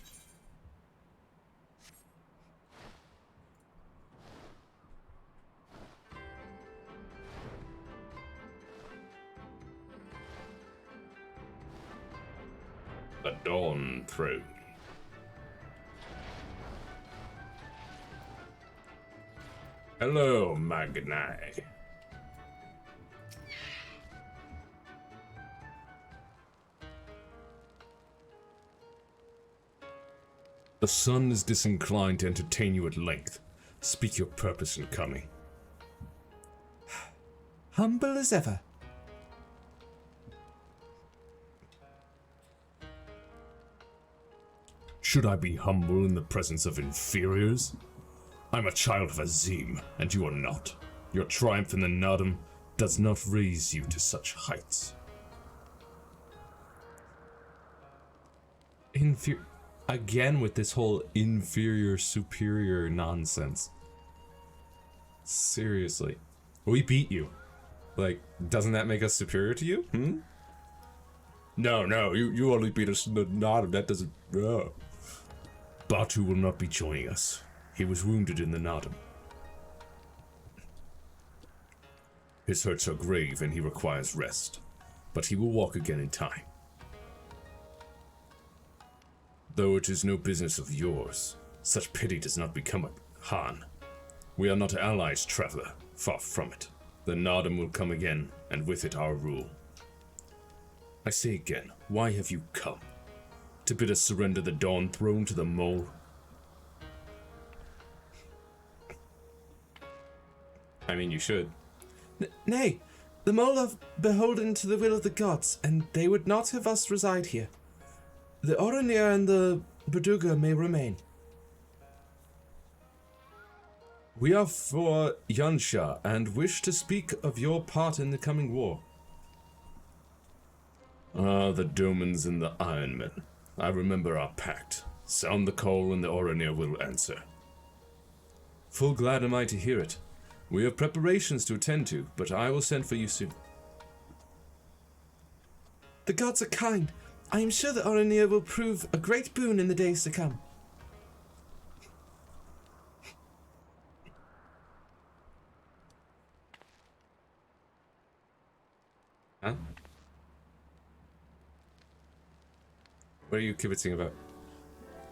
The Dawn Throne. Hello, Magnai. The sun is disinclined to entertain you at length. Speak your purpose in coming. Humble as ever. Should I be humble in the presence of inferiors? I'm a child of Azim, and you are not. Your triumph in the Nardum does not raise you to such heights. Again with this whole inferior, superior nonsense. Seriously. We beat you. Like, doesn't that make us superior to you? Hmm? No, you only beat us in the Nardum, that doesn't... Batu will not be joining us. He was wounded in the Nardum. His hurts are grave and he requires rest, but he will walk again in time. Though it is no business of yours, such pity does not become a Han. We are not allies, traveler, far from it. The Nardum will come again, and with it our rule. I say again, why have you come? To bid us surrender the Dawn Throne to the Mole? I mean, you should. Nay, the Mole are beholden to the will of the gods, and they would not have us reside here. The Oranir and the Berduga may remain. We are for Yansha, and wish to speak of your part in the coming war. Ah, the Domans and the Ironmen. I remember our pact. Sound the call and the Oranir will answer. Full glad am I to hear it. We have preparations to attend to, but I will send for you soon. The gods are kind. I am sure that Oranir will prove a great boon in the days to come. Huh? What are you kibitzing about?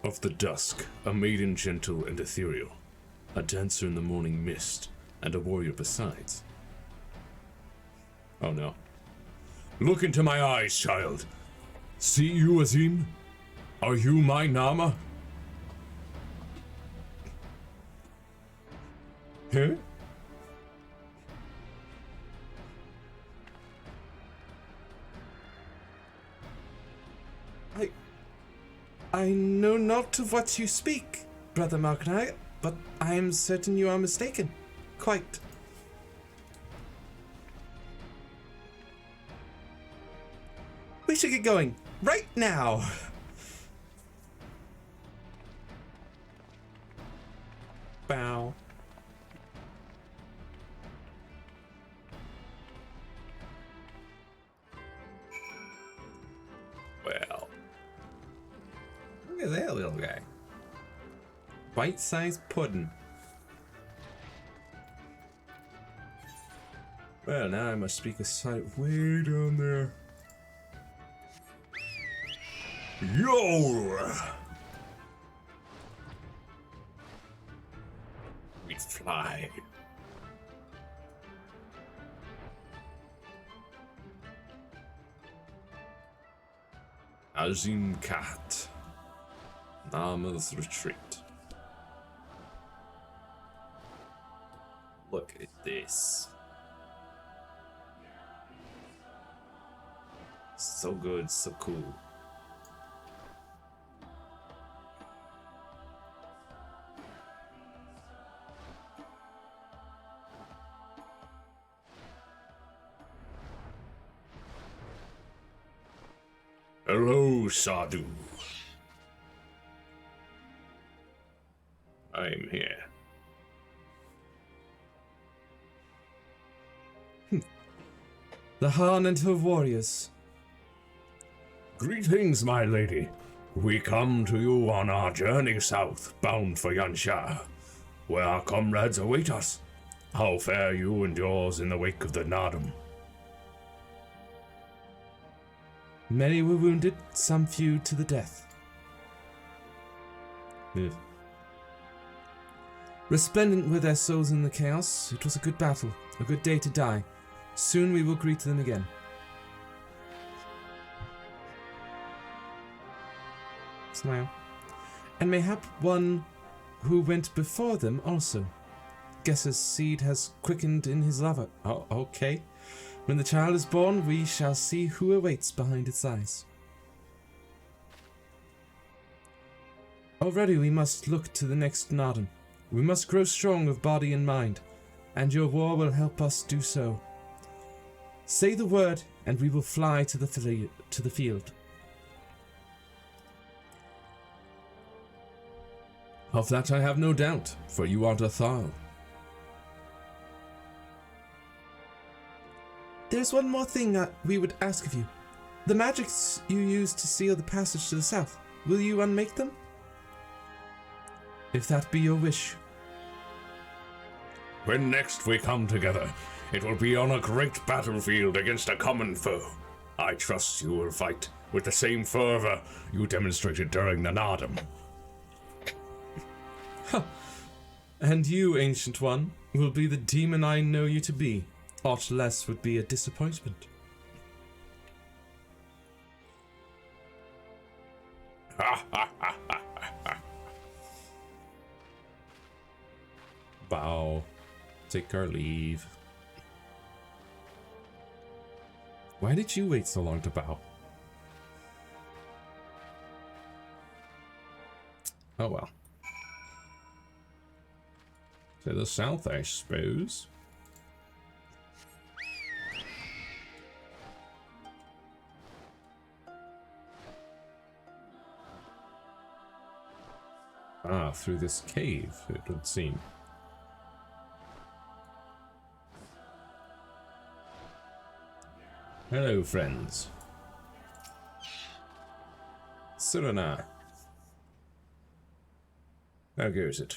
Of the dusk, a maiden gentle and ethereal, a dancer in the morning mist, and a warrior besides. Oh no. Look into my eyes, child. See you, Azim? Are you my Nama? Huh? I know not of what you speak, Brother Magnai, but I am certain you are mistaken. Quite. We should get going right now. Bow. Well, Look at that little guy. Bite-sized pudding. Well, now I must speak a sight way down there. yo! We fly. Azim Kat. Nama's retreat. Look at this. So good, so cool. Hello, Sadhu. I am here. The Han and her warriors. Greetings, my lady. We come to you on our journey south, bound for Yansha, where our comrades await us. How fare you and yours in the wake of the Nardum? Many were wounded, some few to the death. Resplendent were their souls in the chaos. It was a good battle, a good day to die. Soon we will greet them again. Smile. And mayhap one who went before them also. Guesser's seed has quickened in his lover. Oh, okay. When the child is born, we shall see who awaits behind its eyes. Already we must look to the next Nardum. We must grow strong of body and mind, and your war will help us do so. Say the word, and we will fly to the field. Of that I have no doubt, for you are Thal. There's one more thing we would ask of you. The magics you used to seal the passage to the south, will you unmake them? If that be your wish. When next we come together, it will be on a great battlefield against a common foe. I trust you will fight with the same fervor you demonstrated during the Nardum. And you, Ancient One, will be the demon I know you to be. Aught less would be a disappointment. Bow. Take our leave. Why did you wait so long to bow? Oh well. To the south, I suppose. Ah, through this cave, it would seem. Hello, friends. Surana. How goes it?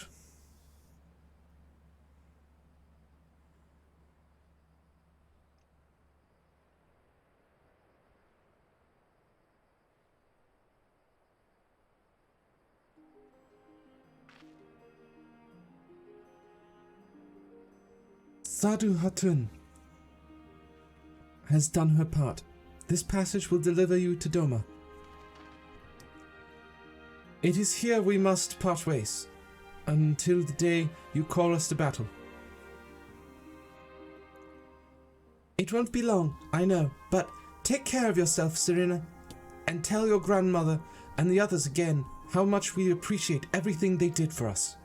Sadhu Hatun has done her part. This passage will deliver you to Doma. It is here we must part ways, until the day you call us to battle. It won't be long, I know, but take care of yourself, Serena, and tell your grandmother and the others again how much we appreciate everything they did for us.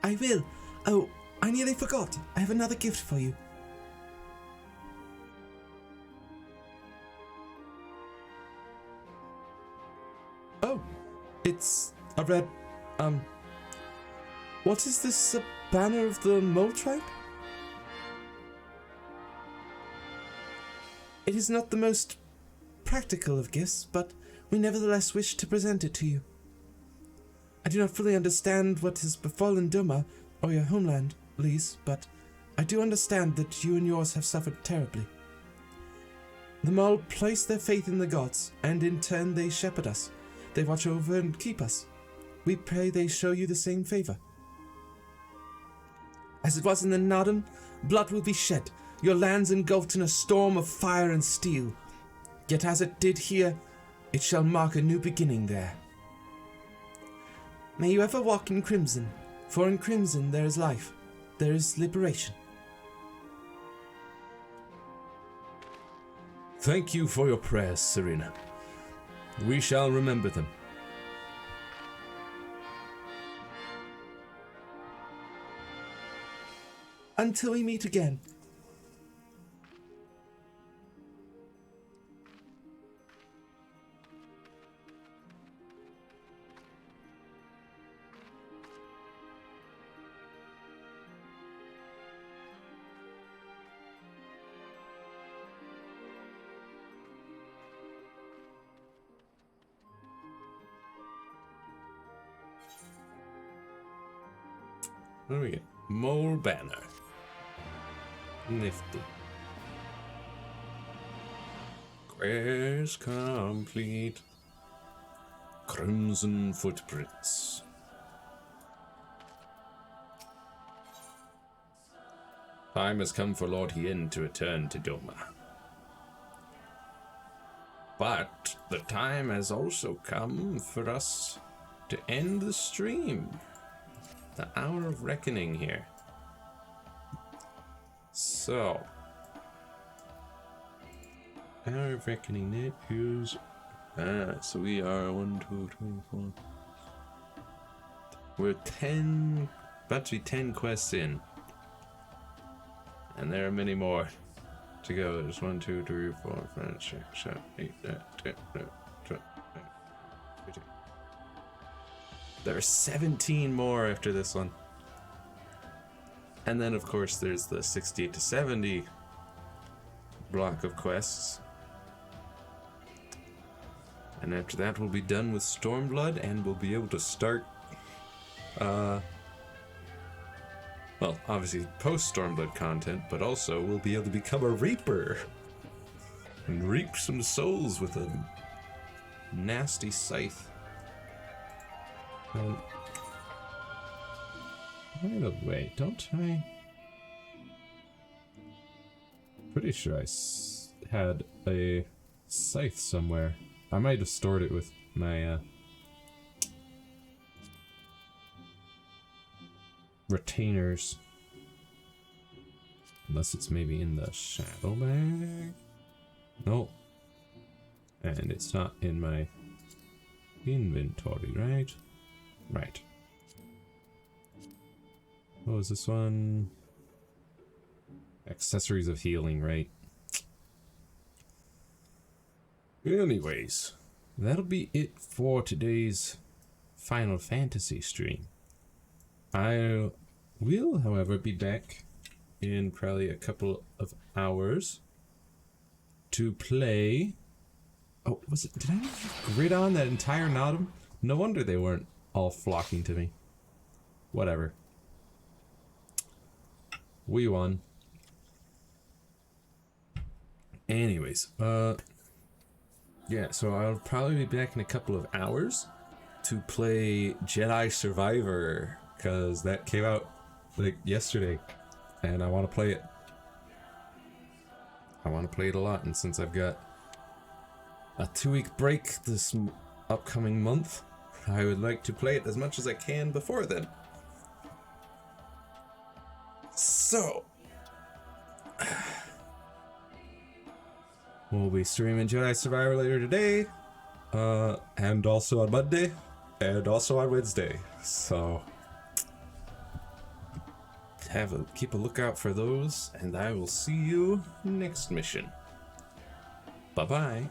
I will. Oh, I nearly forgot. I have another gift for you. Oh, it's a red, what is this, a banner of the Mole Tribe? It is not the most practical of gifts, but we nevertheless wish to present it to you. I do not fully understand what has befallen Doma, or your homeland, Lise, but I do understand that you and yours have suffered terribly. The Mole place their faith in the gods, and in turn they shepherd us. They watch over and keep us. We pray they show you the same favor. As it was in the Nardum, blood will be shed, your lands engulfed in a storm of fire and steel. Yet as it did here, it shall mark a new beginning there. May you ever walk in crimson, for in crimson there is life, there is liberation. Thank you for your prayers, Serena. We shall remember them. Until we meet again. What do we get? Mole banner. Nifty. Quest complete. Crimson footprints. Time has come for Lord Hien to return to Doma. But the time has also come for us to end the stream. The hour of reckoning here. So, hour of reckoning, that is. So we are 1, 2, 3, 4. We're 10, about to be 10 quests in. And there are many more to go. There's 1, 2, 3, 4, 5, 6, 7, 8, 9, 10, 11, 12, 13. There are 17 more after this one. And then, of course, there's the 60 to 70 block of quests. And after that, we'll be done with Stormblood, and we'll be able to start, well, obviously post-Stormblood content, but also we'll be able to become a Reaper and reap some souls with a nasty scythe. By the way, don't I? Pretty sure I had a scythe somewhere. I might have stored it with my retainers. Unless it's maybe in the shadow bag? No. And it's not in my inventory, right? Right. What was this one? Accessories of healing, right? Anyways, that'll be it for today's Final Fantasy stream. I will, however, be back in probably a couple of hours to play. Oh, was it? Did I grid on that entire Nodum? No wonder they weren't all flocking to me. Whatever. We won. Anyways, yeah, so I'll probably be back in a couple of hours to play Jedi Survivor, because that came out like yesterday, and I want to play it. I want to play it a lot, and since I've got a 2-week break this upcoming month, I would like to play it as much as I can before then. So, we'll be streaming Jedi Survivor later today, and also on Monday, and also on Wednesday. So, keep a lookout for those, and I will see you next mission. Bye-bye.